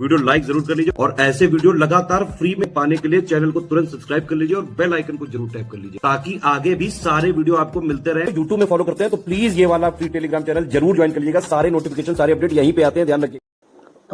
Video like जरूर कर लीजिए और ऐसे वीडियो लगातार फ्री में पाने के लिए चैनल को तुरंत सब्सक्राइब कर लीजिए और बेल आइकन को जरूर टैप कर लीजिए ताकि आगे भी सारे वीडियो आपको मिलते रहे। यूट्यूब में फॉलो करते हैं तो प्लीज ये वाला फ्री टेलीग्राम चैनल जरूर ज्वाइन कर लीजिएगा। सारे नोटिफिकेशन सारे अपडेट यहीं पे आते हैं, ध्यान रखिए।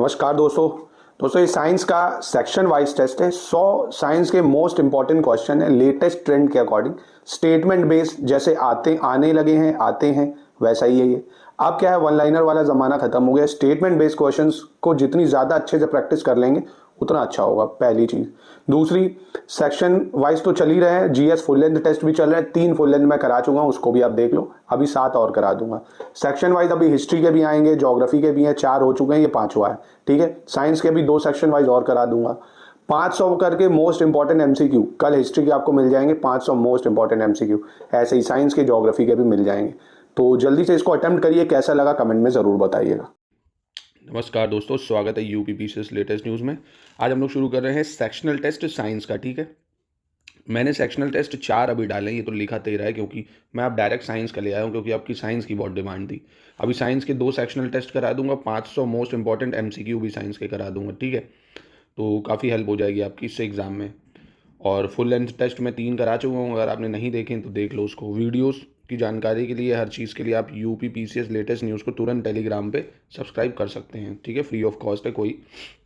नमस्कार दोस्तों ये साइंस का सेक्शन वाइज टेस्ट है। 100 साइंस के मोस्ट इंपॉर्टेंट क्वेश्चन है लेटेस्ट ट्रेंड के अकॉर्डिंग, स्टेटमेंट बेस्ड, जैसे आने लगे हैं आते हैं वैसा ही है ये। अब क्या है, वन लाइनर वाला जमाना खत्म हो गया। स्टेटमेंट बेस्ड क्वेश्चंस को जितनी ज्यादा अच्छे से प्रैक्टिस कर लेंगे उतना अच्छा होगा, पहली चीज। दूसरी, सेक्शन वाइज तो चल ही रहे हैं, जीएस फुल लेंथ टेस्ट भी चल रहे हैं, 3 फुल लेंथ मैं करा चुका हूं, उसको भी आप देख लो, अभी 7 और करा दूंगा। सेक्शन वाइज अभी हिस्ट्री के भी आएंगे, ज्योग्राफी के भी हैं, 4 हो चुके हैं, ये 5वां है, ठीक है। साइंस के भी 2 सेक्शन वाइज और करा दूंगा। 500 करके मोस्ट इंपॉर्टेंट एमसीक्यू, कल हिस्ट्री के आपको मिल जाएंगे 500 मोस्ट इंपॉर्टेंट एमसीक्यू, ऐसे ही साइंस के ज्योग्राफी के भी मिल जाएंगे। तो जल्दी से इसको अटेम्प्ट करिए, कैसा लगा कमेंट में जरूर बताइएगा। नमस्कार दोस्तों, स्वागत है यूपीपीसीएस लेटेस्ट न्यूज़ में। आज हम लोग शुरू कर रहे हैं सेक्शनल टेस्ट साइंस का, ठीक है। मैंने सेक्शनल टेस्ट 4 अभी डाले, ये तो लिखा 13 है क्योंकि मैं अब डायरेक्ट साइंस का ले आया हूँ क्योंकि आपकी साइंस की बहुत डिमांड थी। अभी साइंस के 2 सेक्शनल टेस्ट करा दूंगा, 500 मोस्ट इंपॉर्टेंट एमसीक्यू भी साइंस के करा दूंगा, ठीक है। तो काफ़ी हेल्प हो जाएगी आपकी इससे एग्ज़ाम में। और फुल लेंथ टेस्ट मैं 3 करा चुका हूँ, अगर आपने नहीं देखे तो देख लो उसको। वीडियोस की जानकारी के लिए, हर चीज़ के लिए आप यूपीपीसीएस लेटेस्ट न्यूज़ को तुरंत टेलीग्राम पे सब्सक्राइब कर सकते हैं, ठीक है। फ्री ऑफ कॉस्ट है, कोई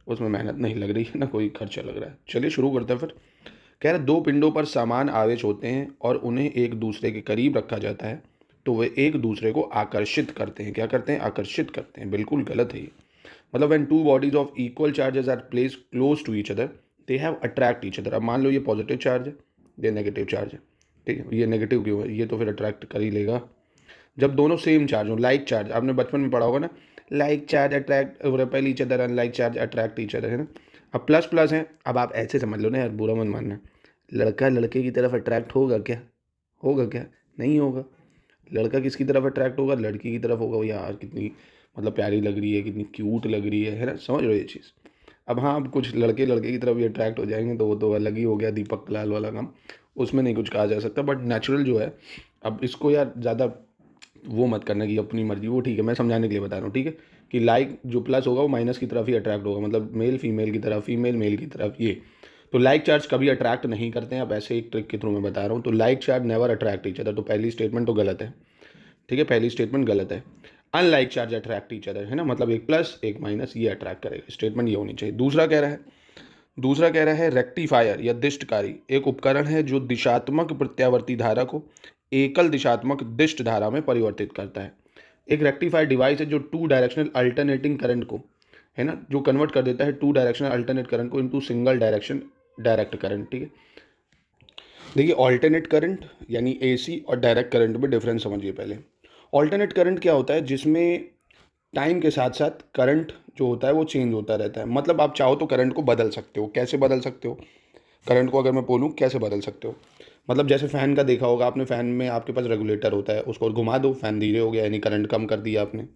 उसमें मेहनत नहीं लग रही है ना कोई खर्चा लग रहा है। चलिए शुरू करते हैं फिर। कह रहे 2 पिंडों पर समान आवेश होते हैं और उन्हें एक दूसरे के करीब रखा जाता है तो वे एक दूसरे को आकर्षित करते हैं। क्या करते हैं? आकर्षित करते हैं। बिल्कुल गलत है ये। मतलब when 2 bodies of equal charges are placed close to each other they have attract each other. अब मान लो ये पॉजिटिव चार्ज है, ये नेगेटिव चार्ज है, ठीक है। ये नेगेटिव क्यों है? ये तो फिर अट्रैक्ट कर ही लेगा जब दोनों सेम चार्ज हो। लाइक चार्ज आपने बचपन में पढ़ा होगा ना, like charge attract repel each other, unlike charge attract each other, है ना। अब प्लस प्लस है, अब आप ऐसे समझ लो ना यार, बुरा मत मानना। लड़का लड़के की तरफ अट्रैक्ट होगा क्या? होगा क्या? नहीं होगा। लड़का किसकी तरफ अट्रैक्ट होगा? लड़की की तरफ होगा। यार कितनी मतलब प्यारी लग रही है, कितनी क्यूट लग रही है ना, समझ रहे हो ये चीज़। अब हाँ, अब कुछ लड़के लड़के की तरफ भी अट्रैक्ट हो जाएंगे तो वो तो अलग ही हो गया, दीपक लाल वाला काम, उसमें नहीं कुछ कहा जा सकता। बट नेचुरल जो है, अब इसको यार ज़्यादा वो मत करना कि अपनी मर्जी, वो ठीक है, मैं समझाने के लिए बता रहा हूँ, ठीक है। कि लाइक जो प्लस होगा वो माइनस की तरफ ही अट्रैक्ट होगा, मतलब मेल फीमेल की तरफ, फीमेल मेल की तरफ, ये। तो लाइक चार्ज कभी अट्रैक्ट नहीं करते हैं। अब ऐसे एक ट्रिक के थ्रू मैं बता रहा हूँ। तो like charge never attract each other, तो पहली स्टेटमेंट तो गलत है, ठीक है, पहली स्टेटमेंट गलत है। Unlike charge attract each other, है ना, मतलब एक प्लस एक माइनस ये अट्रैक्ट करेगा, स्टेटमेंट ये होनी चाहिए। दूसरा कह रहा है रेक्टिफायर या दिष्टकारी एक उपकरण है जो दिशात्मक प्रत्यावर्ती धारा को एकल दिशात्मक दिष्ट धारा में परिवर्तित करता है। एक रेक्टिफायर डिवाइस है जो 2 डायरेक्शनल अल्टरनेटिंग करंट को, है ना, जो कन्वर्ट कर देता है 2 डायरेक्शनल अल्टरनेट करंट को into single direction direct current, ठीक है। देखिए, ऑल्टरनेट करंट यानी एसी और डायरेक्ट करंट में डिफरेंस समझिए पहले। ऑल्टरनेट करंट क्या होता है? जिसमें टाइम के साथ साथ करंट जो होता है वो चेंज होता रहता है। मतलब आप चाहो तो करंट को बदल सकते हो। कैसे बदल सकते हो करंट को? अगर मैं बोलूँ कैसे बदल सकते हो, मतलब जैसे फ़ैन का देखा होगा आपने, फ़ैन में आपके पास रेगुलेटर होता है, उसको घुमा दो, फ़ैन धीरे हो गया, यानी करंट कम कर दिया आपने,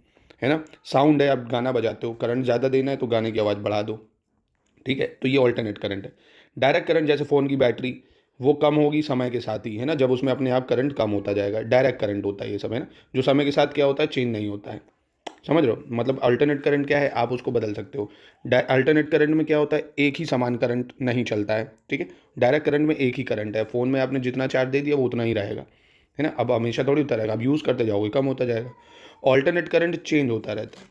है ना। साउंड है, आप गाना बजाते हो, करंट ज़्यादा देना है तो गाने की आवाज़ बढ़ा दो, ठीक है। तो ये ऑल्टरनेट करंट है। डायरेक्ट करंट जैसे फ़ोन की बैटरी, वो कम होगी समय के साथ ही, है ना, जब उसमें अपने आप करंट कम होता जाएगा। डायरेक्ट करंट होता है ये सब, है ना, जो समय के साथ क्या होता है, चेंज नहीं होता है। समझ रहे हो? मतलब अल्टरनेट करंट क्या है, आप उसको बदल सकते हो। अल्टरनेट करंट में क्या होता है, एक ही समान करंट नहीं चलता है, ठीक है। डायरेक्ट करंट में एक ही करंट है। फ़ोन में आपने जितना चार्ज दे दिया वो उतना ही रहेगा, है ना। अब हमेशा थोड़ी होता रहेगा, आप यूज़ करते जाओगे कम होता जाएगा। ऑल्टरनेट करंट चेंज होता रहता है।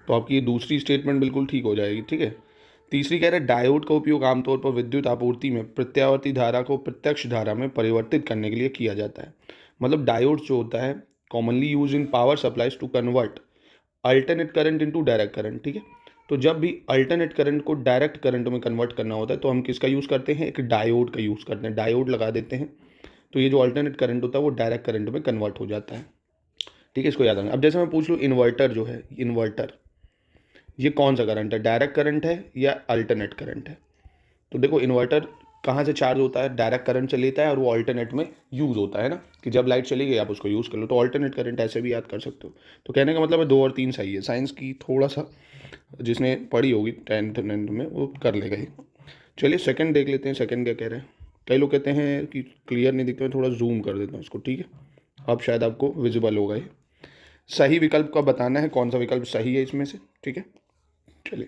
तो आपकी ये दूसरी स्टेटमेंट बिल्कुल ठीक हो जाएगी, ठीक है। तीसरी कह रहे हैं डायोड का उपयोग आमतौर पर विद्युत आपूर्ति में प्रत्यावर्ती धारा को प्रत्यक्ष धारा में परिवर्तित करने के लिए किया जाता है। मतलब डायोड जो होता है commonly use in power supplies to convert alternate current into direct current, ठीक है। तो जब भी अल्टरनेट करंट को डायरेक्ट करंट में कन्वर्ट करना होता है तो हम किसका यूज़ करते हैं? एक डायोड का यूज़ करते हैं। डायोड लगा देते हैं तो ये जो अल्टरनेट करंट होता है वो डायरेक्ट करंट में कन्वर्ट हो जाता है, ठीक है। इसको याद रखना। अब जैसे मैं पूछ लूँ इन्वर्टर जो है, इन्वर्टर ये कौन सा करंट है? डायरेक्ट करंट है या अल्टरनेट करंट है? तो देखो, इन्वर्टर कहाँ से चार्ज होता है? डायरेक्ट करंट से लेता है और वो अल्टरनेट में यूज़ होता है ना, कि जब लाइट चली गई आप उसको यूज़ कर लो। तो अल्टरनेट करंट ऐसे भी याद कर सकते हो। तो कहने का मतलब है 2 और 3 सही है। साइंस की थोड़ा सा जिसने पढ़ी होगी 10th 9th में वो कर लेगा ही। चलिए सेकंड देख लेते हैं। सेकंड क्या कह रहे हैं? कई लोग कहते हैं कि क्लियर नहीं दिखता, मैं थोड़ा जूम कर देता हूँ इसको, ठीक है। अब शायद आपको विजिबल होगा ये। सही विकल्प का बताना है, कौन सा विकल्प सही है इसमें से, ठीक है। चलिए,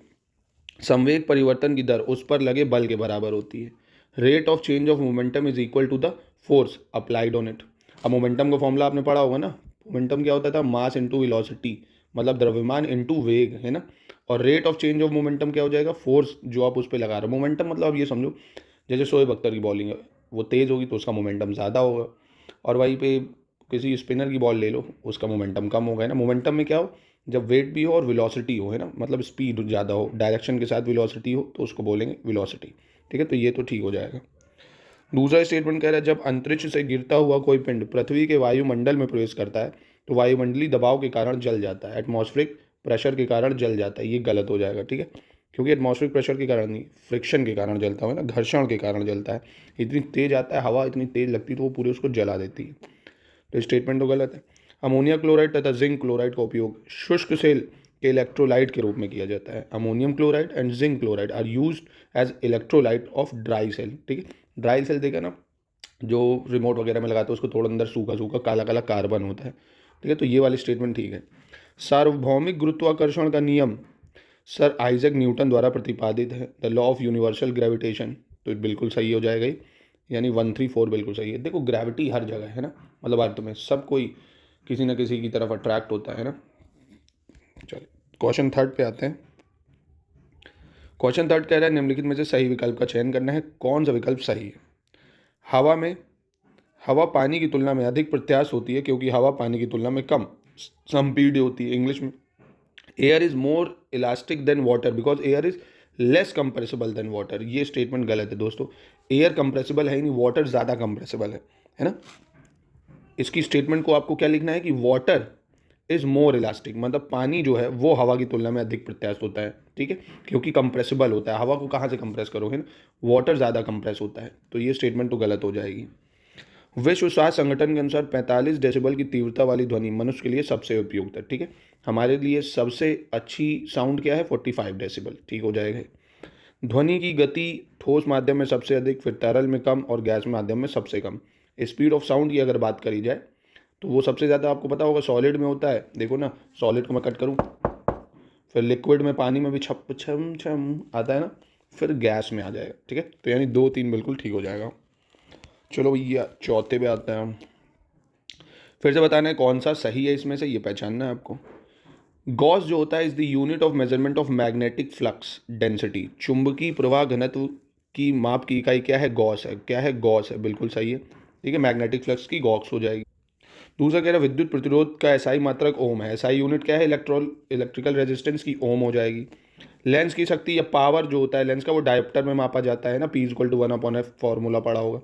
संवेग परिवर्तन की दर उस पर लगे बल के बराबर होती है। Rate of change of momentum is equal to the force applied on it. अब मोमेंटम का फॉर्मूला आपने पढ़ा होगा ना, मोमेंटम क्या होता था, मास इंटू वेलोसिटी, मतलब द्रव्यमान इंटू वेग, है ना। और rate of change of momentum क्या हो जाएगा, फोर्स जो आप उस पर लगा रहे हो। मोमेंटम मतलब अब ये समझो, जैसे शोएब अख्तर की बॉलिंग है, वो तेज़ होगी तो उसका मोमेंटम ज़्यादा होगा, और वहीं पे किसी स्पिनर की बॉल ले लो, उसका मोमेंटम कम होगा, है ना। मोमेंटम में क्या हो, जब वेट भी हो और वेलोसिटी हो, है ना, मतलब स्पीड ज़्यादा हो, डायरेक्शन के साथ वेलोसिटी हो, तो उसको बोलेंगे वेलोसिटी। ठीक है, तो ये तो ठीक हो जाएगा। दूसरा स्टेटमेंट कह रहा है, जब अंतरिक्ष से गिरता हुआ कोई पिंड पृथ्वी के वायुमंडल में प्रवेश करता है तो वायुमंडलीय दबाव के कारण जल जाता है, एटमॉस्फेरिक प्रेशर के कारण जल जाता है। ये गलत हो जाएगा, ठीक है, क्योंकि एटमॉस्फेरिक प्रेशर के कारण नहीं, फ्रिक्शन के कारण जलता है ना, घर्षण के कारण जलता है। इतनी तेज आता है हवा, इतनी तेज लगती है तो वो पूरे उसको जला देती है, तो स्टेटमेंट तो गलत है। अमोनिया क्लोराइड तथा जिंक क्लोराइड का उपयोग शुष्क सेल के इलेक्ट्रोलाइट के रूप में किया जाता है। Ammonium chloride and zinc chloride are used as electrolyte of dry cell. ठीक है, ड्राई सेल देखा ना, जो रिमोट वगैरह में लगाते हैं उसको थोड़ा अंदर सूखा सूखा काला काला कार्बन होता है। ठीक है, तो ये वाली स्टेटमेंट ठीक है। सार्वभौमिक गुरुत्वाकर्षण का नियम सर आइजैक न्यूटन द्वारा प्रतिपादित है, the law of universal gravitation, तो बिल्कुल सही हो जाएगा ये, यानी 134 बिल्कुल सही है। देखो ग्रेविटी हर जगह है ना, मतलब अर्थ में सब कोई किसी न किसी की तरफ अट्रैक्ट होता है ना। चलिए क्वेश्चन थर्ड पे आते हैं। क्वेश्चन थर्ड कह रहा है, निम्नलिखित में से सही विकल्प का चयन करना है, कौन सा विकल्प सही है। हवा पानी की तुलना में अधिक प्रत्यास्थ होती है क्योंकि हवा पानी की तुलना में कम संपीड्य होती है। इंग्लिश में air is more elastic than water because air is less compressible than water. ये स्टेटमेंट गलत है दोस्तों, एयर कंप्रेसिबल है ही नहीं, वाटर ज़्यादा कंप्रेसिबल है ना। इसकी स्टेटमेंट को आपको क्या लिखना है कि वाटर इज मोर इलास्टिक, मतलब पानी जो है वो हवा की तुलना में अधिक प्रत्यास्थ होता है, ठीक है, क्योंकि कंप्रेसिबल होता है। हवा को कहाँ से कंप्रेस करोगे ना, वाटर ज़्यादा कंप्रेस होता है, तो ये स्टेटमेंट तो गलत हो जाएगी। विश्व स्वास्थ्य संगठन के अनुसार 45 डेसिबल की तीव्रता वाली ध्वनि मनुष्य के लिए सबसे उपयुक्त है। ठीक है, हमारे लिए सबसे अच्छी साउंड क्या है, 45 डेसिबल, ठीक हो जाएगा। ध्वनि की गति ठोस माध्यम में सबसे अधिक, फिर तरल में कम और गैस माध्यम में सबसे कम। स्पीड ऑफ साउंड की अगर बात करी जाए तो वो सबसे ज़्यादा आपको पता होगा सॉलिड में होता है। देखो ना, सॉलिड को मैं कट करूँ, फिर लिक्विड में पानी में भी छप छम छम आता है ना, फिर गैस में आ जाएगा। ठीक है, तो यानी 2 3 बिल्कुल ठीक हो जाएगा। चलो भैया चौथे पे आते हैं हम। फिर से बताना है कौन सा सही है इसमें से, ये पहचानना है आपको। गॉस जो होता है is the unit of measurement of magnetic flux density. चुंबकीय प्रवाह घनत्व की माप की इकाई क्या है, गॉस है। क्या है, गॉस है, बिल्कुल सही है। ठीक है, मैग्नेटिक फ्लक्स की गॉस हो जाएगी। दूसरा कह रहा है विद्युत प्रतिरोध का एसआई मात्रक ओम है। एसआई यूनिट क्या है, इलेक्ट्रिकल रेजिस्टेंस की ओम हो जाएगी। लेंस की शक्ति या पावर जो होता है लेंस का, वो डायोप्टर में मापा जाता है ना, P = 1/f फॉर्मूला पढ़ा होगा।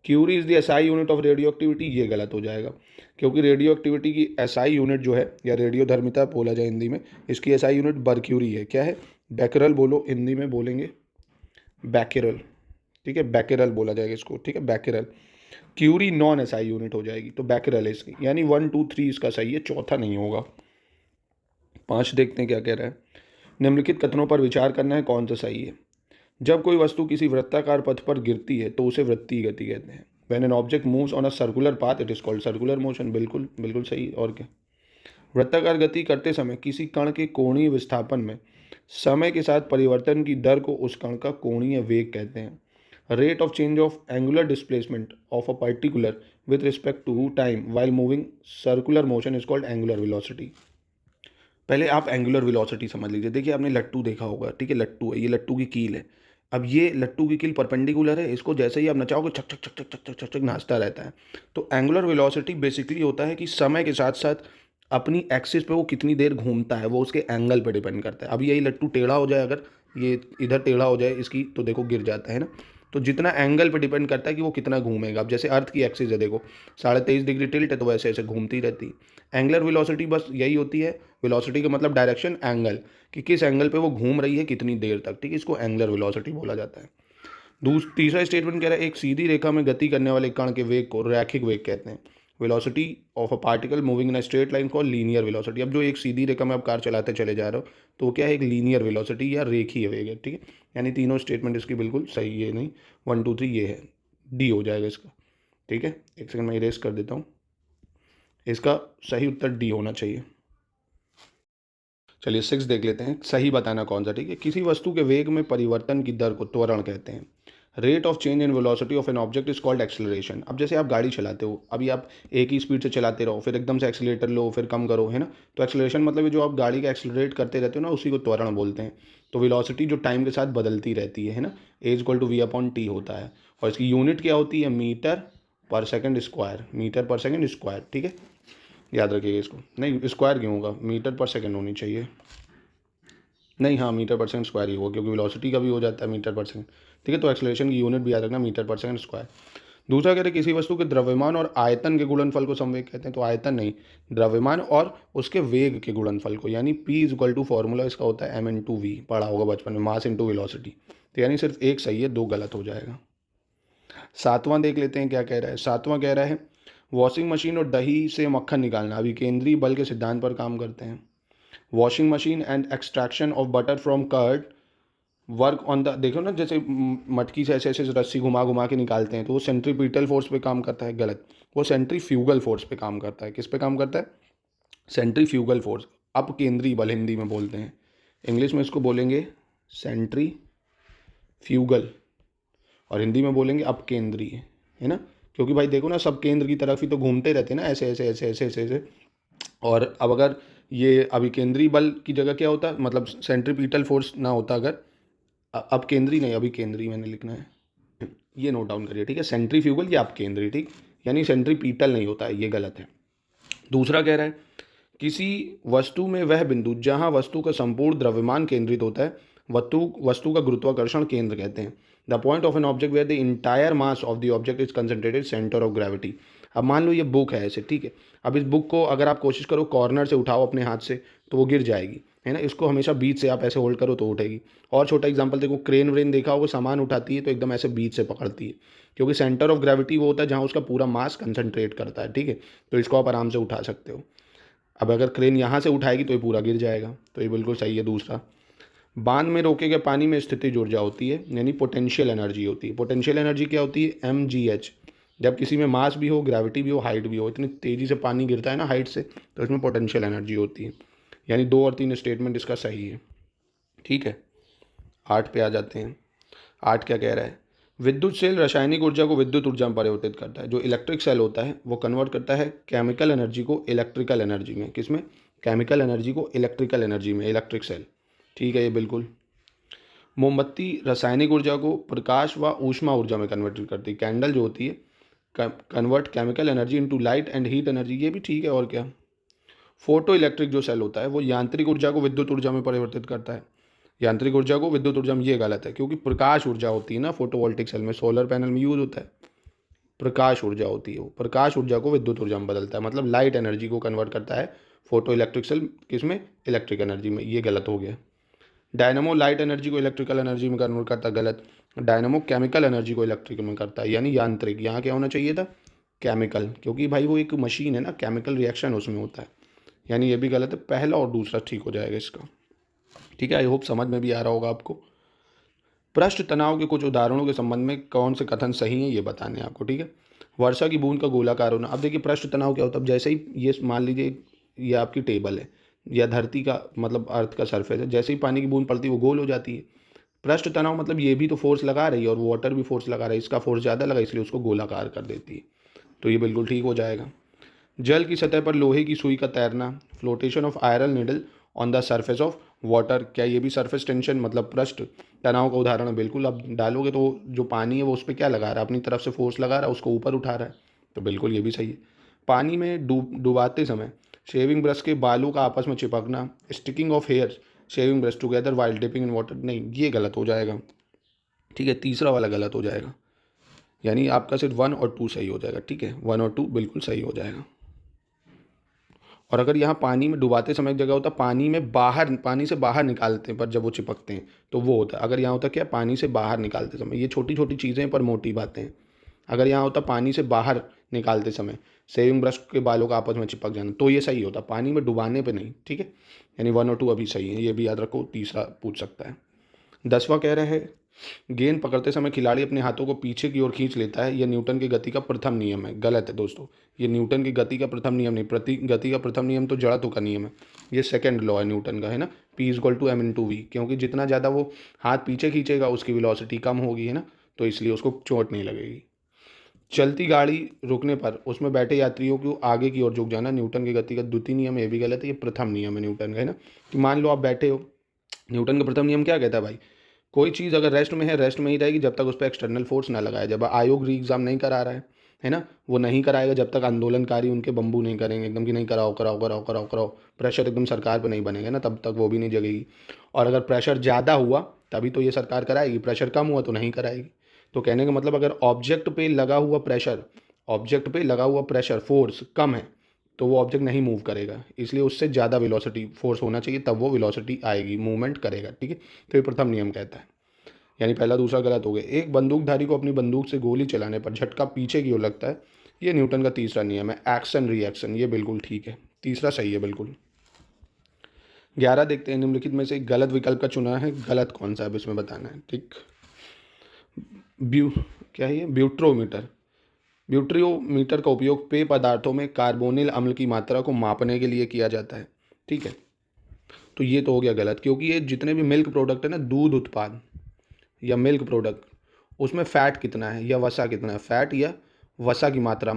Curie is the SI unit of radioactivity, ये गलत हो जाएगा, क्योंकि रेडियो एक्टिविटी की एसआई यूनिट जो है, या रेडियो धर्मिता बोला जाए हिंदी में, इसकी एसआई यूनिट बर्क्यूरी है। क्या है, बैकरल बोलो, हिंदी में बोलेंगे बैकेरल। ठीक है, बैकेरल बोला जाएगा इसको। ठीक है, बैकेरल। क्यूरी नॉन एसआई यूनिट हो जाएगी, तो बैकेरल है इसकी, यानी 1 2 3 इसका सही है, चौथा नहीं होगा। 5 देखते हैं क्या कह रहा है। निम्नलिखित कथनों पर विचार करना है, कौन सा सही है। जब कोई वस्तु किसी वृत्ताकार पथ पर गिरती है तो उसे वृत्तीय गति कहते हैं। When an object moves on a circular path it is called circular motion. बिल्कुल बिल्कुल सही, और क्या। वृत्ताकार गति करते समय किसी कण के कोणीय विस्थापन में समय के साथ परिवर्तन की दर को उस कण का कोणीय वेग कहते हैं। Rate of change of angular displacement of a particular with respect to time while moving circular motion is called angular velocity. पहले आप एंगुलर वेलोसिटी समझ लीजिए। देखिए आपने लट्टू देखा होगा, ठीक है, लट्टू है, ये लट्टू की कील है। अब ये लट्टू की कील परपेंडिकुलर है, इसको जैसे ही आप नचाओगे छक छक छक छक छक छक छक छक नाचता रहता है। तो एंगुलर वेलोसिटी बेसिकली होता है कि समय के साथ साथ अपनी एक्सिस पे वो कितनी देर घूमता है, वो उसके एंगल पे डिपेंड करता है। अब यही लट्टू टेढ़ा हो जाए, अगर ये इधर टेढ़ा हो जाए इसकी, तो देखो गिर जाता है ना। तो जितना एंगल पे डिपेंड करता है कि वो कितना घूमेगा। अब जैसे अर्थ की एक्सिस है, देखो 23.5 डिग्री टिल्ट है, तो वैसे ऐसे घूमती रहती है। एंगुलर वेलोसिटी बस यही होती है, वेलोसिटी का मतलब डायरेक्शन, एंगल, कि किस एंगल पे वो घूम रही है कितनी देर तक। ठीक है, इसको एंगुलर वेलोसिटी बोला जाता है। तीसरा स्टेटमेंट कह रहा है, एक सीधी रेखा में गति करने वाले कण के वेग को रैखिक वेग कहते हैं। Velocity of a particle moving in a straight line को लीनियर वेलोसिटी। अब जो एक सीधी रेखा में आप कार चलाते चले जा रहे हो तो क्या है, एक लीनियर वेलोसिटी या रेखीय वेग है। ठीक है, यानी तीनों स्टेटमेंट इसकी बिल्कुल सही है, नहीं 1 2 3 ये है, डी हो जाएगा इसका। ठीक है, एक सेकंड में इरेज कर देता हूँ, इसका सही उत्तर डी होना चाहिए। चलिए 6 देख लेते हैं, सही बताना कौन सा, ठीक है। किसी वस्तु के वेग में परिवर्तन की दर को त्वरण कहते हैं। Rate of change in velocity of an object is called acceleration. अब जैसे आप गाड़ी चलाते हो, अभी आप एक ही स्पीड से चलाते रहो, फिर एकदम से एक्सीलरेटर लो, फिर कम करो, है ना। तो एक्सेलरेशन मतलब ये जो आप गाड़ी का एक्सेलरेट करते रहते हो ना, उसी को त्वरण बोलते हैं। तो वेलोसिटी जो टाइम के साथ बदलती रहती है ना, A=V/T होता है। और इसकी यूनिट क्या होती है, मीटर पर सेकंड स्क्वायर, मीटर पर सेकंड स्क्वायर, ठीक है। याद रखिएगा इसको, नहीं स्क्वायर क्यों होगा, मीटर पर सेकंड होनी चाहिए, नहीं हाँ मीटर पर सेकंड स्क्वायर ही होगा, क्योंकि वेलोसिटी का भी हो जाता है मीटर पर सेकंड, ठीक है। तो एक्सेलरेशन की यूनिट भी याद रखना, मीटर पर सेकंड स्क्वायर। दूसरा कह रहे किसी वस्तु के द्रव्यमान और आयतन के गुणनफल को संवेग कहते हैं। तो आयतन नहीं, द्रव्यमान और उसके वेग के गुणनफल को, यानी P फॉर्मूला इसका होता है m/v, पढ़ा होगा बचपन में, मास इंटू वेलोसिटी। तो यानी सिर्फ एक सही है, दो गलत हो जाएगा। 7वां देख लेते हैं क्या कह रहा है। 7वां कह रहा है वॉशिंग मशीन और दही से मक्खन निकालना अभिकेंद्री बल के सिद्धांत पर काम करते हैं। Washing machine and extraction of butter from curd work on the, देखो ना जैसे मटकी से ऐसे ऐसे रस्सी घुमा घुमा के निकालते हैं, तो वो सेंट्रीपिटल फोर्स पे काम करता है, गलत। वो सेंट्रीफ्यूगल फोर्स पे काम करता है। किस पे काम करता है, सेंट्रीफ्यूगल फोर्स, अपकेंद्री बल हिंदी में बोलते हैं। इंग्लिश में इसको बोलेंगे सेंट्रीफ्यूगल और हिंदी में बोलेंगे अपकेंद्रीय, है ना। क्योंकि भाई देखो ना, सब केंद्र की तरफ ही तो घूमते रहते हैं ना, ऐसे ऐसे ऐसे ऐसे ऐसे ऐसे। और अब अगर ये अभिकेंद्री बल की जगह क्या होता, मतलब सेंट्रीपिटल फोर्स ना होता अगर, अब केंद्रीय नहीं, अभी केंद्रीय मैंने लिखना है, ये नोट डाउन करिए, ठीक है। सेंट्रीफ्यूगल या अब केंद्रीय, ठीक, यानी सेंट्रीपिटल नहीं होता है, ये गलत है। दूसरा कह रहा है किसी वस्तु में वह बिंदु जहां वस्तु का संपूर्ण द्रव्यमान केंद्रित होता है वस्तु का गुरुत्वाकर्षण केंद्र कहते हैं। The point of an object where the entire mass of the object is concentrated centre of gravity. अब मान लो ये बुक है ऐसे, ठीक है। अब इस बुक को अगर आप कोशिश करो कॉर्नर से उठाओ अपने हाथ से, तो वो गिर जाएगी, है ना। इसको हमेशा बीच से आप ऐसे होल्ड करो तो उठेगी। और छोटा एग्जांपल देखो, क्रेन व्रेन देखा होगा, सामान उठाती है तो एकदम ऐसे बीच से पकड़ती है, क्योंकि सेंटर ऑफ ग्रेविटी वो होता है जहाँ उसका पूरा मास कंसंट्रेट करता है, ठीक है। तो इसको आप आराम से उठा सकते हो। अब अगर क्रेन यहाँ से उठाएगी तो ये पूरा गिर जाएगा, तो ये बिल्कुल सही है दूसरा। बांध में रोके गए पानी में स्थितिज ऊर्जा होती है, यानी पोटेंशियल एनर्जी होती है। पोटेंशियल एनर्जी क्या होती है, mgh। जब किसी में मास भी हो, ग्रेविटी भी हो, हाइट भी हो, इतनी तेज़ी से पानी गिरता है ना हाइट से, तो इसमें पोटेंशियल एनर्जी होती है। यानी 2 और 3 स्टेटमेंट इसका सही है, ठीक है। 8 पे आ जाते हैं। 8 क्या कह रहा है, विद्युत सेल रासायनिक ऊर्जा को विद्युत ऊर्जा में परिवर्तित करता है। जो इलेक्ट्रिक सेल होता है वो कन्वर्ट करता है केमिकल एनर्जी को इलेक्ट्रिकल एनर्जी में। किसमें, केमिकल एनर्जी को इलेक्ट्रिकल एनर्जी में, इलेक्ट्रिक सेल, ठीक है, ये बिल्कुल। मोमबत्ती रासायनिक ऊर्जा को प्रकाश व ऊष्मा ऊर्जा में कन्वर्ट करती है। कैंडल जो होती है convert chemical energy into light and heat energy, ये भी ठीक है। और क्या, फोटो इलेक्ट्रिक जो सेल होता है वो यांत्रिक ऊर्जा को विद्युत ऊर्जा में परिवर्तित करता है। यांत्रिक ऊर्जा को विद्युत ऊर्जा में, ये गलत है, क्योंकि प्रकाश ऊर्जा होती है ना फोटोवोल्टिक सेल में, सोलर पैनल में यूज होता है। प्रकाश ऊर्जा होती है, वो प्रकाश ऊर्जा को विद्युत ऊर्जा में बदलता है, मतलब लाइट एनर्जी को कन्वर्ट करता है फोटो इलेक्ट्रिक सेल, किसमें, इलेक्ट्रिक एनर्जी में, ये गलत हो गया। डायनामो लाइट एनर्जी को इलेक्ट्रिकल एनर्जी में कन्वर्ट करता है, गलत। डायनामो केमिकल एनर्जी को इलेक्ट्रिक में करता है, यानी यांत्रिक। यहाँ क्या होना चाहिए था, केमिकल, क्योंकि भाई वो एक मशीन है ना, केमिकल रिएक्शन उसमें होता है, यानी ये भी गलत है। पहला और दूसरा ठीक हो जाएगा इसका, ठीक है। आई होप समझ में भी आ रहा होगा आपको। पृष्ठ तनाव के कुछ उदाहरणों के संबंध में कौन से कथन सही हैं ये बताने हैं आपको, ठीक है। वर्षा की बूंद का गोलाकार होना। अब देखिए पृष्ठ तनाव क्या होता है, अब जैसे ही ये मान लीजिए ये आपकी टेबल है या धरती का मतलब अर्थ का सरफेस है, जैसे ही पानी की बूंद पड़ती है वो गोल हो जाती है। पृष्ठ तनाव मतलब ये भी तो फोर्स लगा रही है और वाटर भी फोर्स लगा रहा है, इसका फोर्स ज़्यादा लगा इसलिए उसको गोलाकार कर देती है, तो ये बिल्कुल ठीक हो जाएगा। जल की सतह पर लोहे की सुई का तैरना, flotation of iron needle on the surface of water, क्या ये भी सरफेस टेंशन मतलब पृष्ठ तनाव का उदाहरण है, बिल्कुल। अब डालोगे तो जो पानी है वो उस पर क्या लगा रहा है, अपनी तरफ से फोर्स लगा रहा है, उसको ऊपर उठा रहा है, तो बिल्कुल ये भी सही है। पानी में डुबाते समय शेविंग ब्रश के बालों का आपस में चिपकना, sticking of hair shaving brush together while dipping in water, नहीं ये गलत हो जाएगा, ठीक है। तीसरा वाला गलत हो जाएगा, यानी आपका सिर्फ 1 और 2 सही हो जाएगा, ठीक है। 1 और 2 बिल्कुल सही हो जाएगा। और अगर यहाँ पानी में डुबाते समय एक जगह होता पानी में बाहर, पानी से बाहर निकालते हैं पर जब वो चिपकते हैं तो वो होता है। अगर यहाँ होता क्या, पानी से बाहर निकालते समय, ये छोटी छोटी चीज़ें पर मोटी बातें हैं। अगर यहाँ होता पानी से बाहर निकालते समय शेविंग ब्रश के बालों का आपस में चिपक जाना, तो ये सही होता, पानी में डुबाने पे नहीं, ठीक है। यानी 1 और 2 अभी सही है, ये भी याद रखो, तीसरा पूछ सकता है। 10वां कह रहे हैं गेंद पकड़ते समय खिलाड़ी अपने हाथों को पीछे की ओर खींच लेता है, यह न्यूटन की गति का प्रथम नियम है। गलत है दोस्तों, ये न्यूटन की गति का प्रथम नियम नहीं, गति का प्रथम नियम तो जड़त्व का नियम है, ये सेकंड लॉ है न्यूटन का, है ना, P=m/v, क्योंकि जितना ज़्यादा वो हाथ पीछे खींचेगा उसकी वेलोसिटी कम होगी, है ना, तो इसलिए उसको चोट नहीं लगेगी। चलती गाड़ी रुकने पर उसमें बैठे यात्रियों को आगे की ओर झुक जाना न्यूटन की गति का द्वितीय नियम है, ये भी गलत है, ये प्रथम नियम है न्यूटन का, है ना, कि मान लो आप बैठे हो, न्यूटन का प्रथम नियम क्या कहता है भाई, कोई चीज़ अगर रेस्ट में है, रेस्ट में ही रहेगी जब तक उस पर एक्सटर्नल फोर्स ना लगाए। जब आयोग री एग्ज़ाम नहीं करा रहा है ना, वो नहीं कराएगा जब तक आंदोलनकारी उनके बम्बू नहीं करेंगे एकदम कि नहीं कराओ कराओ कराओ कराओ कराओ, प्रेशर एकदम सरकार पर नहीं बनेगा ना, तब तक वो भी नहीं जगेगी। और अगर प्रेशर ज़्यादा हुआ तभी तो ये सरकार कराएगी, प्रेशर कम हुआ तो नहीं कराएगी। तो कहने का मतलब अगर ऑब्जेक्ट पे लगा हुआ प्रेशर फोर्स कम है तो वो ऑब्जेक्ट नहीं मूव करेगा, इसलिए उससे ज़्यादा वेलोसिटी फोर्स होना चाहिए तब वो वेलोसिटी आएगी, मूवमेंट करेगा, ठीक है। तो ये प्रथम नियम कहता है, यानी पहला दूसरा गलत हो गया। एक बंदूकधारी को अपनी बंदूक से गोली चलाने पर झटका पीछे की ओर लगता है, ये न्यूटन का तीसरा नियम है, एक्शन रिएक्शन, ये बिल्कुल ठीक है, तीसरा सही है बिल्कुल। 11 देखते हैं, निम्नलिखित में से गलत विकल्प का चुना है, गलत कौन सा है अब इसमें बताना है, ठीक। क्या है ये, ब्यूट्रियोमीटर का उपयोग पेय पदार्थों में कार्बोनिल अम्ल की मात्रा को मापने के लिए किया जाता है, ठीक है। तो ये तो हो गया गलत, क्योंकि ये जितने भी मिल्क प्रोडक्ट है ना, दूध उत्पाद या मिल्क प्रोडक्ट, उसमें फ़ैट कितना है या वसा कितना है, फ़ैट या वसा की मात्रा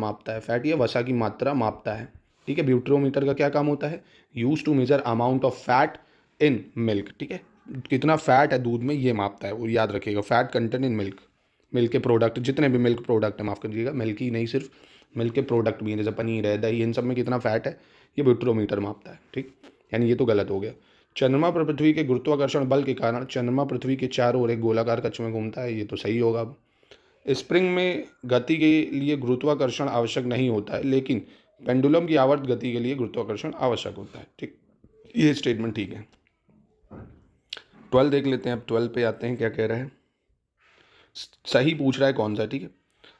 मापता है, ठीक है। ब्यूट्रियोमीटर का क्या काम होता है, use to measure amount of fat in milk, ठीक है, कितना फैट है दूध में ये मापता है, वो याद रखिएगा, फैट कंटेंट इन मिल्क के प्रोडक्ट, जितने भी मिल्क प्रोडक्ट है, माफ़ करिएगा, मिल्क ही नहीं, सिर्फ मिल्क के प्रोडक्ट भी हैं, जैसे पनीर है, दही, इन सब में कितना फैट है ये ब्यूट्रियोमीटर मापता है, ठीक। यानी ये तो गलत हो गया। चंद्रमा पर पृथ्वी के गुरुत्वाकर्षण बल के कारण चंद्रमा पृथ्वी के चारों ओर एक गोलाकार कक्ष में घूमता है, ये तो सही होगा। अब स्प्रिंग में गति के लिए गुरुत्वाकर्षण आवश्यक नहीं होता है, लेकिन पेंडुलम की आवर्त गति के लिए गुरुत्वाकर्षण आवश्यक होता है, ठीक, ये स्टेटमेंट ठीक है। 12 देख लेते हैं, अब 12 पे आते हैं, क्या कह रहा है, सही पूछ रहा है कौन सा, ठीक है।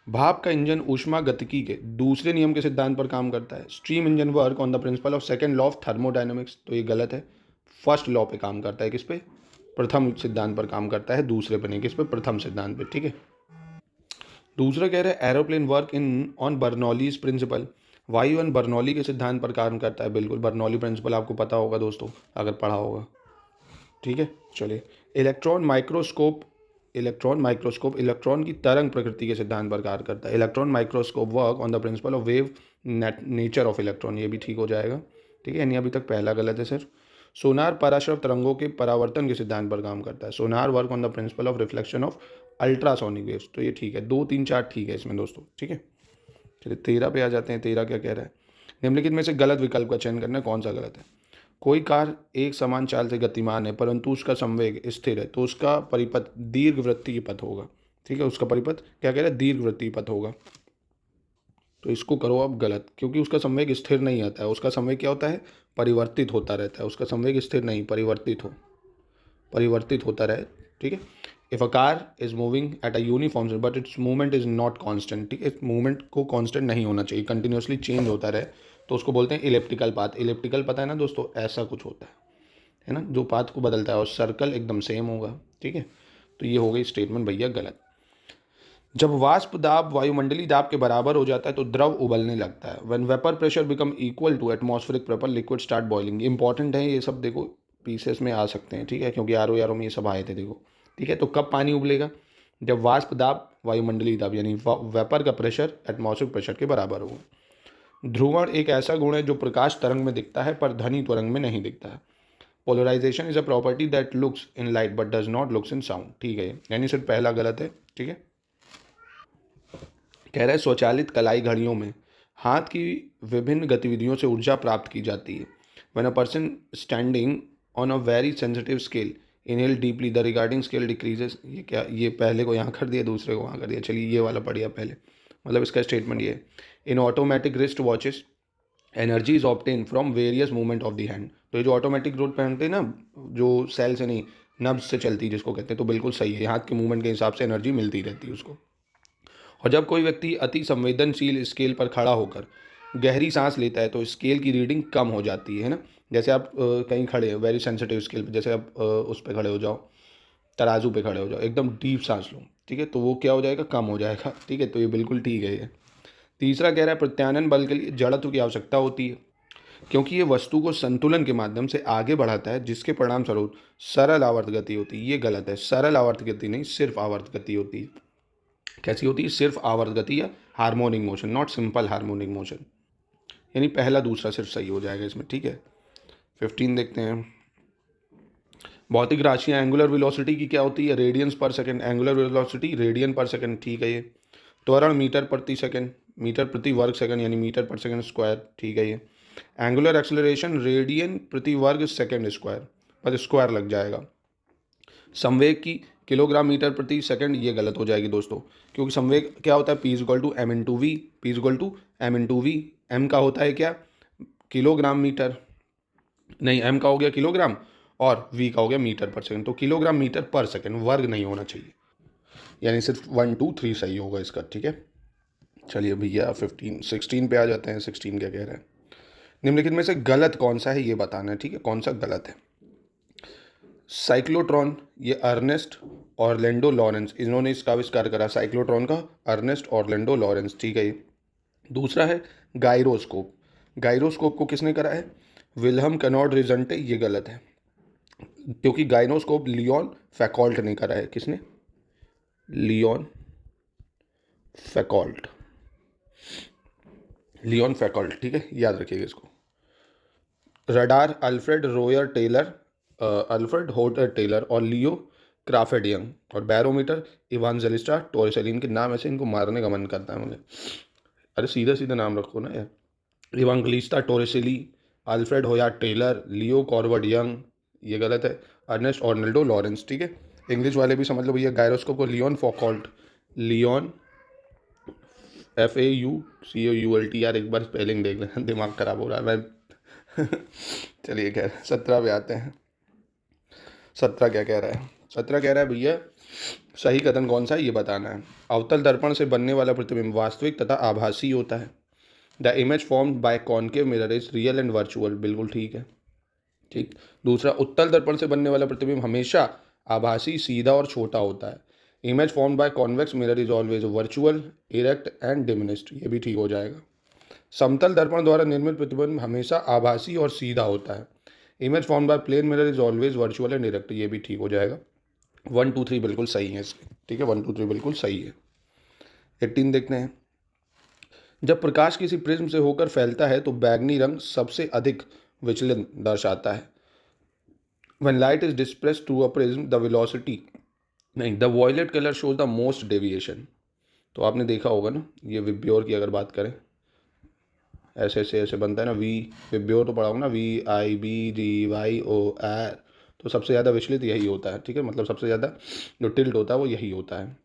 भाप का इंजन ऊष्मा गतिकी के दूसरे नियम के सिद्धांत पर काम करता है, stream engine work on the principle of second law of thermodynamics, तो ये गलत है, फर्स्ट लॉ पे काम करता है, किस पे, प्रथम सिद्धांत पर काम करता है, दूसरे पे नहीं, किस पे, प्रथम सिद्धांत पे, ठीक है। दूसरा कह रहा है aeroplane work in on Bernoulli's principle, वायुयान बर्नौली के सिद्धांत पर काम करता है, बिल्कुल, बर्नौली प्रिंसिपल आपको पता होगा दोस्तों अगर पढ़ा होगा, ठीक है। चलिए, इलेक्ट्रॉन माइक्रोस्कोप इलेक्ट्रॉन की तरंग प्रकृति के सिद्धांत पर कार्य करता है, electron microscope work on the principle of wave nature of electron, ये भी ठीक हो जाएगा, ठीक है, यानी अभी तक पहला गलत है सर। सोनार पराश्रव तरंगों के परावर्तन के सिद्धांत पर काम करता है, sonar work on the principle of reflection of ultrasonic waves, तो ये ठीक है, 2 3 4 ठीक है इसमें दोस्तों, ठीक है। चलिए 13 पे आ जाते हैं, 13 क्या कह रहा है, निम्नलिखित में से गलत विकल्प का चयन करना है, कौन सा गलत है। कोई कार एक समान चाल से गतिमान है परंतु उसका संवेग स्थिर है, तो उसका परिपथ दीर्घवृत्तीय पथ होगा, ठीक है, उसका परिपथ क्या कह रहा है, दीर्घवृत्तीय पथ होगा, तो इसको करो अब गलत, क्योंकि उसका संवेग स्थिर नहीं आता है, उसका संवेग क्या होता है, परिवर्तित होता रहता है, उसका संवेग स्थिर नहीं, परिवर्तित होता रहे, ठीक है। If a car is moving at a uniform but it's movement is not constant, ठीक है, मूवमेंट को कांस्टेंट नहीं होना चाहिए, कंटिन्यूसली चेंज होता रहे, तो उसको बोलते हैं इलिप्टिकल पाथ। इलिप्टिकल पता है ना दोस्तों, ऐसा कुछ होता है ना, जो पाथ को बदलता है, और सर्कल एकदम सेम होगा, ठीक है। तो ये हो गई स्टेटमेंट भैया गलत। जब वाष्प दाब वायुमंडलीय दाब के बराबर हो जाता है तो द्रव उबलने लगता है, when vapour pressure become equal to atmospheric pressure liquid start boiling, important है ये सब, देखो पीसेस में आ सकते हैं, ठीक है, क्योंकि आरओ में ये सब आए थे, देखो, ठीक है। तो कब पानी उबलेगा, जब वाष्प दाब वायुमंडलीय दाब यानी वेपर का प्रेशर एटमॉस्फेरिक प्रेशर के बराबर होगा। ध्रुवण एक ऐसा गुण है जो प्रकाश तरंग में दिखता है पर ध्वनि तरंग में नहीं दिखता है। Polarisation is a property that looks in light but does not looks in sound, ठीक है, यानी सिर्फ पहला गलत है, ठीक है। कह रहा है स्वचालित कलाई घड़ियों में हाथ की विभिन्न गतिविधियों से ऊर्जा प्राप्त की जाती है। When a person standing on a very sensitive scale inhale deeply the regarding scale decreases, ये क्या, ये पहले को यहाँ कर दिया, दूसरे को वहाँ कर दिया, चलिए ये वाला पढ़िया पहले, मतलब इसका स्टेटमेंट ये है, इन automatic wrist watches energy is obtain from various movement of the hand, तो ये जो ऑटोमेटिक रोड पहनते हैं ना, जो सेल से नहीं नब्ज से चलती है जिसको कहते हैं, तो बिल्कुल सही है, हाथ के मूवमेंट के हिसाब से एनर्जी मिलती रहती है उसको। और जब कोई व्यक्ति अति संवेदनशील स्केल पर खड़ा होकर गहरी सांस लेता है तो स्केल की रीडिंग कम हो जाती है ना, जैसे आप कहीं खड़े हो वेरी सेंसिटिव स्केल पर, जैसे आप उस पर खड़े हो जाओ, तराजू पे खड़े हो जाओ, एकदम डीप सांस लो, ठीक है, तो वो क्या हो जाएगा, कम हो जाएगा, ठीक है, तो ये बिल्कुल ठीक है ये। तीसरा कह रहा है प्रत्यानयन बल के लिए जड़त्व की आवश्यकता होती है, क्योंकि ये वस्तु को संतुलन के माध्यम से आगे बढ़ाता है, जिसके परिणाम स्वरूप सरल आवर्त गति होती है। ये गलत है, सरल आवर्त गति नहीं, सिर्फ आवर्त गति होती है। कैसी होती है, सिर्फ आवर्त गति या harmonic motion, not simple harmonic motion, यानी पहला दूसरा सिर्फ सही हो जाएगा इसमें, ठीक है। 15 देखते हैं। भौतिक राशियाँ एंगुलर वेलोसिटी की क्या होती है, रेडियंस पर सेकंड, एंगुलर वेलोसिटी रेडियन पर सेकंड, ठीक है ये। त्वरण मीटर प्रति सेकंड, मीटर प्रति वर्ग सेकंड यानी मीटर पर सेकंड स्क्वायर, ठीक है ये। एंगुलर एक्सेलरेशन रेडियन प्रति वर्ग सेकंड स्क्वायर, पर स्क्वायर लग जाएगा। संवेग की किलोग्राम मीटर प्रति सेकंड, ये गलत हो जाएगी दोस्तों, क्योंकि संवेग क्या होता है, P is equal to M into V, P is equal to M into V. M का होता है क्या, किलोग्राम मीटर, नहीं एम का हो गया किलोग्राम और वी का हो गया मीटर पर सेकंड, तो किलोग्राम मीटर पर सेकंड, वर्ग नहीं होना चाहिए, यानी सिर्फ 1 2 3 सही होगा इसका, ठीक है। चलिए भैया 16 पे आ जाते हैं। 16 क्या कह रहा है, निम्नलिखित में से गलत कौन सा है ये बताना है, ठीक है, कौन सा गलत है। साइक्लोट्रॉन, ये अर्नेस्ट ऑरलैंडो लॉरेंस, इन्होंने इसका आविष्कार करा, साइक्लोट्रॉन का, अर्नेस्ट ऑरलैंडो लॉरेंस, ठीक है ये। दूसरा है गायरोस्कोप, गायरोस्कोप को किसने करा है, विल्हम कनॉर्ड रिजंटे, ये गलत है, क्योंकि गायरोस्कोप लियोन फैकॉल्ट ने करा है, किसने, लियोन फैकॉल्ट, लियोन फैकॉल्ट, ठीक है, याद रखिएगा इसको। Radar Alfred Royer Taylor, Alfred Hoyt Taylor और लियो क्राफेड यंग, और बैरोमीटर इवांजेलिस्टा टोरेसेलिन, के नाम ऐसे इनको मारने का मन करता है मुझे, अरे सीधा सीधा नाम रखो ना यार। इवांजेलिस्टा टोरेसेली, अल्फ्रेड होया टेलर, लियो कॉर्वर्ड यंग, ये गलत है। अर्नेस्ट ऑर्नेल्डो लॉरेंस, ठीक है। इंग्लिश वाले भी समझ लो भैया, गायरोस्कोप को लियोन फॉकॉल्ट, लियोन FAUCOULT, यार एक बार स्पेलिंग देख लेना, दिमाग खराब हो रहा है मैं चलिए खैर 17 पे आते हैं। 17 क्या कह रहा है, 17 कह रहा है भैया सही कथन कौन सा है ये बताना है। अवतल दर्पण से बनने वाला प्रतिबिंब वास्तविक तथा आभासी होता है। The image formed bye concave mirror is real and virtual, बिल्कुल ठीक है, ठीक। दूसरा, उत्तल दर्पण से बनने वाला प्रतिबिंब हमेशा आभासी, सीधा और छोटा होता है। Image formed by convex mirror is always virtual, erect and diminished, ये भी ठीक हो जाएगा। समतल दर्पण द्वारा निर्मित प्रतिबिंब हमेशा आभासी और सीधा होता है। Image formed by plane mirror is always virtual and erect, ये भी ठीक हो जाएगा। 1 2 3 बिल्कुल सही है इसके, ठीक है, 1 2 3 बिल्कुल सही है। 18 देखते हैं। जब प्रकाश किसी प्रिज्म से होकर फैलता है तो बैगनी रंग सबसे अधिक विचलन दर्शाता है। When light is dispersed through a prism, the velocity, नहीं, the violet color shows the most deviation। तो आपने देखा होगा ना, ये विब्योर की अगर बात करें, ऐसे ऐसे ऐसे बनता है ना, वी विब्योर तो पढ़ा होगा ना, VIBGYOR, तो सबसे ज़्यादा विचलित यही होता है, ठीक है, मतलब सबसे ज़्यादा जो टिल्ट होता है वो यही होता है।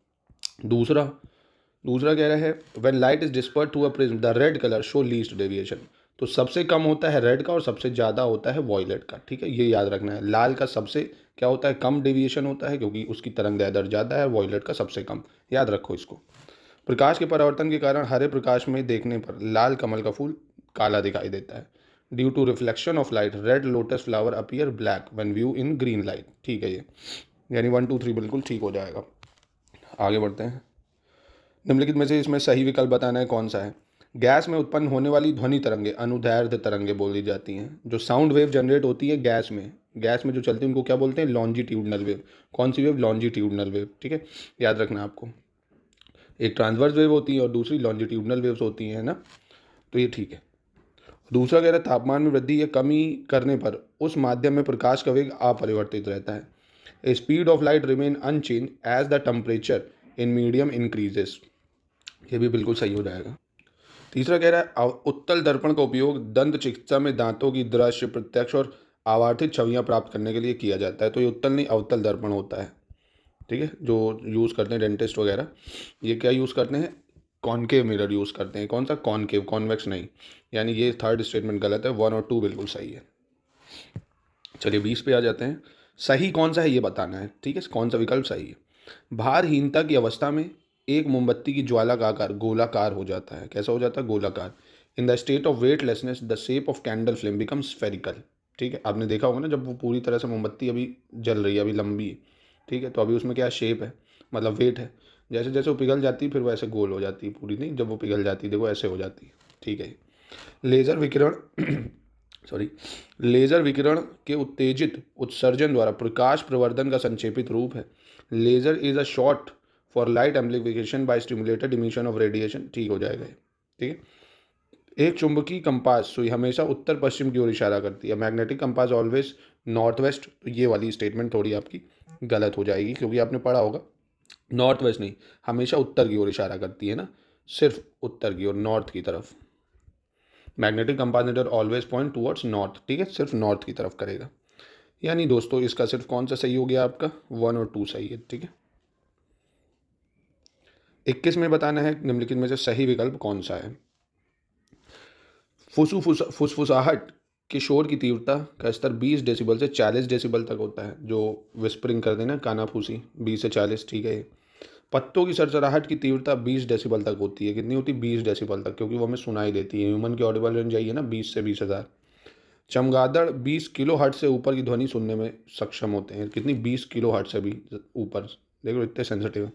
दूसरा कह रहा है when light is dispersed through a prism the red colour show least deviation, तो सबसे कम होता है रेड का और सबसे ज़्यादा होता है वॉयलेट का, ठीक है, ये याद रखना है। लाल का सबसे क्या होता है, कम डेविएशन होता है, क्योंकि उसकी तरंग दैर्ध्य ज़्यादा है, वॉयलेट का सबसे कम, याद रखो इसको। प्रकाश के परावर्तन के कारण हरे प्रकाश में देखने पर लाल कमल का फूल काला दिखाई देता है। Due to reflection of light red lotus flower appear black when view in green light, ठीक है ये, यानी 1 2 3 बिल्कुल ठीक हो जाएगा। आगे बढ़ते हैं। निम्नलिखित में से इसमें सही विकल्प बताना है कौन सा है। गैस में उत्पन्न होने वाली ध्वनि तरंगे अनुदैर्ध्य तरंगे बोली जाती हैं। जो साउंड वेव जनरेट होती है गैस में जो चलती है उनको क्या बोलते हैं, लॉन्जिट्यूडनल वेव। कौन सी वेव, लॉन्जिट्यूडनल वेव, ठीक है, याद रखना आपको। एक ट्रांसवर्स वेव होती है और दूसरी लॉन्जिट्यूडनल वेव्स होती हैं ना, तो ये ठीक है। दूसरा कह रहा है तापमान में वृद्धि या कमी करने पर उस माध्यम में प्रकाश का वेग अपरिवर्तित रहता है। A speed of light remain unchange as the temperature in medium increases, ये भी बिल्कुल सही हो जाएगा। तीसरा कह रहा है उत्तल दर्पण का उपयोग दंत चिकित्सा में दांतों की दृश्य, प्रत्यक्ष और आवर्तित छवियां प्राप्त करने के लिए किया जाता है। तो ये उत्तल नहीं अवतल दर्पण होता है, ठीक है, जो यूज़ करते हैं डेंटिस्ट वगैरह, ये क्या यूज़ करते हैं, कॉनकेव मिरर यूज़ करते हैं। कौन सा, कॉनकेव, कॉन्वेक्स नहीं, यानी ये थर्ड स्टेटमेंट गलत है, 1 और 2 बिल्कुल सही है। चलिए 20 पे आ जाते हैं। सही कौन सा है ये बताना है, ठीक है, कौन सा विकल्प सही है। भारहीनता की अवस्था में एक मोमबत्ती की ज्वाला का आकार गोलाकार हो जाता है। कैसा हो जाता है, गोलाकार। In the state of weightlessness the shape of candle flame become spherical, ठीक है, आपने देखा होगा ना, जब वो पूरी तरह से मोमबत्ती अभी जल रही है, अभी लंबी ठीक है। तो अभी उसमें क्या शेप है, मतलब वेट है। जैसे जैसे वो पिघल जाती है फिर वो ऐसे गोल हो जाती है, पूरी नहीं, जब वो पिघल जाती है देखो ऐसे हो जाती है, ठीक है। लेज़र विकिरण सॉरी, लेज़र विकिरण के उत्तेजित उत्सर्जन द्वारा प्रकाश प्रवर्धन का संक्षेपित रूप है। Laser is a short for light amplification by stimulated emission of radiation, ठीक हो जाएगा ये, ठीक है। एक चुंबकीय कंपास सुई हमेशा उत्तर पश्चिम की ओर इशारा करती है, magnetic compass always north west. तो ये वाली स्टेटमेंट थोड़ी आपकी गलत हो जाएगी, क्योंकि आपने पढ़ा होगा नॉर्थ वेस्ट नहीं, हमेशा उत्तर की ओर इशारा करती है ना, सिर्फ उत्तर की ओर, नॉर्थ की तरफ। Magnetic compass always point towards north, ठीक है, सिर्फ नॉर्थ की तरफ करेगा। यानी दोस्तों इसका सिर्फ कौन सा सही हो गया आपका, 1 और 2 सही है, ठीक है। 21 में बताना है निम्नलिखित में से सही विकल्प कौन सा है। फुसफुसाहट के शोर की तीव्रता का स्तर 20 डेसिबल से 40 डेसिबल तक होता है, जो विस्परिंग कर देना कानाफूसी, 20 से 40, ठीक है। पत्तों की सरसराहट की तीव्रता 20 डेसिबल तक होती है, कितनी होती है, 20 डेसिबल तक, क्योंकि वो हमें सुनाई देती है। ह्यूमन की ऑडिबल रेंज आई है ना 20 से 20,000। चमगादड़ 20 किलो हर्ट्ज से ऊपर की ध्वनि सुनने में सक्षम होते हैं, कितनी, 20 किलो हर्ट्ज से भी ऊपर, देखो इतने सेंसिटिव है।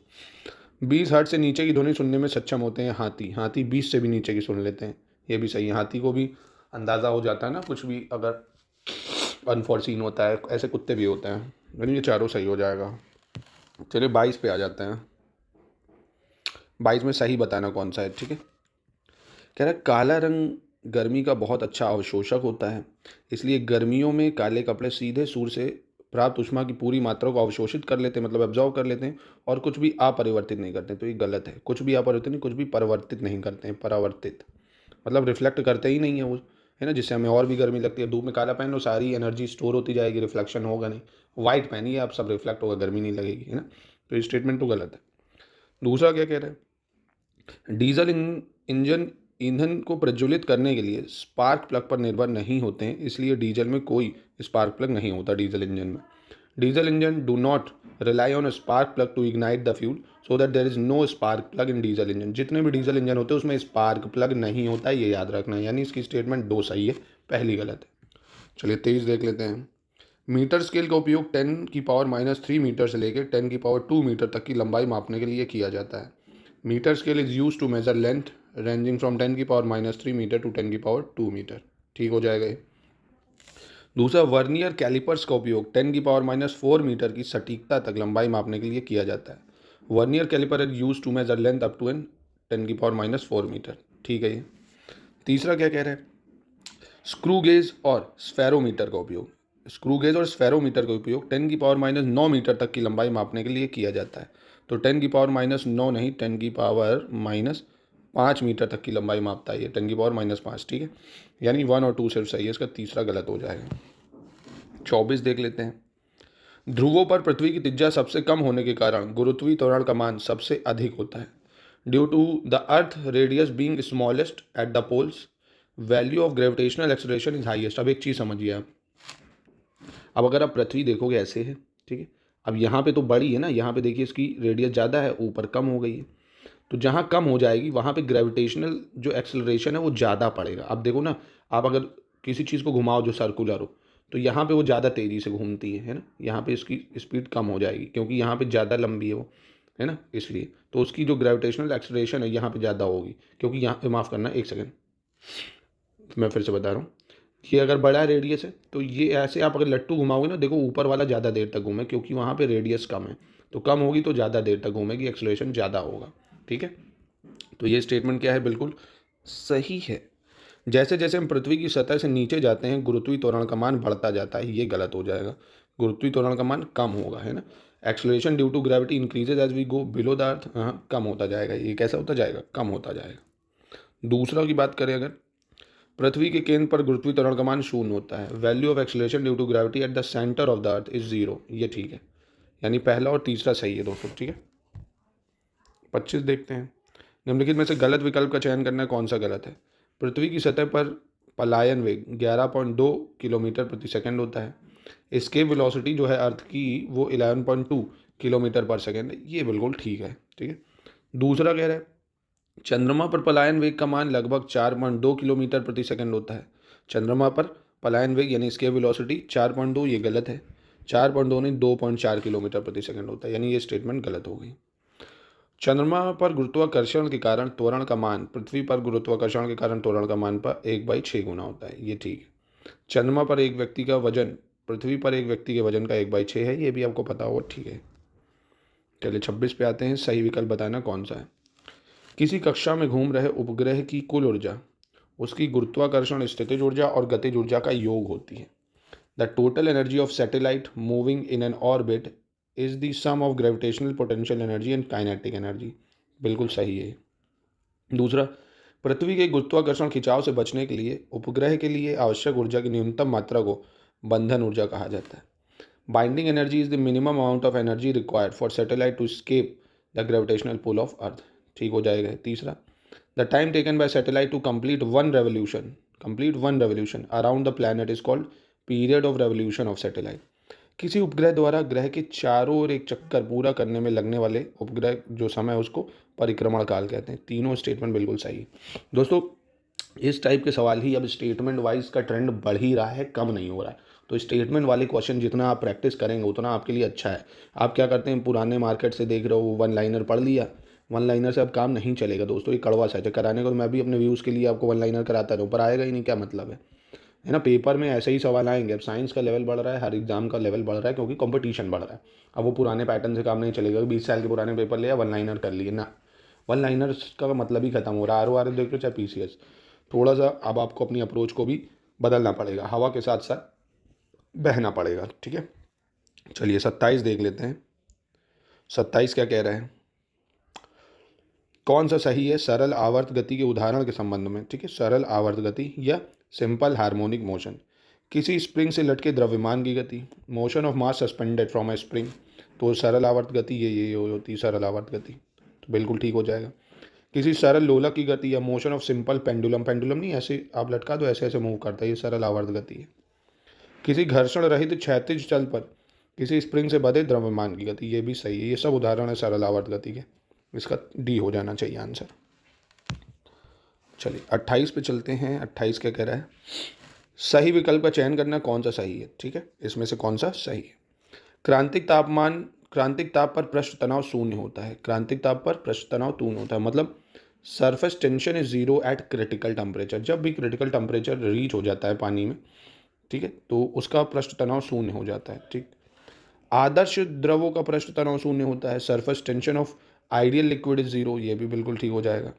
20 हर्ट्ज से नीचे की ध्वनि सुनने में सक्षम होते हैं हाथी, हाथी 20 से भी नीचे की सुन लेते हैं, ये भी सही है। हाथी को भी अंदाज़ा हो जाता है ना कुछ भी अगर अनफॉर्सीन होता है, ऐसे कुत्ते भी होते हैं, यानी ये चारों सही हो जाएगा। चलिए 22 पे आ जाते हैं। 22 में सही बताना कौन सा है, ठीक है। कह रहा है काला रंग गर्मी का बहुत अच्छा अवशोषक होता है, इसलिए गर्मियों में काले कपड़े सीधे सूर्य से प्राप्त ऊष्मा की पूरी मात्रा को अवशोषित कर लेते हैं, मतलब एब्जॉर्व कर लेते हैं, और कुछ भी अपरिवर्तित नहीं करते। तो ये गलत है, कुछ भी अपरिवर्तित नहीं, कुछ भी परिवर्तित नहीं करते हैं, परावर्तित मतलब रिफ्लेक्ट करते ही नहीं है वो, है ना, जिससे हमें और भी गर्मी लगती है। धूप में काला पहन लो, सारी एनर्जी स्टोर होती जाएगी, रिफ्लेक्शन होगा नहीं। वाइट पहनिए आप, सब रिफ्लेक्ट होगा, गर्मी नहीं लगेगी, है ना। तो ये स्टेटमेंट तो गलत है। दूसरा क्या कह रहा है, डीजल इंजन ईंधन को प्रज्वलित करने के लिए स्पार्क प्लग पर निर्भर नहीं होते हैं, इसलिए डीजल में कोई स्पार्क प्लग नहीं होता। डीजल इंजन में, diesel engine do not rely on spark plug to ignite the fuel, so that there is no spark plug in diesel engine. जितने भी डीजल इंजन होते हैं उसमें स्पार्क प्लग नहीं होता है, ये याद रखना है। यानी इसकी स्टेटमेंट 2 सही है, पहली गलत है। चलिए 23 देख लेते हैं। मीटर स्केल का उपयोग 10⁻³ मीटर से लेकर 10⁻² मीटर तक की लंबाई मापने के लिए किया जाता है। Metre scale is use to measure length ranging from 10⁻³ metre to 10⁻² metre, ठीक हो जाएगा ये। दूसरा, वर्नियर कैलिपर्स का उपयोग 10⁻⁴ मीटर की सटीकता तक लंबाई मापने के लिए किया जाता है। Vernier calliper is use to measure length up to 10⁻⁴ metre, ठीक है ये। तीसरा क्या कह रहा है, स्क्रू गेज और स्फेरोमीटर का उपयोग, स्क्रू गेज और स्फेरोमीटर का उपयोग 10⁻⁹ मीटर तक की लंबाई मापने के लिए किया जाता है। तो 10⁻⁹ नहीं, 10⁻5 मीटर तक की लंबाई मापता है ये, 10⁻5, ठीक है। यानी 1 और 2 सिर्फ सही है, इसका तीसरा गलत हो जाएगा। 24 देख लेते हैं। ध्रुवों पर पृथ्वी की त्रिज्या सबसे कम होने के कारण गुरुत्वीय त्वरण का मान सबसे अधिक होता है। Due to the earth radius being smallest at the poles, value of gravitational acceleration is highest. अब एक चीज़ समझिए आप, अब अगर आप पृथ्वी देखोगे ऐसे है, ठीक है। अब यहाँ पे तो बड़ी है ना, यहाँ पे देखिए इसकी रेडियस ज़्यादा है, ऊपर कम हो गई है। तो जहाँ कम हो जाएगी वहाँ पे ग्रेविटेशनल जो एक्सेलरेशन है वो ज़्यादा पड़ेगा। अब देखो ना, आप अगर किसी चीज़ को घुमाओ जो सर्कुलर हो, तो यहाँ पे वो ज़्यादा तेज़ी से घूमती है ना, यहाँ पे इसकी स्पीड कम हो जाएगी, क्योंकि यहाँ पे ज़्यादा लंबी है वो, है ना, इसलिए। तो उसकी जो ग्रेविटेशनल एक्सेलरेशन है यहाँ पे ज़्यादा होगी, क्योंकि यहाँ पे, माफ़ करना एक सेकेंड, मैं फिर से बता रहा हूँ, ये अगर बड़ा रेडियस है तो ये ऐसे आप अगर लट्टू घुमाओगे ना, देखो ऊपर वाला ज़्यादा देर तक घूमे, क्योंकि वहाँ पे रेडियस कम है, तो कम होगी तो ज़्यादा देर तक घूमेगी, एक्सेलरेशन ज़्यादा होगा, ठीक है। तो ये स्टेटमेंट क्या है, बिल्कुल सही है। जैसे जैसे हम पृथ्वी की सतह से नीचे जाते हैं गुरुत्वीय त्वरण का मान बढ़ता जाता है, ये गलत हो जाएगा, गुरुत्वीय त्वरण का मान कम होगा, है ना। Acceleration due to gravity increases as we go below the earth, हाँ कम होता जाएगा, ये कैसा होता जाएगा, कम होता जाएगा। दूसरा की बात करें अगर, पृथ्वी के केंद्र पर गुरुत्वीय त्वरण का मान 0 होता है। Value of acceleration due to gravity at the centre of the earth is 0, ये ठीक है। यानी पहला और तीसरा सही है दोस्तों, ठीक है। 25 देखते हैं। निम्नलिखित में से गलत विकल्प का चयन करना कौन सा गलत है। पृथ्वी की सतह पर पलायन वेग 11.2 किलोमीटर प्रति सेकंड होता है। एस्केप वेलोसिटी जो है अर्थ की वो 11.2 किलोमीटर पर सेकंड है, ये बिल्कुल ठीक है, ठीक है। दूसरा कह रहा है चंद्रमा पर पलायन वेग का मान लगभग 4.2 किलोमीटर प्रति सेकंड होता है। चंद्रमा पर पलायन वेग यानी एस्केप वेलोसिटी 4.2, ये गलत है। 4.2 नहीं 2.4 किलोमीटर प्रति सेकंड होता है, यानी ये स्टेटमेंट गलत हो गई। चंद्रमा पर गुरुत्वाकर्षण के कारण त्वरण का मान पृथ्वी पर गुरुत्वाकर्षण के कारण त्वरण का मान पर 1/6 गुना होता है, ये ठीक है। चंद्रमा पर एक व्यक्ति का वजन पृथ्वी पर एक व्यक्ति के वजन का 1/6 है, ये भी आपको पता होगा, ठीक है। चलिए 26 पे आते हैं, सही विकल्प बताना कौन सा है। किसी कक्षा में घूम रहे उपग्रह की कुल ऊर्जा उसकी गुरुत्वाकर्षण स्थितिज ऊर्जा और गतिज ऊर्जा का योग होती है। The total energy of satellite moving in an orbit is the sum of gravitational potential energy and kinetic energy, बिल्कुल सही है। दूसरा, पृथ्वी के गुरुत्वाकर्षण खिंचाव से बचने के लिए उपग्रह के लिए आवश्यक ऊर्जा की न्यूनतम मात्रा को बंधन ऊर्जा कहा जाता है। Binding energy is the minimum amount of energy required for satellite to escape the gravitational pull of earth, ठीक हो जाएगा। तीसरा, the time taken by satellite to complete one revolution around the planet is called period of revolution of satellite. किसी उपग्रह द्वारा ग्रह के चारों ओर एक चक्कर पूरा करने में लगने वाले उपग्रह जो समय उसको परिक्रमण काल कहते हैं। तीनों स्टेटमेंट बिल्कुल सही। दोस्तों इस टाइप के सवाल ही अब स्टेटमेंट वाइज का ट्रेंड बढ़ ही रहा है, कम नहीं हो रहा है। तो स्टेटमेंट वाले क्वेश्चन जितना आप प्रैक्टिस करेंगे उतना आपके लिए अच्छा है। आप क्या करते हैं, पुराने मार्केट से देख रहे हो, वन लाइनर पढ़ लिया, वन लाइनर से अब काम नहीं चलेगा दोस्तों, ये कड़वा सा है। कराने को तो मैं भी अपने व्यूज़ के लिए आपको वन लाइनर कराता रहूँ, पर आएगा ही नहीं, क्या मतलब है ना। पेपर में ऐसे ही सवाल आएंगे। अब साइंस का लेवल बढ़ रहा है, हर एग्जाम का लेवल बढ़ रहा है, क्योंकि कंपटीशन बढ़ रहा है। अब वो पुराने पैटर्न से काम नहीं चलेगा। 20 साल के पुराने पेपर लिया, वन लाइनर कर लिए ना, वन लाइनर का मतलब ही खत्म हो रहा है। ROR देख लो चाहे PCS, थोड़ा सा अब आपको अपनी अप्रोच को भी बदलना पड़ेगा, हवा के साथ साथ बहना पड़ेगा, ठीक है। चलिए 27 देख लेते हैं। 27 क्या कह रहा है, कौन सा सही है सरल आवर्त गति के उदाहरण के संबंध में, ठीक है। सरल आवर्त गति या सिंपल हार्मोनिक मोशन, किसी स्प्रिंग से लटके द्रव्यमान की गति, motion of mass suspended from A spring, तो सरल आवर्त गति ये होती है सरल आवर्त गति, तो बिल्कुल ठीक हो जाएगा। किसी सरल लोलक की गति या motion of simple pendulum, pendulum नहीं ऐसे आप लटका दो ऐसे ऐसे मूव करता है, ये सरल आवर्त गति है। किसी घर्षण रहित क्षैतिज तल पर किसी स्प्रिंग से बंधे द्रव्यमान की गति, ये भी सही है। ये सब उदाहरण है सरल आवर्त गति के, इसका D हो जाना चाहिए आंसर। चलिए 28 पे चलते हैं। 28 क्या कह रहा है, सही विकल्प का चयन करना कौन सा सही है, ठीक है। इसमें से कौन सा सही है। क्रांतिक ताप पर पृष्ठ तनाव शून्य होता है। क्रांतिक ताप पर पृष्ठ तनाव शून्य होता है, मतलब surface tension is zero eight critical temperature. जब भी क्रिटिकल टेम्परेचर रीच हो जाता है पानी में, ठीक है, तो उसका पृष्ठ तनाव शून्य हो जाता है, ठीक। आदर्श द्रवों का पृष्ठ तनाव शून्य होता है। Surface tension of ideal liquid is zero, ये भी बिल्कुल ठीक हो जाएगा।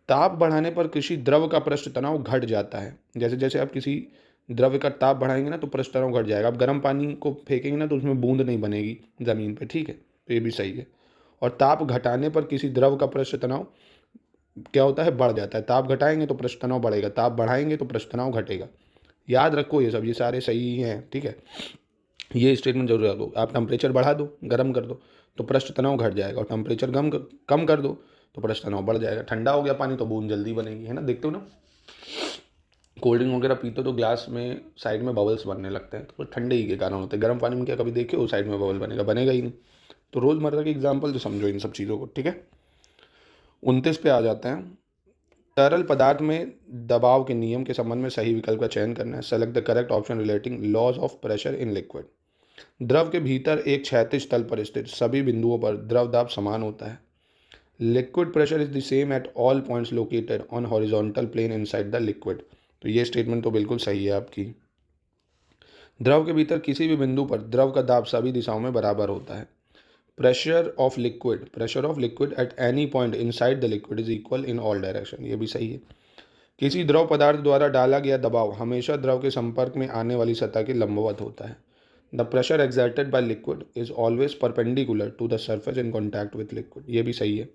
ताप बढ़ाने पर किसी द्रव का पृष्ठ तनाव घट जाता है। जैसे जैसे आप किसी द्रव का ताप बढ़ाएंगे ना तो पृष्ठ तनाव घट जाएगा। आप गर्म पानी को फेंकेंगे ना तो उसमें बूंद नहीं बनेगी ज़मीन पे, ठीक है, तो ये भी सही है। और ताप घटाने पर किसी द्रव का पृष्ठ तनाव क्या होता है, बढ़ जाता है। ताप घटाएंगे तो पृष्ठ तनाव बढ़ेगा, ताप बढ़ाएंगे तो पृष्ठ तनाव घटेगा। याद रखो ये सब, ये सारे सही हैं, ठीक है। ये स्टेटमेंट जरूर याद हो। आप टेम्परेचर बढ़ा दो, गर्म कर दो तो पृष्ठ तनाव घट जाएगा, और टेम्परेचर कम कर दो तो पृष्ठ तनाव बढ़ जाएगा। ठंडा हो गया पानी तो बूंद जल्दी बनेगी, है ना। देखते हो ना, कोल्ड ड्रिंक वगैरह पीते हो तो ग्लास में साइड में बबल्स बनने लगते हैं, तो ठंडे ही के कारण होते हैं। गर्म पानी में क्या कभी देखे हो साइड में बबल बनेगा ही नहीं। तो रोज़मर्रा के एग्जाम्पल तो समझो इन सब चीज़ों को, ठीक है। 29 पे आ जाते हैं। तरल पदार्थ में दबाव के नियम के संबंध में सही विकल्प का चयन करना है। Select the correct option relating laws of pressure in liquid. द्रव के भीतर एक क्षैतिज तल पर स्थित सभी बिंदुओं पर द्रव दाब समान होता है। Liquid pressure is the same at all points located on horizontal plane inside the liquid, तो ये स्टेटमेंट तो बिल्कुल सही है आपकी। द्रव के भीतर किसी भी बिंदु पर द्रव का दाब सभी दिशाओं में बराबर होता है। Pressure of liquid at any point inside the liquid is equal in all direction, ये भी सही है। किसी द्रव पदार्थ द्वारा डाला गया दबाव हमेशा द्रव के संपर्क में आने वाली सतह के लंबवत होता है। The pressure exerted by liquid is always perpendicular to the surface in contact with liquid, ये भी सही है।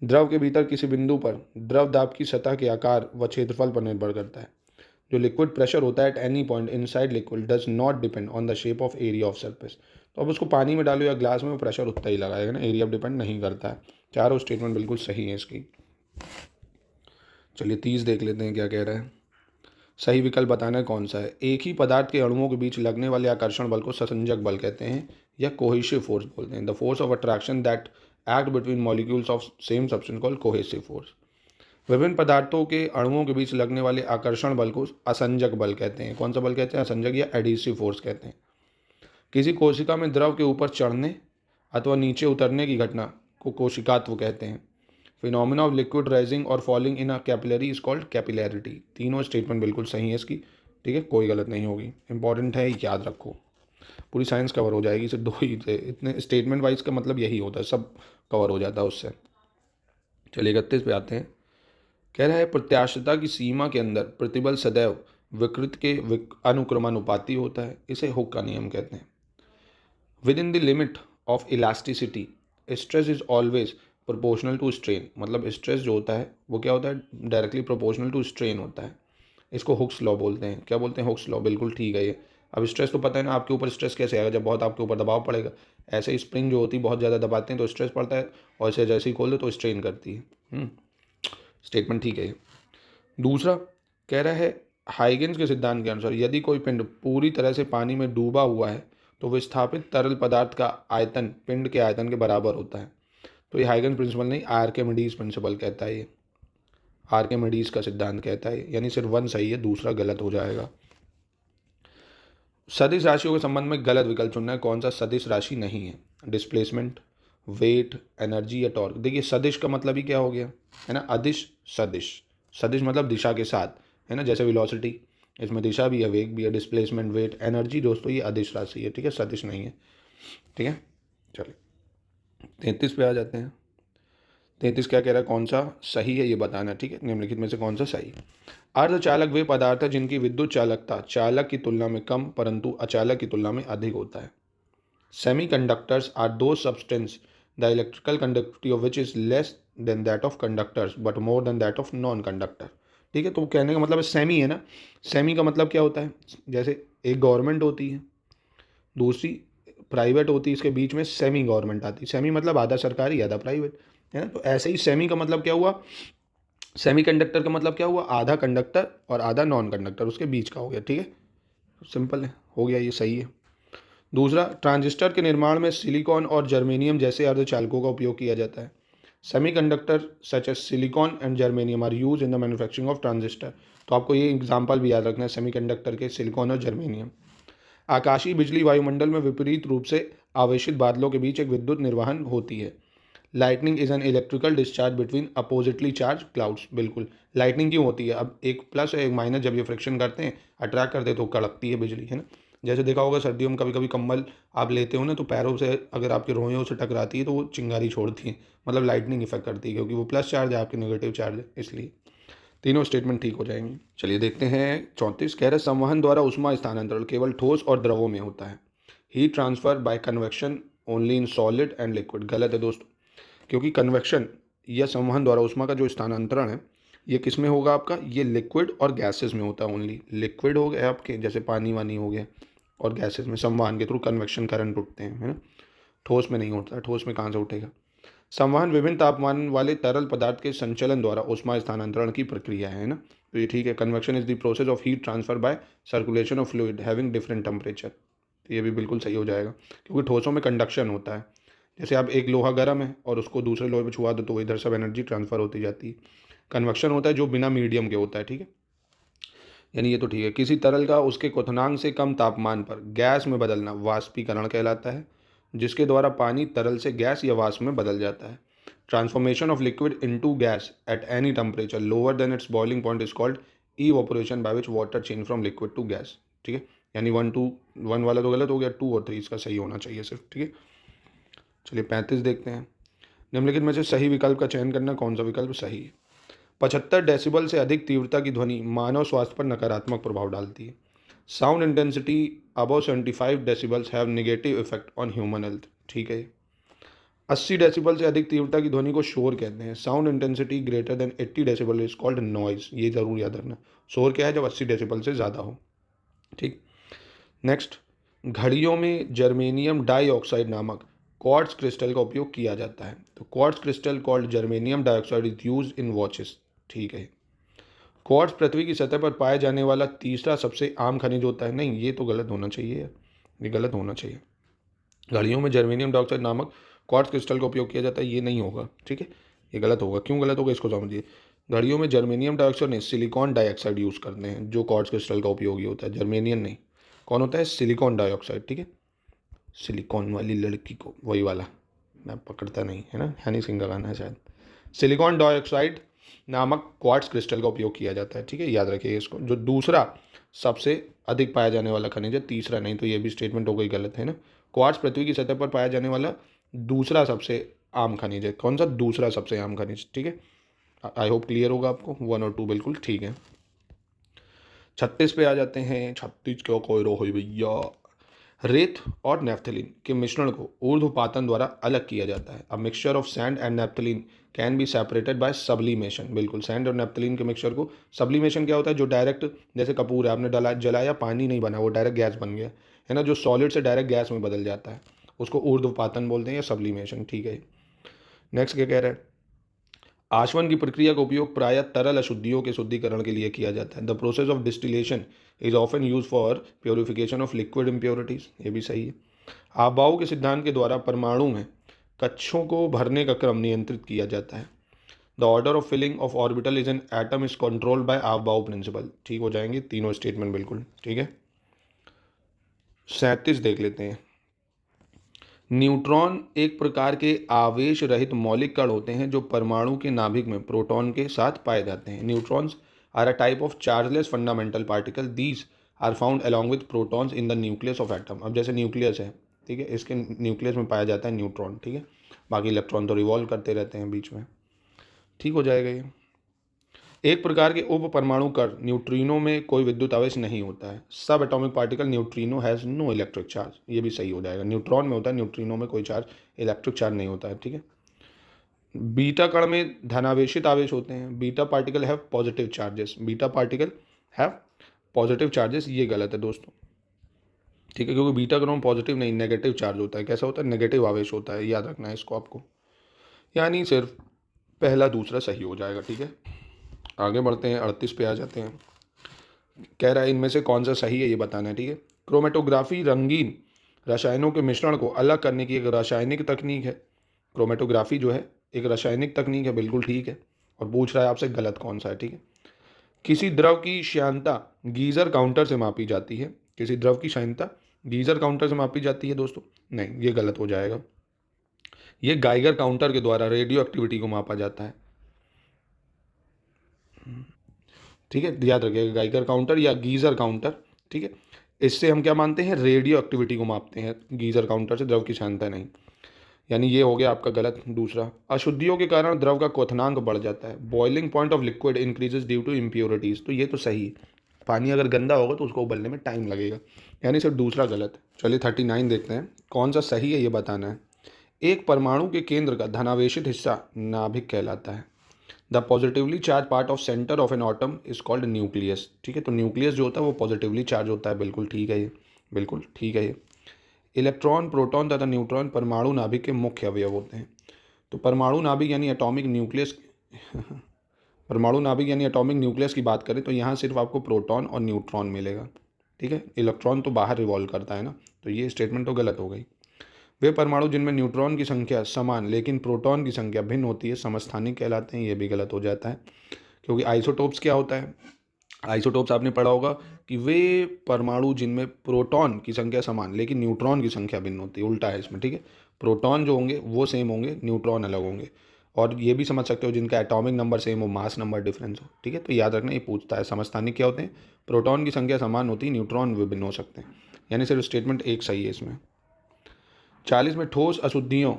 द्रव के भीतर किसी बिंदु पर द्रव दाब की सतह के आकार व क्षेत्रफल पर निर्भर करता है। जो लिक्विड प्रेशर होता है at any point inside liquid does not depend on the shape of area of surface. तो अब उसको पानी में डालो या ग्लास में, प्रेशर उतना ही लगाएगा ना, एरिया डिपेंड नहीं करता है। चारों स्टेटमेंट बिल्कुल सही है इसकी। चलिए 30 देख लेते हैं क्या कह रहा है। सही विकल्प बताना है कौन सा है। एक ही पदार्थ के अणुओं के बीच लगने वाले आकर्षण बल को संसंजक बल कहते हैं या कोहेसिव फोर्स बोलते हैं। The force of attraction that act between molecules of same substance called cohesive force. विभिन्न पदार्थों के अणुओं के बीच लगने वाले आकर्षण बल को असंजक बल कहते हैं। कौन सा बल कहते हैं, असंजक या एडिसिव फोर्स कहते हैं। किसी कोशिका में द्रव के ऊपर चढ़ने अथवा नीचे उतरने की घटना को कोशिकात्व कहते हैं। फिनोमिना ऑफ लिक्विड राइजिंग और falling in a capillary is called capillarity. तीनों स्टेटमेंट बिल्कुल सही है इसकी, ठीक है, कोई गलत नहीं होगी। इंपॉर्टेंट है, याद रखो, पूरी साइंस कवर हो जाएगी। सिर्फ 2 ही थे, इतने स्टेटमेंट वाइज का मतलब यही होता है, सब कवर हो जाता है उससे। चलिए 31 पे आते हैं। कह रहा है प्रत्याशिता की सीमा के अंदर प्रतिबल सदैव विकृत के अनुक्रमानुपाती होता है, इसे हुक का नियम कहते हैं। Within the limit of elasticity stress is always proportional to strain. मतलब स्ट्रेस जो होता है वो क्या होता है, डायरेक्टली प्रोपोर्शनल टू स्ट्रेन होता है। इसको हुक्स लॉ बोलते हैं। क्या बोलते हैं, हुक्स लॉ, बिल्कुल ठीक है ये। अब स्ट्रेस तो पता है ना आपके ऊपर स्ट्रेस कैसे आएगा, जब बहुत आपके ऊपर दबाव पड़ेगा। ऐसे स्प्रिंग जो होती है बहुत ज़्यादा दबाते हैं तो स्ट्रेस पड़ता है, और इसे जैसे ही खोल दो तो स्ट्रेन करती है। स्टेटमेंट ठीक है ये। दूसरा कह रहा है हाइगेंस के सिद्धांत के अनुसार यदि कोई पिंड पूरी तरह से पानी में डूबा हुआ है तो विस्थापित तरल पदार्थ का आयतन पिंड के आयतन के बराबर होता है। तो ये हाइगेंस प्रिंसिपल नहीं, आर्किमिडीज प्रिंसिपल कहता है ये। आर्किमिडीज का सिद्धांत कहता है, यानी सिर्फ 1 सही है, दूसरा गलत हो जाएगा। सदिश राशियों के संबंध में गलत विकल्प चुनना है। कौन सा सदिश राशि नहीं है, डिस्प्लेसमेंट, वेट, एनर्जी या टॉर्क। देखिए सदिश का मतलब ही क्या हो गया है ना, अदिश सदिश। सदिश मतलब दिशा के साथ, है ना, जैसे वेलोसिटी, इसमें दिशा भी है, वेग भी है। डिस्प्लेसमेंट, वेट, एनर्जी दोस्तों ये अदिश राशि है, ठीक है, सदिश नहीं है, ठीक है। चलिए 33 पे आ जाते हैं। 33 क्या कह रहा है, कौन सा सही है ये बताना, ठीक है, निम्नलिखित में से कौन सा सही। अर्धचालक वे पदार्थ है जिनकी विद्युत चालकता चालक की तुलना में कम परंतु अचालक की तुलना में अधिक होता है। Semiconductors are those substances the electrical conductivity of which is less than that of conductors but more than that of non-conductor। ठीक है, तो कहने का मतलब है सेमी है ना। सेमी का मतलब क्या होता है, जैसे एक गवर्नमेंट होती है, दूसरी प्राइवेट होती है, इसके बीच में सेमी गवर्नमेंट आती है। सेमी मतलब आधा सरकारी आधा प्राइवेट, है ना। तो ऐसे ही सेमी का मतलब क्या हुआ, सेमी कंडक्टर का मतलब क्या हुआ, आधा कंडक्टर और आधा नॉन कंडक्टर, उसके बीच का हो गया, ठीक है, सिंपल है, हो गया, ये सही है। दूसरा, ट्रांजिस्टर के निर्माण में सिलिकॉन और जर्मेनियम जैसे अर्धचालकों का उपयोग किया जाता है। Semiconductor such as silicon and germanium are use in the manufacturing of transistor. तो आपको ये एग्जांपल भी याद रखना है सेमीकंडक्टर के, सिलिकॉन और जर्मेनियम। आकाशीय बिजली वायुमंडल में विपरीत रूप से आवेशित बादलों के बीच एक विद्युत निर्वहन होती है। Lightning is an electrical discharge between oppositely charge clouds. बिल्कुल, लाइटनिंग क्यों होती है, अब एक प्लस और एक माइनस जब ये फ्रिक्शन करते हैं, अट्रैक्ट करते हैं तो कड़कती है बिजली, है ना। जैसे देखा होगा सर्दियों में कभी कभी कंबल आप लेते हो ना, तो पैरों से अगर आपके रोइयों से टकराती है तो वो चिंगारी छोड़ती है, मतलब लाइटनिंग इफेक्ट करती है, क्योंकि वो प्लस चार्ज है, आपके नेगेटिव चार्ज है, इसलिए तीनों स्टेटमेंट ठीक हो जाएंगे। चलिए देखते हैं 34। कह रहे संवहन द्वारा उष्मा स्थानांतरण केवल ठोस और द्रवों में होता है। Heat transfer by convection only in solid and liquid. गलत है दोस्तों, क्योंकि कन्वेक्शन या संवहन द्वारा उष्मा का जो स्थानांतरण है ये किस में होगा आपका, ये लिक्विड और गैसेस में होता है। ओनली लिक्विड हो गए आपके, जैसे पानी वानी हो गया, और गैसेस में संवहन के थ्रू कन्वेक्शन करंट उठते हैं, है ना। ठोस में नहीं उठता, ठोस में कहाँ से उठेगा। संवहन विभिन्न तापमान वाले तरल पदार्थ के संचलन द्वारा उष्मा स्थानांतरण की प्रक्रिया है ना, तो ये ठीक है। Convection is the process of heat transfer by circulation of fluid having different temperature. तो ये भी बिल्कुल सही हो जाएगा, क्योंकि ठोसों में कंडक्शन होता है। जैसे आप एक लोहा गर्म है और उसको दूसरे लोहे में छुआ दो तो इधर सब एनर्जी ट्रांसफर होती जाती है। कन्वेक्शन होता है जो बिना मीडियम के होता है, ठीक है, यानी ये तो ठीक है। किसी तरल का उसके क्वथनांक से कम तापमान पर गैस में बदलना वाष्पीकरण कहलाता है, जिसके द्वारा पानी तरल से गैस या वाष्प में बदल जाता है। Transformation of liquid into gas at any temperature lower than its boiling point is called evaporation by which water change from liquid to gas. ठीक है, यानी 1 वाला तो गलत हो गया, 2 और 3 इसका सही होना चाहिए सिर्फ, ठीक है। चलिए 35 देखते हैं। निम्नलिखित में से सही विकल्प का चयन करना, कौन सा विकल्प सही है। 75 डेसिबल से अधिक तीव्रता की ध्वनि मानव स्वास्थ्य पर नकारात्मक प्रभाव डालती है। Sound intensity above 75 decibels have negative effect on human health. ठीक है। 80 डेसिबल से अधिक तीव्रता की ध्वनि को शोर कहते हैं। Sound intensity greater than 80 decibel is called noise. ये जरूर याद रखना, शोर क्या है, जब 80 डेसिबल से ज़्यादा हो। ठीक। नेक्स्ट, घड़ियों में जर्मेनियम डाइऑक्साइड नामक क्वार्ट्ज क्रिस्टल का उपयोग किया जाता है। तो quartz crystal called germanium dioxide is used in watches. ठीक है। क्वार्ट्ज पृथ्वी की सतह पर पाए जाने वाला तीसरा सबसे आम खनिज होता है। नहीं, ये तो गलत होना चाहिए यार, ये गलत होना चाहिए। घड़ियों में जर्मेनियम डाइऑक्साइड नामक क्वार्ट्ज क्रिस्टल का उपयोग किया जाता है, ये नहीं होगा, ठीक है, ये गलत होगा। क्यों गलत होगा इसको समझिए। घड़ियों में जर्मेनियम डाइऑक्साइड नहीं, सिलिकॉन डाइऑक्साइड यूज़ करते हैं, जो क्वार्ट्ज क्रिस्टल का उपयोगी होता है, जर्मेनियम नहीं। कौन होता है, सिलिकॉन डाइऑक्साइड, ठीक है। सिलिकॉन वाली लड़की को, वही वाला, मैं पकड़ता नहीं है ना, हनी सिंह का गाना है शायद। सिलिकॉन डाइऑक्साइड नामक क्वार्ट्ज क्रिस्टल का उपयोग किया जाता है, ठीक है, याद रखिए इसको। जो दूसरा सबसे अधिक पाया जाने वाला खनिज है, तीसरा नहीं, तो ये भी स्टेटमेंट हो गई गलत है ना। क्वार्ट्ज पृथ्वी की सतह पर पाया जाने वाला दूसरा सबसे आम खनिज है। कौन सा? दूसरा सबसे आम खनिज, ठीक है। आई होप क्लियर होगा आपको, 1 और 2 बिल्कुल ठीक है। 36 पे आ जाते हैं। 36 क्यों कोई रो हुई भैया। रेत और नेफ्थलीन के मिश्रण को ऊर्ध्वपातन द्वारा अलग किया जाता है। A mixture of sand and naphthalene can be separated by sublimation. बिल्कुल, सैंड और नेफ्थलीन के मिक्सचर को, सब्लिमेशन क्या होता है? जो डायरेक्ट, जैसे कपूर है, आपने जलाया, पानी नहीं बना, वो डायरेक्ट गैस बन गया है ना, जो सॉलिड से डायरेक्ट गैस में बदल जाता है, उसको ऊर्ध्वपातन बोलते हैं या सब्लिमेशन, ठीक है। नेक्स्ट क्या कह रहा है? आशवन की प्रक्रिया का उपयोग प्रायः तरल अशुद्धियों के शुद्धिकरण के लिए किया जाता है। The process of distillation is often use for purification of liquid impurities. ये भी सही है। आबाऊ के सिद्धांत के द्वारा परमाणु में कक्षों को भरने का क्रम नियंत्रित किया जाता है। The order of filling of orbital is an atom is controlled by Aufbau principle. ठीक हो जाएंगे तीनों स्टेटमेंट बिल्कुल, ठीक है। 37 देख लेते हैं। न्यूट्रॉन एक प्रकार के आवेश रहित मौलिक कण होते हैं जो परमाणु के नाभिक में प्रोटॉन के साथ पाए जाते हैं। Neutrons are a type of chargeless fundamental particle. These are found along with protons in the nucleus of atom. अब जैसे न्यूक्लियस है, ठीक है, इसके न्यूक्लियस में पाया जाता है न्यूट्रॉन, ठीक है, बाकी इलेक्ट्रॉन तो रिवॉल्व करते रहते हैं बीच में। ठीक हो जाएगा ये। एक प्रकार के उप परमाणु कण न्यूट्रिनो में कोई विद्युत आवेश नहीं होता है। Subatomic particle neutrino has no electric charge. ये भी सही हो जाएगा। न्यूट्रॉन में होता है, न्यूट्रिनो में कोई चार्ज, इलेक्ट्रिक चार्ज नहीं होता है, ठीक है। बीटा कण में धनावेशित आवेश होते हैं। Beta particle have positive charges. Beta particle have positive charges, ये गलत है दोस्तों, ठीक है, क्योंकि बीटा कणों में पॉजिटिव नहीं, नेगेटिव चार्ज होता है। कैसा होता है? नेगेटिव आवेश होता है, याद रखना है इसको आपको, यानी सिर्फ पहला दूसरा सही हो जाएगा, ठीक है। आगे बढ़ते हैं, 38 पे आ जाते हैं। कह रहा है इनमें से कौन सा सही है ये बताना है, ठीक है। क्रोमेटोग्राफी रंगीन रसायनों के मिश्रण को अलग करने की एक रासायनिक तकनीक है। क्रोमेटोग्राफी जो है एक रासायनिक तकनीक है, बिल्कुल ठीक है। और पूछ रहा है आपसे गलत कौन सा है, ठीक है। किसी द्रव की श्यानता गीजर काउंटर से मापी जाती है। किसी द्रव की श्यानता गीजर काउंटर से मापी जाती है दोस्तों, नहीं, ये गलत हो जाएगा। ये गाइगर काउंटर के द्वारा रेडियो एक्टिविटी को मापा जाता है, ठीक है, याद रखिएगा, गाइगर काउंटर या गीजर काउंटर, ठीक है। इससे हम क्या मानते हैं? रेडियो एक्टिविटी को मापते हैं। गीजर काउंटर से द्रव की श्यानता नहीं, यानी ये हो गया आपका गलत। दूसरा, अशुद्धियों के कारण द्रव का क्वथनांक बढ़ जाता है। Boiling point of liquid increases due to impurities. तो ये तो सही है, पानी अगर गंदा होगा तो उसको उबलने में टाइम लगेगा, यानी सिर्फ दूसरा गलत है। चलिए 39 देखते हैं, कौन सा सही है ये बताना है। एक परमाणु के केंद्र का धनावेशित हिस्सा नाभिक कहलाता है। The positively charge part of centre of N atom is called nucleus, ठीक है। तो न्यूक्लियस जो होता है वो पॉजिटिवली चार्ज होता है, बिल्कुल ठीक है ये, बिल्कुल ठीक है ये। इलेक्ट्रॉन, प्रोटॉन तथा न्यूट्रॉन परमाणु नाभिक के मुख्य अवयव होते हैं। तो परमाणु नाभिक यानी एटॉमिक न्यूक्लियस परमाणु नाभिक यानी एटॉमिक न्यूक्लियस की बात करें तो यहाँ सिर्फ आपको प्रोटॉन और न्यूट्रॉन मिलेगा, ठीक है। इलेक्ट्रॉन तो बाहर रिवॉल्व करता है ना, तो ये स्टेटमेंट तो गलत हो गई। वे परमाणु जिनमें न्यूट्रॉन की संख्या समान लेकिन प्रोटॉन की संख्या भिन्न होती है समस्थानिक कहलाते हैं। ये भी गलत हो जाता है, क्योंकि आइसोटोप्स क्या होता है? आइसोटोप्स आपने पढ़ा होगा कि वे परमाणु जिनमें प्रोटॉन की संख्या समान लेकिन न्यूट्रॉन की संख्या भिन्न होती है, उल्टा है इसमें, ठीक है। प्रोटॉन जो होंगे वो सेम होंगे, न्यूट्रॉन अलग होंगे। और ये भी समझ सकते हो जिनका एटॉमिक नंबर सेम हो, मास नंबर डिफरेंस हो, ठीक है। तो याद रखना, ये पूछता है समस्थानिक क्या होते हैं? प्रोटॉन की संख्या समान होती है, न्यूट्रॉन विभिन्न हो सकते हैं, यानी सिर्फ स्टेटमेंट एक सही है इसमें। 40 में ठोस अशुद्धियों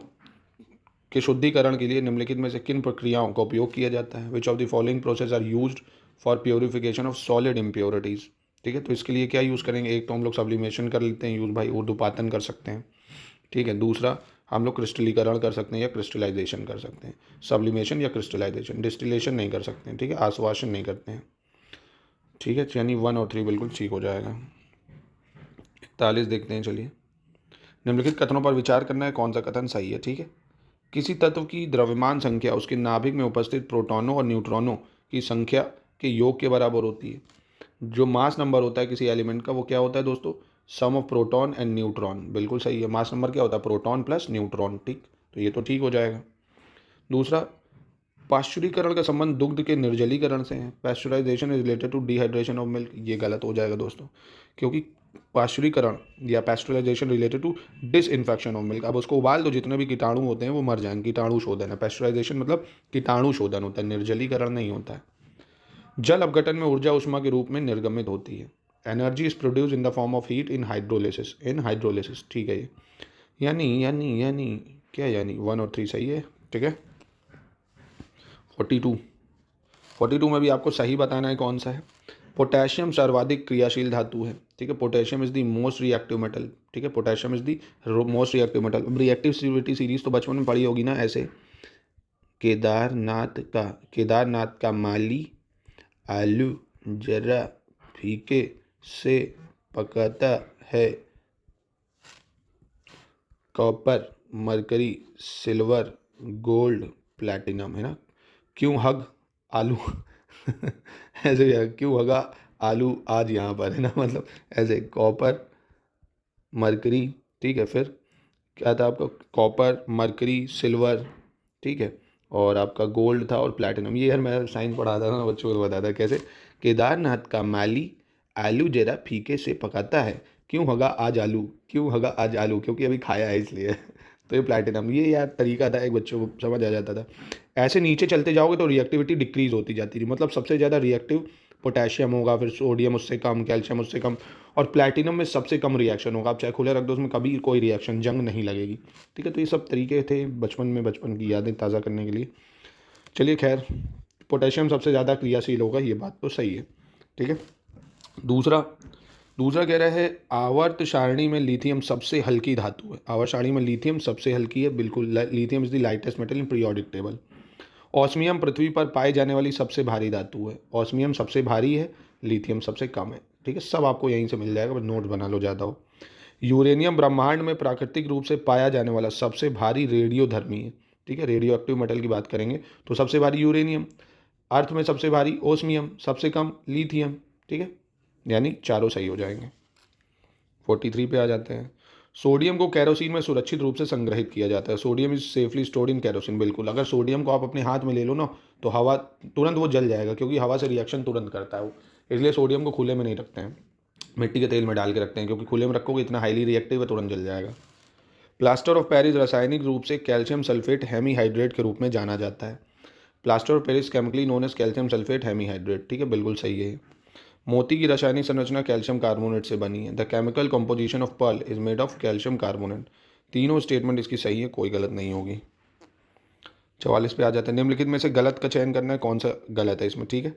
के शुद्धिकरण के लिए निम्नलिखित में से किन प्रक्रियाओं का उपयोग किया जाता है? Which of the following process are used for purification of solid impurities, ठीक है। तो इसके लिए क्या यूज़ करेंगे? एक तो हम लोग सब्लिमेशन कर लेते हैं यूज़ भाई, ऊर्ध्वपातन कर सकते हैं, ठीक है। दूसरा हम लोग क्रिस्टलीकरण कर सकते हैं या क्रिस्टलाइजेशन कर सकते हैं। सब्लिमेशन या क्रिस्टलाइजेशन, डिस्टिलेशन नहीं कर सकते हैं, ठीक है, आश्वासन नहीं करते हैं, ठीक है। यानी 1 और 3 बिल्कुल ठीक हो जाएगा। 41 देखते हैं, चलिए। निम्नलिखित कथनों पर विचार करना है, कौन सा कथन सही है, ठीक है। किसी तत्व की द्रव्यमान संख्या उसके नाभिक में उपस्थित प्रोटॉनों और न्यूट्रॉनों की संख्या के योग के बराबर होती है। जो मास नंबर होता है किसी एलिमेंट का वो क्या होता है दोस्तों? सम ऑफ प्रोटॉन एंड न्यूट्रॉन, बिल्कुल सही है। मास नंबर क्या होता है? प्रोटॉन प्लस न्यूट्रॉन, ठीक। तो ये तो ठीक हो जाएगा। दूसरा, पाश्चुरीकरण का संबंध दुग्ध के निर्जलीकरण से है। Pasteurization is related to dehydration of milk, ये गलत हो जाएगा दोस्तों, क्योंकि पाश्चुरीकरण या pasteurization related to disinfection of milk. अब उसको उबाल दो, जितने भी कीटाणु होते हैं वो मर जाएंगे। कीटाणु शोधन है, पेस्टराइजेशन मतलब कीटाणु शोधन होता है, निर्जलीकरण नहीं होता है। जल अपघटन में ऊर्जा उष्मा के रूप में निर्गमित होती है। Energy is produce in the form of heat in hydrolysis. ठीक है ये यानी क्या यानी 1 और 3 सही है। ठीक है 42 में भी आपको सही बताना है कौन सा है। पोटेशियम सर्वाधिक क्रियाशील धातु है। ठीक है potassium is the most reactive metal. ठीक है potassium is the most reactive metal. अब रिएक्टिविटी सीरीज तो बचपन में पढ़ी होगी ना, ऐसे केदारनाथ का माली आलू जरा फीके से पकाता है, copper mercury silver gold platinum, है ना। क्यों हग आलू ऐसे यार, क्यों हगा आलू आज यहाँ पर, है ना, मतलब ऐसे कॉपर मरकरी। ठीक है फिर क्या था आपका, कॉपर मरकरी सिल्वर, ठीक है, और आपका गोल्ड था और प्लैटिनम। ये यार मैं साइंस पढ़ाता था ना बच्चों को, बताता कैसे। केदारनाथ का माली आलू जरा फीके से पकाता है, क्यों हगा आज आलू, क्योंकि अभी खाया है इसलिए तो ये प्लैटिनम। ये यार तरीका था, एक बच्चों को समझ आ जाता था। ऐसे नीचे चलते जाओगे तो रिएक्टिविटी डिक्रीज होती जाती थी, मतलब सबसे ज़्यादा रिएक्टिव पोटेशियम होगा, फिर सोडियम उससे कम, कैल्शियम उससे कम, और प्लैटिनम में सबसे कम रिएक्शन होगा। आप चाहे खुले रख दो, उसमें कभी कोई रिएक्शन जंग नहीं लगेगी। ठीक है तो ये सब तरीके थे बचपन की यादें ताज़ा करने के लिए। चलिए खैर, पोटेशियम सबसे ज़्यादा क्रियाशील होगा, ये बात तो सही है। ठीक है दूसरा कह रहा है आवर्त सारणी में लिथियम सबसे हल्की धातु है। आवर्त सारणी में लिथियम सबसे हल्की है, बिल्कुल। Lithium is the lightest metal in periodic table. Osmium पृथ्वी पर पाई जाने वाली सबसे भारी धातु है। ऑस्मियम सबसे भारी है, लिथियम सबसे कम है। ठीक है सब आपको यहीं से मिल जाएगा, बस नोट बना लो ज़्यादा हो। यूरेनियम ब्रह्मांड में प्राकृतिक रूप से पाया जाने वाला सबसे भारी रेडियोधर्मी है। ठीक है रेडियो एक्टिव मेटल की बात करेंगे तो सबसे भारी यूरेनियम, अर्थ में सबसे भारी ओस्मियम, सबसे कम लिथियम। ठीक है यानी चारों सही हो जाएंगे। 43 पे आ जाते हैं। सोडियम को कैरोसिन में सुरक्षित रूप से संग्रहित किया जाता है। Sodium is safely stored in kerosene. बिल्कुल, अगर सोडियम को आप अपने हाथ में ले लो ना तो हवा तुरंत वो जल जाएगा, क्योंकि हवा से रिएक्शन तुरंत करता है वो, इसलिए सोडियम को खुले में नहीं रखते हैं, मिट्टी के तेल में डाल के रखते हैं, क्योंकि खुले में रखोगे इतना हाईली रिएक्टिव है, तुरंत जल जाएगा। प्लास्टर ऑफ पेरिस रासायनिक रूप से कैल्शियम सल्फेट हेमीहाइड्रेट के रूप में जाना जाता है। Plaster of Paris chemically known as calcium sulphate hemihydrate. ठीक है बिल्कुल सही है। मोती की रासायनिक संरचना कैल्शियम कार्बोनेट से बनी है। The chemical composition of pearl is made of calcium carbonate. तीनों स्टेटमेंट इसकी सही है, कोई गलत नहीं होगी। 44 पे आ जाते हैं। निम्नलिखित में से गलत का चयन करना है, कौन सा गलत है इसमें। ठीक है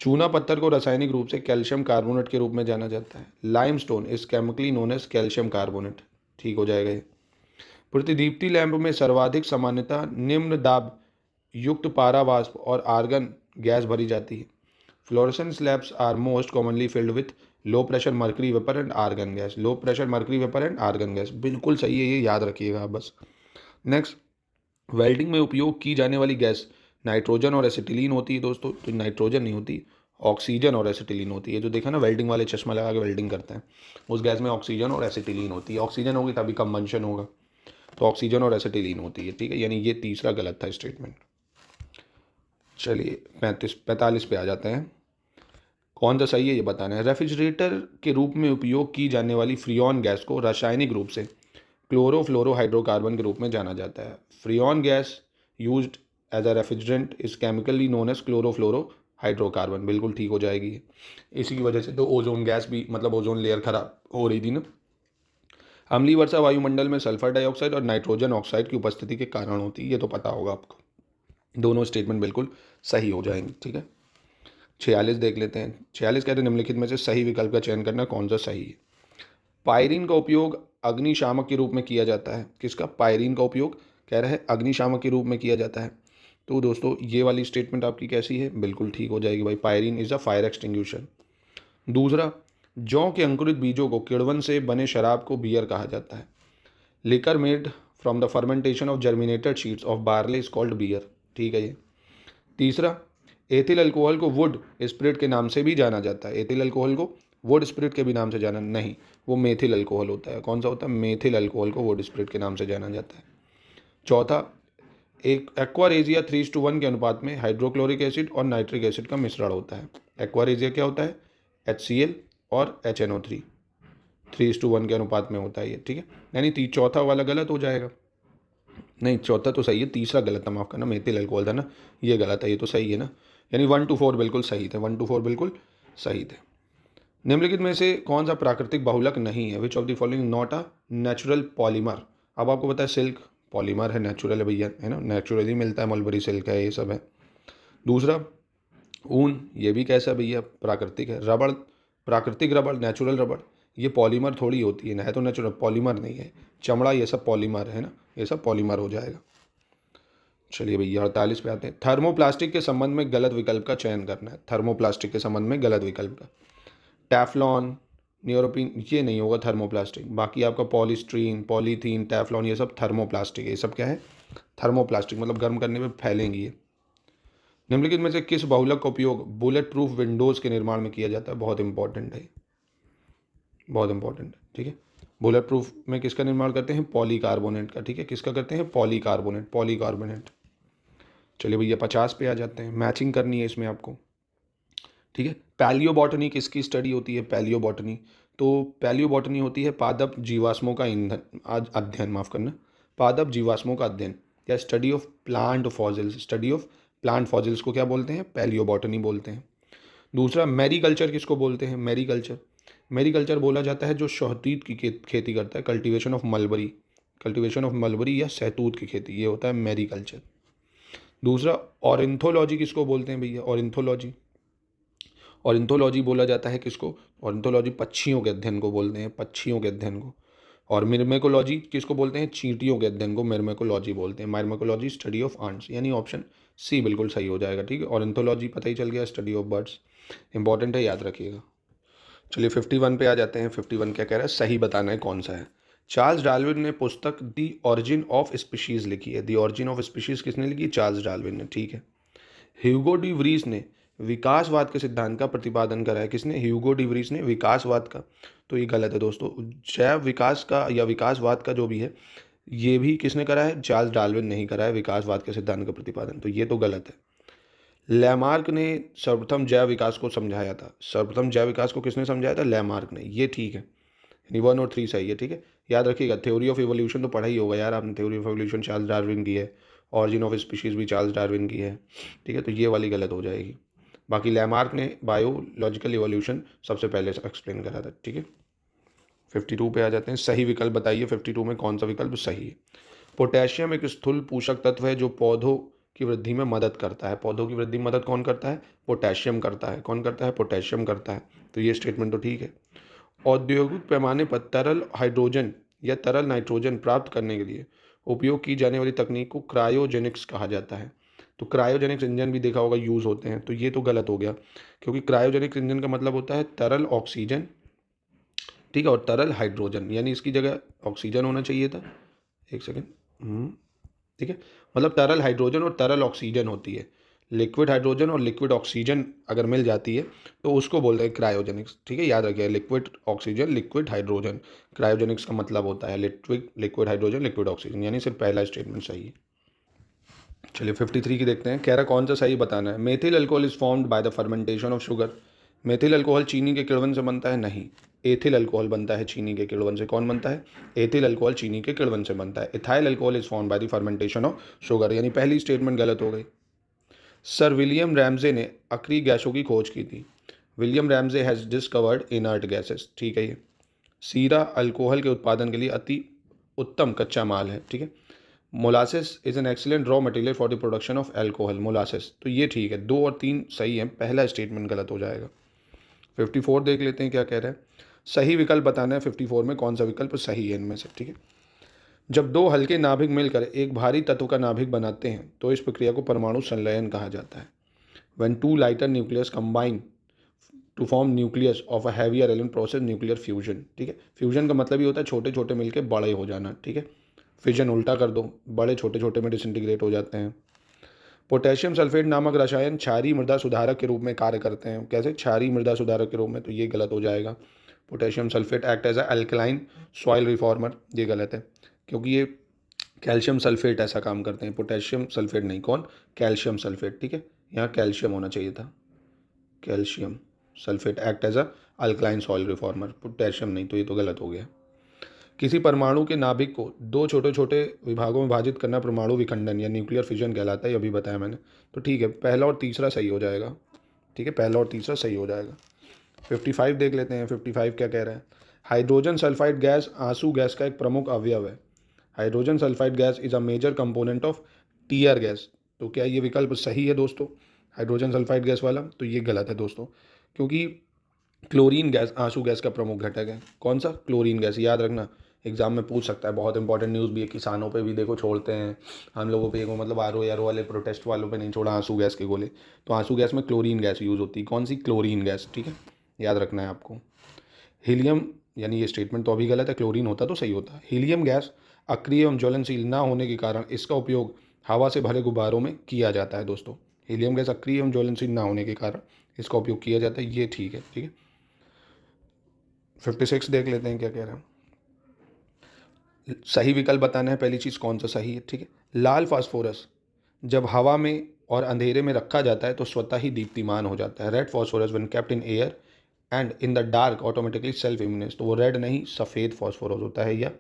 चूना पत्थर को रासायनिक रूप से कैल्शियम कार्बोनेट के रूप में जाना जाता है। Limestone is chemically known as calcium carbonate. ठीक हो जाएगा ये। प्रतिदीप्ति लैंप में सर्वाधिक सामान्यता निम्न दाब युक्त पारा वाष्प और आर्गन गैस भरी जाती है। Fluorescence lamps are most commonly filled with low pressure mercury vapour and argon gas. Low pressure mercury vapour and argon gas बिल्कुल सही है, ये याद रखिएगा आप बस। नेक्स्ट, वेल्डिंग में उपयोग की जाने वाली गैस नाइट्रोजन और एसिटिलीन होती है दोस्तों। तो नाइट्रोजन नहीं होती, ऑक्सीजन और एसिटिलीन होती है। जो देखा ना वेल्डिंग वाले चश्मा लगा के वेल्डिंग करते हैं, उस गैस में ऑक्सीजन और एसिटिलीन होती है। ऑक्सीजन होगी तभी कंबंशन होगा, तो ऑक्सीजन और एसिटिलीन होती है। ठीक है यानी ये तीसरा गलत था स्टेटमेंट। चलिए 45 पे आ जाते हैं। कौन सा सही है ये बताना है। रेफ्रिजरेटर के रूप में उपयोग की जाने वाली फ्रियॉन गैस को रासायनिक रूप से क्लोरोफ्लोरोहाइड्रोकार्बन के रूप में जाना जाता है। Freon gas used as a refrigerant is chemically known as chlorofluorohydrocarbon. बिल्कुल ठीक हो जाएगी। इसी की वजह से तो ओजोन गैस भी, मतलब ओजोन लेयर खराब हो रही थी ना। अम्लीय वर्षा वायुमंडल में सल्फर डाइऑक्साइड और नाइट्रोजन ऑक्साइड की उपस्थिति के कारण होती है, ये तो पता होगा आपको। दोनों स्टेटमेंट बिल्कुल सही हो जाएंगे। ठीक है 46 देख लेते हैं। 46 कहते हैं निम्नलिखित में से सही विकल्प का चयन करना, कौन सा सही है। पायरीन का उपयोग अग्निशामक के रूप में किया जाता है। किसका? पायरीन का उपयोग कह रहा है अग्निशामक के रूप में किया जाता है। तो दोस्तों ये वाली स्टेटमेंट आपकी कैसी है? बिल्कुल ठीक हो जाएगी भाई, pyrene is a fire extinguisher. दूसरा, जौ के अंकुरित बीजों को किण्वन से बने शराब को बियर कहा जाता है। Liquor made from the fermentation of germinated seeds of barley is called beer. ठीक है ये। तीसरा, एथिल अल्कोहल को वुड स्पिरिट के नाम से भी जाना जाता है। एथिल अल्कोहल को वुड स्पिरिट के भी नाम से जाना नहीं, वो मेथिल अल्कोहल होता है। कौन सा होता है? मेथिल अल्कोहल को वुड स्पिरिट के नाम से जाना जाता है। चौथा, एक एक्वारेजिया 3:1 के अनुपात में हाइड्रोक्लोरिक एसिड और नाइट्रिक एसिड का मिश्रण होता है। एक्वारेजिया क्या होता है? HCl और HNO3। 3:1 के अनुपात में होता है ये, ठीक है। यानी चौथा वाला गलत हो जाएगा, नहीं चौथा तो सही है, तीसरा गलत था, माफ़ करना, मेथिल अल्कोहल था ना, ये गलत है, ये तो सही है ना। यानी 1-4 बिल्कुल सही थे, 1-4 बिल्कुल सही थे। निम्नलिखित में से कौन सा प्राकृतिक बहुलक नहीं है? Which of the following not a natural polymer? अब आपको पता है सिल्क पॉलीमर है, नेचुरल है भैया, है ना, नेचुरली मिलता है, मलबरी सिल्क है, ये सब है। दूसरा ऊन, ये भी कैसा भैया, प्राकृतिक है। रबड़, प्राकृतिक रबड़, नेचुरल रबड़, ये पॉलीमर थोड़ी होती है ना, है तो नेचुरल, पॉलीमर नहीं है। चमड़ा, ये सब पॉलीमर है ना, ये सब पॉलीमर हो जाएगा। चलिए भैया 48 पे आते हैं। थर्मोप्लास्टिक के संबंध में गलत विकल्प का चयन करना है। थर्मोप्लास्टिक के संबंध में गलत विकल्प का, टैफ्लॉन, न्यूरोपिन, ये नहीं होगा थर्मोप्लास्टिक। बाकी आपका पॉलीस्ट्रीन, पॉलीथीन, टैफ्लॉन, ये सब थर्मोप्लास्टिक है। ये सब क्या है? थर्मोप्लास्टिक, मतलब गर्म करने पे फैलेंगी ये। निम्नलिखित में से किस बहुलक का उपयोग बुलेट प्रूफ विंडोज़ के निर्माण में किया जाता है? बहुत इंपॉर्टेंट है, बहुत इंपॉर्टेंट है, ठीक है। बुलेट प्रूफ में किसका निर्माण करते हैं? पॉलीकार्बोनेट का, ठीक है। किसका करते हैं? Polycarbonate, polycarbonate. चलिए भैया 50 पे आ जाते हैं। मैचिंग करनी है इसमें आपको, ठीक है। पैलियोबॉटनी किसकी स्टडी होती है? पैलियोबॉटनी, तो पैलियोबॉटनी होती है पादप जीवाश्मों का ईंधन अध्ययन, माफ़ करना, पादप जीवाश्मों का अध्ययन या study of plant fossils. Study of plant fossils को क्या बोलते हैं? पैलियोबॉटनी बोलते हैं। दूसरा मैरीकल्चर किसको बोलते हैं? मैरीकल्चर, मैरीकल्चर बोला जाता है जो शहतूत की खेती करता है, cultivation of mulberry, cultivation of mulberry या सहतूत की खेती, ये होता है मैरीकल्चर। दूसरा ऑरिंथोलॉजी किसको बोलते हैं भैया? ऑरिंथोलॉजी, ऑरिंथोलॉजी बोला जाता है किसको? ऑरिंथोलॉजी पक्षियों के अध्ययन को बोलते हैं, पक्षियों के अध्ययन को। और मिर्मेकोलॉजी किसको बोलते हैं? चींटियों के अध्ययन को मिर्मेकोलॉजी बोलते हैं। मिर्मेकोलॉजी स्टडी ऑफ आंट्स, यानी ऑप्शन सी बिल्कुल सही हो जाएगा, ठीक है। ऑरिंथोलॉजी पता ही चल गया, स्टडी ऑफ बर्ड्स, इंपॉर्टेंट है, याद रखिएगा। चलिए 51 पे आ जाते हैं। 51 क्या कह रहा है? सही बताना है कौन सा है। चार्ल्स डार्विन ने पुस्तक दी ऑरिजिन ऑफ स्पीशीज़ लिखी है। दी ऑरिजिन ऑफ स्पीशीज़ किसने लिखी? चार्ल्स डार्विन ने, ठीक है। ह्यूगो डी व्रीज ने विकासवाद के सिद्धांत का प्रतिपादन करा है। किसने? ह्यूगो डी व्रीज ने विकासवाद का, तो ये गलत है दोस्तों। जैव विकास का या विकासवाद का जो भी है, ये भी किसने करा है? चार्ल्स डार्विन नहीं करा है विकासवाद के सिद्धांत का प्रतिपादन, तो ये तो गलत है। लैमार्क ने सर्वप्रथम जैव विकास को समझाया था। सर्वप्रथम जैव विकास को किसने समझाया था? लैमार्क ने, ये ठीक है। यानी 1 और 3 सही है, ठीक है। याद रखिएगा, थ्योरी ऑफ इवोल्यूशन तो पढ़ा ही होगा यार आपने, theory of evolution Charles Darwin की है, ऑरिजिन ऑफ स्पीशीज़ भी चार्ल्स डार्विन की है, ठीक है। तो ये वाली गलत हो जाएगी। बाकी लैमार्क ने बायोलॉजिकल इवोल्यूशन सबसे पहले एक्सप्लेन करा था, ठीक है। 52 पे आ जाते हैं। सही विकल्प बताइए 52 में कौन सा विकल्प सही है? पोटेशियम एक स्थूल पोषक तत्व है जो पौधों की वृद्धि में मदद करता है। पौधों की वृद्धि में मदद कौन करता है? पोटेशियम करता है। कौन करता है? पोटेशियम करता है। तो ये स्टेटमेंट तो ठीक है। औद्योगिक पैमाने पर तरल हाइड्रोजन या तरल नाइट्रोजन प्राप्त करने के लिए उपयोग की जाने वाली तकनीक को क्रायोजेनिक्स कहा जाता है। तो क्रायोजेनिक्स इंजन भी देखा होगा यूज़ होते हैं, तो ये तो गलत हो गया, क्योंकि क्रायोजेनिक्स इंजन का मतलब होता है तरल ऑक्सीजन, ठीक है, और तरल हाइड्रोजन, यानी इसकी जगह ऑक्सीजन होना चाहिए था। एक सेकेंड, ठीक है, मतलब तरल हाइड्रोजन और तरल ऑक्सीजन होती है। लिक्विड हाइड्रोजन और लिक्विड ऑक्सीजन अगर मिल जाती है तो उसको बोलते हैं क्रायोजेनिक्स, ठीक है। याद रखिए, liquid oxygen, liquid hydrogen, cryogenics का मतलब होता है लिक्विड हाइड्रोजन, लिक्विड ऑक्सीजन, यानी सिर्फ पहला स्टेटमेंट सही है। चलिए 53 की देखते हैं। कह रहा कौन सा सही बताना है। Methyl alcohol is formed by the fermentation of sugar. Methyl alcohol चीनी के किण्वन से बनता है? नहीं, एथिल अल्कोहल बनता है चीनी के किण्वन से। कौन बनता है? एथिल अल्कोहल चीनी के किण्वन से बनता है। Ethyl alcohol is formed by the fermentation of sugar, यानी पहली स्टेटमेंट गलत हो गई। सर विलियम रैमजे ने अक्रिय गैसों की खोज की थी। William Ramsay has discovered inert gases, ठीक है। ये सीरा अल्कोहल के उत्पादन के लिए अति उत्तम कच्चा माल है, ठीक है। Molasses is an excellent raw material for the production of alcohol, molasses, तो ये ठीक है। 2 और 3 सही है, पहला स्टेटमेंट गलत हो जाएगा। 54 देख लेते हैं क्या कह रहा है। सही विकल्प बताना है 54 में कौन सा विकल्प सही है इनमें से, ठीक है। जब 2 हल्के नाभिक मिलकर एक भारी तत्व का नाभिक बनाते हैं तो इस प्रक्रिया को परमाणु संलयन कहा जाता है। When 2 lighter nucleus combine to form nucleus of a heavier element process nuclear fusion, ठीक है। फ्यूजन का मतलब ही होता है छोटे छोटे मिलके बड़े हो जाना, ठीक है। फिजन उल्टा कर दो, बड़े छोटे छोटे में डिसइंटीग्रेट हो जाते हैं। पोटेशियम सल्फेट नामक रसायन क्षारीय मृदा सुधारक के रूप में कार्य करते हैं। कैसे? क्षारीय मृदा सुधारक के रूप में, तो ये गलत हो जाएगा। Potassium sulphate act as a alkaline soil reformer, ये गलत है, क्योंकि ये कैल्शियम सल्फेट ऐसा काम करते हैं, पोटेशियम सल्फेट नहीं। कौन? कैल्शियम सल्फेट, ठीक है। यहाँ कैल्शियम होना चाहिए था। Calcium sulphate act as a alkaline soil reformer, potassium नहीं, तो ये तो गलत हो गया। किसी परमाणु के नाभिक को दो छोटे छोटे विभागों में विभाजित करना परमाणु विखंडन या न्यूक्लियर फिजन कहलाता है, ये अभी बताया मैंने। तो ठीक है, पहला और तीसरा सही हो जाएगा। ठीक है, पहला और तीसरा सही हो जाएगा। 55 देख लेते हैं। 55 क्या कह रहा है? हाइड्रोजन सल्फाइड गैस आंसू गैस का एक प्रमुख अवयव है। Hydrogen sulphide gas is a major component of tear gas. तो क्या ये विकल्प सही है दोस्तों, हाइड्रोजन सल्फाइड गैस वाला? तो ये गलत है दोस्तों, क्योंकि क्लोरीन गैस आंसू गैस का प्रमुख घटक है। कौन सा? Chlorine gas. याद रखना, एग्जाम में पूछ सकता है, बहुत इंपॉर्टेंट न्यूज़ भी है। किसानों पे भी देखो छोड़ते हैं हम लोगों पे, मतलब आर ओ वाले प्रोटेस्ट वालों पे नहीं छोड़ा आंसू गैस के गोले। तो आंसू गैस में क्लोरीन गैस यूज़ होती है। कौन सी? Chlorine gas. ठीक है, याद रखना है आपको। हीलियम, यानी ये स्टेटमेंट तो अभी गलत है, क्लोरीन होता तो सही होता। हीलियम गैस अक्रिय एवं ज्वलनशील न होने के कारण इसका उपयोग हवा से भरे गुब्बारों में किया जाता है दोस्तों। हीलियम गैस अक्रिय एवं ज्वलनशील न होने के कारण इसका उपयोग किया जाता है, ये ठीक है। ठीक है, 56 देख लेते हैं क्या कह रहे हैं। सही विकल्प बताना है, पहली चीज़ कौन सा सही है। ठीक है, लाल फास्फोरस जब हवा में और अंधेरे में रखा जाता है तो स्वतः ही दीप्तिमान हो जाता है। Red phosphorus when kept in air and in the dark automatically self illuminates. तो वो रेड नहीं, सफ़ेद फास्फोरस होता है या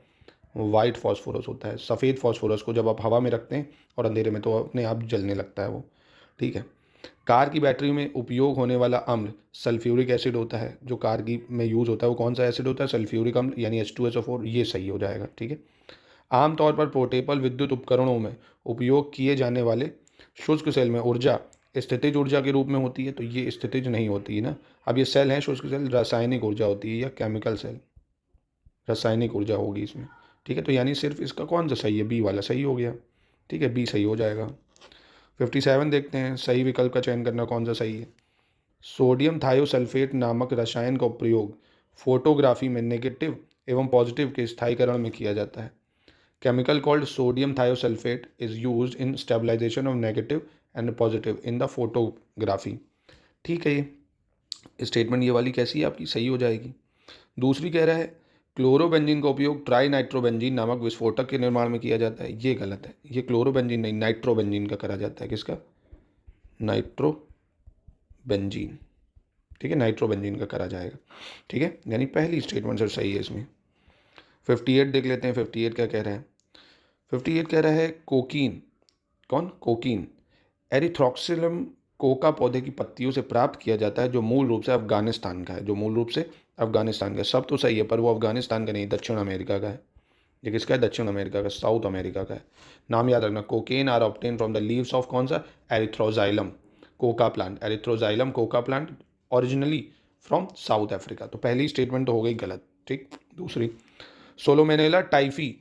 वाइट फास्फोरस होता है। सफ़ेद फास्फोरस को जब आप हवा में रखते हैं और अंधेरे में तो अपने आप जलने लगता है वो। ठीक है, कार की बैटरी में उपयोग होने वाला अम्ल सल्फ्यूरिक एसिड होता है। जो कार की में यूज़ होता है वो कौन सा एसिड होता है? सल्फ्यूरिक अम्ल, यानी H2SO4। ये सही हो जाएगा। ठीक है, आमतौर पर पोर्टेबल विद्युत उपकरणों में उपयोग किए जाने वाले शुष्क सेल में ऊर्जा स्थितिज ऊर्जा के रूप में होती है। तो ये स्थितिज नहीं होती है ना। अब ये सेल हैं शुष्क सेल, रासायनिक ऊर्जा होती है या केमिकल सेल, रासायनिक ऊर्जा होगी इसमें। ठीक है, तो यानी सिर्फ इसका कौन सा सही है? बी वाला सही हो गया। ठीक है, बी सही हो जाएगा। 57 देखते हैं, सही विकल्प का चयन करना कौन सा सही है। सोडियम थायोसल्फेट नामक रसायन का प्रयोग फोटोग्राफी में नेगेटिव एवं पॉजिटिव के स्थायीकरण में किया जाता है। Chemical called sodium thiosulphate is used in stabilisation of negative and positive in the photography. ठीक है, ये स्टेटमेंट ये वाली कैसी है आपकी? सही हो जाएगी। दूसरी कह रहा है क्लोरोबेंजीन का उपयोग ट्राई नाइट्रोबेंजीन नामक विस्फोटक के निर्माण में किया जाता है। ये गलत है, ये क्लोरोबेंजीन नहीं, नाइट्रोबेंजीन का करा जाता है। किसका? नाइट्रोबेंजीन। ठीक है, नाइट्रोबेंजीन का करा जाएगा। ठीक है, यानी पहली स्टेटमेंट सर सही है इसमें। 58 देख लेते हैं। 58 क्या कह रहा है? 58 कह रहा है कोकीन। कौन? कोकीन एरिथ्रोक्सिलम कोका पौधे की पत्तियों से प्राप्त किया जाता है, जो मूल रूप से अफगानिस्तान का है। जो मूल रूप से अफगानिस्तान का, सब तो सही है पर वो अफगानिस्तान का नहीं, दक्षिण अमेरिका का है। ये किसका है? दक्षिण अमेरिका का, साउथ अमेरिका का है। नाम याद रखना, cocaine are obtain from the leaves of कौन सा? Erythroxylum coca plant. Erythroxylum coca plant originally from South Africa. तो पहली स्टेटमेंट तो हो गई गलत। ठीक, दूसरी सोलोमेनेला टाइफी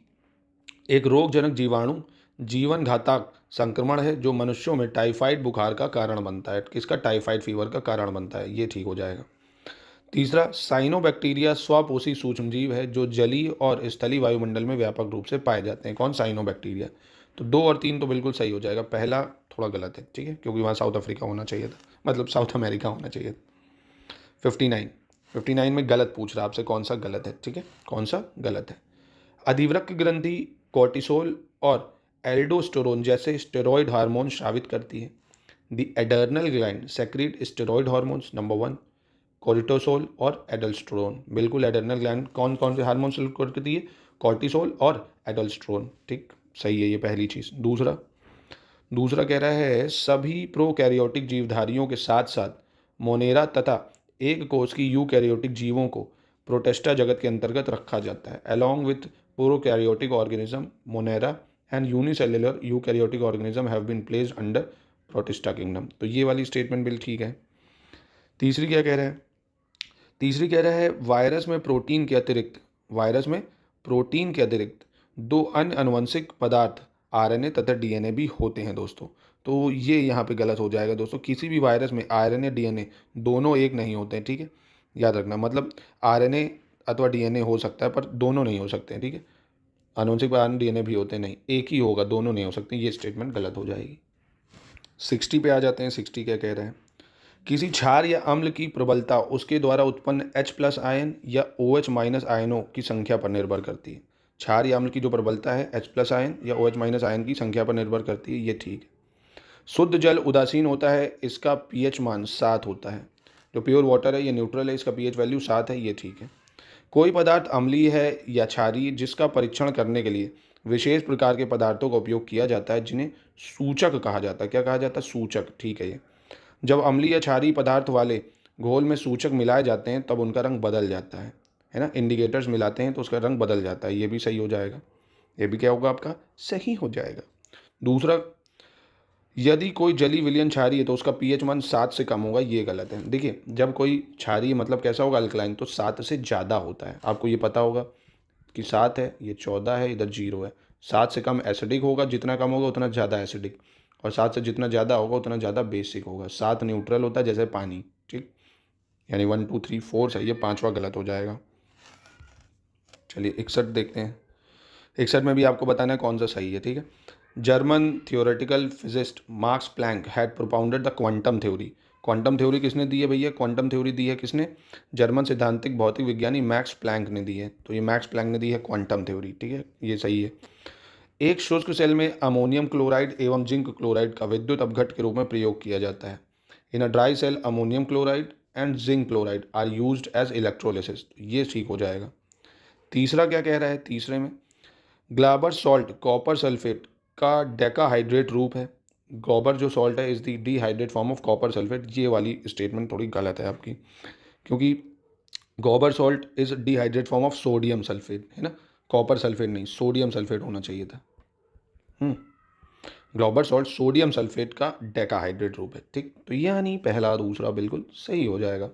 एक रोगजनक जीवाणु जीवन घातक संक्रमण है जो मनुष्यों में टाइफाइड बुखार का कारण बनता है। किसका? टाइफाइड फीवर का कारण बनता है, ये ठीक हो जाएगा। तीसरा साइनोबैक्टीरिया स्वपोषी सूक्ष्मजीव है जो जलीय और स्थलीय वायुमंडल में व्यापक रूप से पाए जाते हैं। कौन? साइनोबैक्टीरिया। तो 2 और 3 तो बिल्कुल सही हो जाएगा, पहला थोड़ा गलत है। ठीक है, क्योंकि वहाँ साउथ अफ्रीका होना चाहिए था, मतलब साउथ अमेरिका होना चाहिए था। 59 में गलत पूछ रहा आपसे, कौन सा गलत है? ठीक है, कौन सा गलत है? अधिवृक्क ग्रंथि कोर्टिसोल और एल्डोस्टेरोन जैसे स्टेरॉयड हार्मोन स्रावित करती है। The adrenal gland secrete steroid hormones. Number 1 cortisol और एडल्स्टेरोन। बिल्कुल, एडर्नल ग्लैंड कौन कौन से हार्मोन सेक्रेट करती है? कोर्टिसोल और एडल्स्टेरोन। ठीक, सही है ये पहली चीज़। दूसरा कह रहा है सभी प्रोकैरियोटिक जीवधारियों के साथ साथ मोनेरा तथा एक कोष की यूकैरियोटिक जीवों को प्रोटेस्टा जगत के अंतर्गत रखा जाता है। Along with prokaryotic organism monera and unicellular eukaryotic organism have been placed under protista kingdom. तो ये वाली स्टेटमेंट बिल्कुल ठीक है। तीसरी क्या कह रहा है? तीसरी कह रहा है वायरस में प्रोटीन के अतिरिक्त 2 अन्य आनुवंशिक पदार्थ आरएनए तथा डीएनए भी होते हैं दोस्तों। तो ये यहाँ पे गलत हो जाएगा दोस्तों। किसी भी वायरस में आरएनए डीएनए दोनों एक नहीं होते हैं। ठीक है, याद रखना, मतलब आरएनए अथवा डीएनए हो सकता है पर दोनों नहीं हो सकते हैं। ठीक है, आनुवंशिक पदार्थ डीएनए भी होते नहीं, एक ही होगा, दोनों नहीं हो सकते। ये स्टेटमेंट गलत हो जाएगी। 60 पे आ जाते हैं। 60 क्या कह रहे हैं? किसी क्षार या अम्ल की प्रबलता उसके द्वारा उत्पन्न H+ आयन या OH- आयनों की संख्या पर निर्भर करती है। क्षार या अम्ल की जो प्रबलता है H+ आयन या OH- आयन की संख्या पर निर्भर करती है, ये ठीक है। शुद्ध जल उदासीन होता है, इसका pH मान 7 होता है। जो प्योर वाटर है ये न्यूट्रल है, इसका पीएच वैल्यू 7 है, ये ठीक है। कोई पदार्थ अम्लीय है या क्षारीय जिसका परीक्षण करने के लिए विशेष प्रकार के पदार्थों का उपयोग किया जाता है जिन्हें सूचक कहा जाता है। क्या कहा जाता है? सूचक, ठीक है। ये जब अम्लीय या क्षारीय पदार्थ वाले घोल में सूचक मिलाए जाते हैं तब उनका रंग बदल जाता है ना। इंडिकेटर्स मिलाते हैं तो उसका रंग बदल जाता है, ये भी सही हो जाएगा। ये भी क्या होगा आपका? सही हो जाएगा। दूसरा, यदि कोई जली विलयन क्षारीय है तो उसका पीएच मान 7 से कम होगा, ये गलत है। देखिए, जब कोई क्षारीय मतलब कैसा होगा? अल्कलाइन, तो 7 से ज़्यादा होता है। आपको ये पता होगा कि 7 है, ये 14 है, इधर 0 है। 7 से कम एसिडिक होगा, जितना कम होगा उतना ज़्यादा एसिडिक, और 7 से जितना ज़्यादा होगा उतना ज़्यादा बेसिक होगा। 7 न्यूट्रल होता है जैसे पानी, ठीक। यानी 1 2 3 4 सही है, 5वां गलत हो जाएगा। चलिए 61 देखते हैं। 61 में भी आपको बताना है कौन सा सही है, ठीक है। German theoretical physicist Max Planck had propounded the quantum theory. Quantum theory किसने दी है भैया? क्वांटम थ्योरी दी है किसने? जर्मन सिद्धांतिक भौतिक विज्ञानी मैक्स प्लैंक ने दी है। तो ये मैक्स प्लैंक ने दी है क्वांटम थ्योरी, ठीक है, ये सही है। एक शुष्क सेल में अमोनियम क्लोराइड एवं जिंक क्लोराइड का विद्युत अपघट्ट के रूप में प्रयोग किया जाता है। In a dry cell ammonium chloride and zinc chloride are used as electrolysis, ये ठीक हो जाएगा। तीसरा क्या कह रहा है? तीसरे में ग्लाबर सॉल्ट कॉपर सल्फेट का डेकाहाइड्रेट रूप है। गॉबर जो सॉल्ट है is the dehydrate form of copper sulphate. ये वाली स्टेटमेंट थोड़ी गलत है आपकी, क्योंकि Glauber salt is dehydrate form of sodium sulphate, है ना, कॉपर सल्फेट नहीं, सोडियम सल्फेट होना चाहिए था। ग्लोबर सॉल्ट सोडियम सल्फेट का डेकाहाइड्रेट रूप है, ठीक। तो यानी पहला दूसरा बिल्कुल सही हो जाएगा।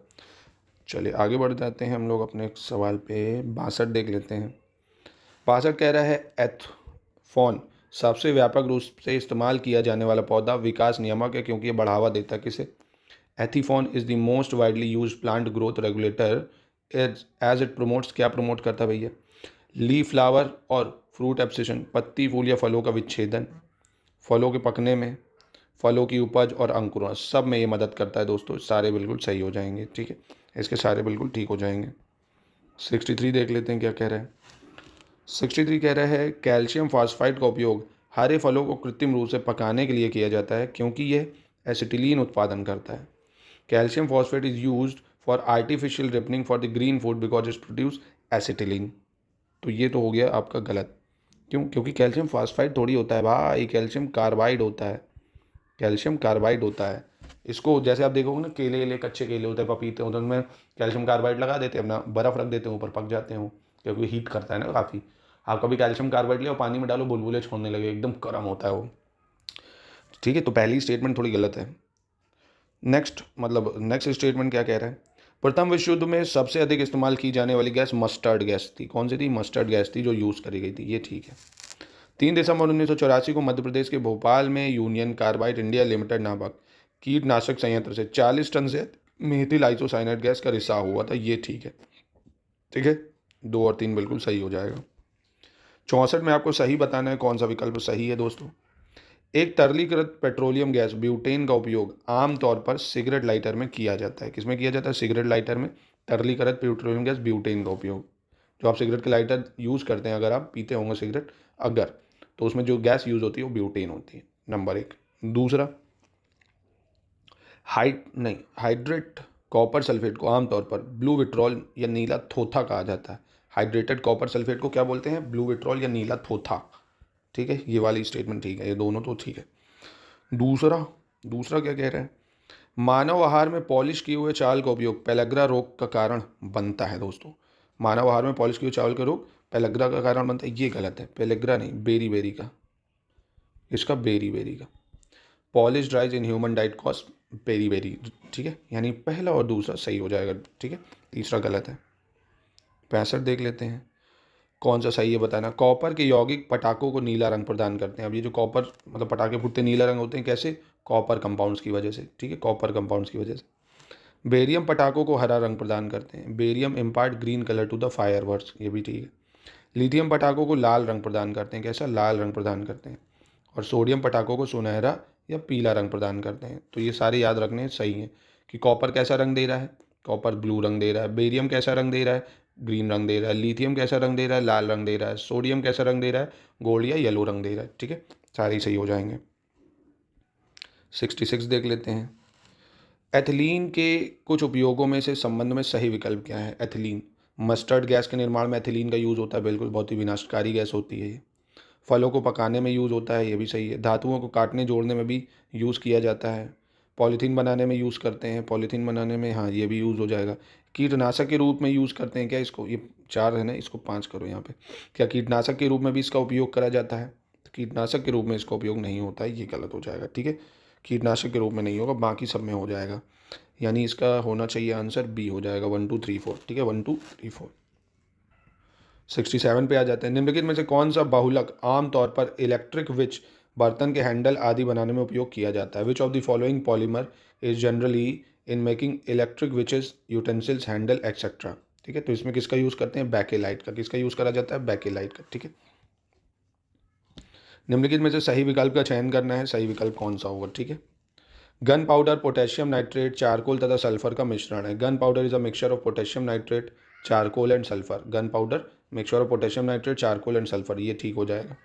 चलिए आगे बढ़ जाते हैं हम लोग अपने सवाल पे। 62 देख लेते हैं। 62 कह रहा है एथफॉन सबसे व्यापक रूप से इस्तेमाल किया जाने वाला पौधा विकास नियामक है क्योंकि ये बढ़ावा देता है किसे? Ethephon is the most widely use plant growth regulator as it promotes, क्या प्रमोट करता है भैया? लीफ फ्लावर और फ्रूट एब्सेशन, पत्ती फूल या फलों का विच्छेदन, फलों के पकने में, फलों की उपज और अंकुरण, सब में ये मदद करता है दोस्तों। सारे बिल्कुल सही हो जाएंगे, ठीक है, इसके सारे बिल्कुल ठीक हो जाएंगे। 63 देख लेते हैं क्या कह रहा है। 63 कह रहा है कैल्शियम फॉस्फाइड का उपयोग हरे फलों को कृत्रिम रूप से पकाने के लिए किया जाता है क्योंकि यह एसिटिलीन उत्पादन करता है। Calcium phosphate is used for artificial ripening for the green food because it produce acetylene. तो ये तो हो गया आपका गलत। क्यों? क्योंकि कैल्शियम फॉस्फाइड थोड़ी होता है भाई, कैल्शियम कार्बाइड होता है, कैल्शियम कार्बाइड होता है। इसको जैसे आप देखोगे ना, केले कच्चे केले होते हैं, पपीते होते हैं, उनमें कैल्शियम कार्बाइड लगा देते हैं, अपना बर्फ़ रख देते हैं ऊपर, पक जाते हैं क्योंकि हीट करता है ना काफ़ी। आप कभी कैल्शियम कार्बाइड ले और पानी में डालो, बुलबुले छोड़ने लगे, एकदम गर्म होता है वो, ठीक है। तो पहली स्टेटमेंट थोड़ी गलत है। नेक्स्ट स्टेटमेंट क्या कह रहा है? प्रथम विश्व युद्ध में सबसे अधिक इस्तेमाल की जाने वाली गैस मस्टर्ड गैस थी। कौन सी थी? मस्टर्ड गैस थी जो यूज़ करी गई थी, ये ठीक है। 3 दिसंबर 1984 को मध्य प्रदेश के भोपाल में यूनियन कार्बाइड इंडिया लिमिटेड नामक कीटनाशक संयंत्र से 40 टन से मेथिल आइसोसाइनेट गैस का रिसाव हुआ था, ये ठीक है, ठीक है। 2 और 3 बिल्कुल सही हो जाएगा। 64 में आपको सही बताना है कौन सा विकल्प सही है दोस्तों। एक तरलीकृत पेट्रोलियम गैस ब्यूटेन का उपयोग आमतौर पर सिगरेट लाइटर में किया जाता है। किसमें किया जाता है? सिगरेट लाइटर में तरलीकृत पेट्रोलियम गैस ब्यूटेन का उपयोग। जो आप सिगरेट के लाइटर यूज़ करते हैं, अगर आप पीते होंगे सिगरेट अगर, तो उसमें जो गैस यूज़ होती है वो ब्यूटेन होती है, नंबर 1। दूसरा, हाइड्रेट कॉपर सल्फेट को आमतौर पर ब्लू विट्रॉल या नीला थोथा कहा जाता है। हाइड्रेटेड कॉपर सल्फेट को क्या बोलते हैं? ब्लू विट्रॉल या नीला थोथा, ठीक है। ये वाली स्टेटमेंट ठीक है, ये दोनों तो ठीक है। दूसरा क्या कह रहा है? मानव आहार में पॉलिश किए हुए चावल का उपयोग पेलग्रा रोग का कारण बनता है दोस्तों। मानव आहार में पॉलिश किए हुए चावल का रोग पेलग्रा का कारण बनता है, ये गलत है। पेलग्रा नहीं, बेरी का, इसका बेरी का। Polished rice in human diet causes beri, ठीक है। यानी पहला और दूसरा सही हो जाएगा, ठीक है, तीसरा गलत है। 65 देख लेते हैं कौन सा सही है बताना। कॉपर के यौगिक पटाखों को नीला रंग प्रदान करते हैं। अब ये जो कॉपर मतलब पटाखे फूटते नीला रंग होते हैं, कैसे? कॉपर कंपाउंड्स की वजह से, ठीक है, कॉपर कंपाउंड्स की वजह से। बेरियम पटाखों को हरा रंग प्रदान करते हैं। Barium impart green colour to the fireworks, ये भी ठीक है। लिथियम पटाखों को लाल रंग प्रदान करते हैं। कैसा? लाल रंग प्रदान करते हैं। और सोडियम पटाखों को सुनहरा या पीला रंग प्रदान करते हैं। तो ये सारे याद रखने सही हैं कि कॉपर कैसा रंग दे रहा है? कॉपर ब्लू रंग दे रहा है। बेरियम कैसा रंग दे रहा है? ग्रीन रंग दे रहा है। लिथियम कैसा रंग दे रहा है? लाल रंग दे रहा है। सोडियम कैसा रंग दे रहा है? गोल्ड या येलो रंग दे रहा है, ठीक है, सारे सही हो जाएंगे। 66 देख लेते हैं। एथिलीन के कुछ उपयोगों में से संबंध में सही विकल्प क्या है? एथिलीन, मस्टर्ड गैस के निर्माण में एथिलीन का यूज़ होता है, बिल्कुल, बहुत ही विनाशकारी गैस होती है ये। फलों को पकाने में यूज़ होता है, ये भी सही है। धातुओं को काटने जोड़ने में भी यूज़ किया जाता है। पॉलीथीन बनाने में यूज़ करते हैं, पॉलीथीन बनाने में, हाँ, ये भी यूज़ हो जाएगा। कीटनाशक के रूप में यूज़ करते हैं क्या इसको? ये 4 है ना, इसको 5 करो यहाँ पे। क्या कीटनाशक के रूप में भी इसका उपयोग करा जाता है? तो कीटनाशक के रूप में इसका उपयोग नहीं होता है, ये गलत हो जाएगा, ठीक है। कीटनाशक के रूप में नहीं होगा, बाकी सब में हो जाएगा। यानी इसका होना चाहिए आंसर बी हो जाएगा, 1 2 3 4, ठीक है, 1 2 3 4। 67 पे आ जाते हैं। निम्नलिखित में से कौन सा बहुलक आमतौर पर इलेक्ट्रिक विच बर्तन के हैंडल आदि बनाने में उपयोग किया जाता है? Which of the following polymer is generally in making electric witches utensils handle etcetera? ठीक है, तो इसमें किसका यूज़ करते हैं? बैकेलाइट का। किसका यूज़ करा जाता है? बैकेलाइट का, ठीक है। निम्नलिखित में से सही विकल्प का चयन करना है। सही विकल्प कौन सा होगा? ठीक है। Gun powder potassium nitrate, charcoal तथा सल्फर का मिश्रण है। Gun powder is a mixture of potassium nitrate, charcoal and sulphur. Gun powder mixture of potassium nitrate, charcoal and sulphur, ये ठीक हो जाएगा।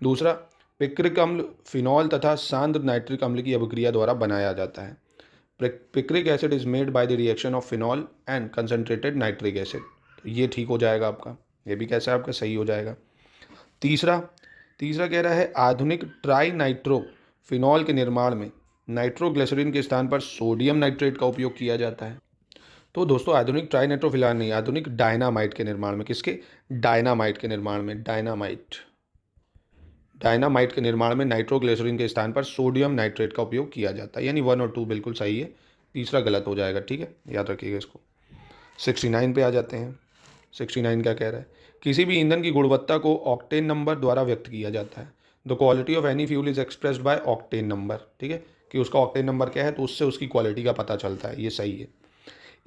दूसरा, पिक्रिक अम्ल फिनॉल तथा सांद्र नाइट्रिक अम्ल की अभिक्रिया द्वारा बनाया जाता है। Picric acid is made by the reaction of phenol and concentrated nitric acid, तो ये ठीक हो जाएगा आपका। ये भी कैसा है आपका? सही हो जाएगा। तीसरा कह रहा है आधुनिक ट्राई नाइट्रो फिनॉल के निर्माण में नाइट्रोग्लिसरीन के स्थान पर सोडियम नाइट्रेट का उपयोग किया जाता है। तो दोस्तों आधुनिक ट्राई नाइट्रोफिनॉल नहीं, आधुनिक डायनामाइट के निर्माण में, किसके? डायनामाइट के निर्माण में, डायनामाइट के निर्माण में नाइट्रोग्लिसरीन के स्थान पर सोडियम नाइट्रेट का उपयोग किया जाता है। यानी 1 और 2 बिल्कुल सही है, तीसरा गलत हो जाएगा, ठीक है, याद रखिएगा इसको। 69 पे आ जाते हैं। 69 क्या कह रहा है? किसी भी ईंधन की गुणवत्ता को ऑक्टेन नंबर द्वारा व्यक्त किया जाता है। The quality of any fuel is expressed by octane number, ठीक है, कि उसका ऑक्टेन नंबर क्या है, तो उससे उसकी क्वालिटी का पता चलता है, ये सही है।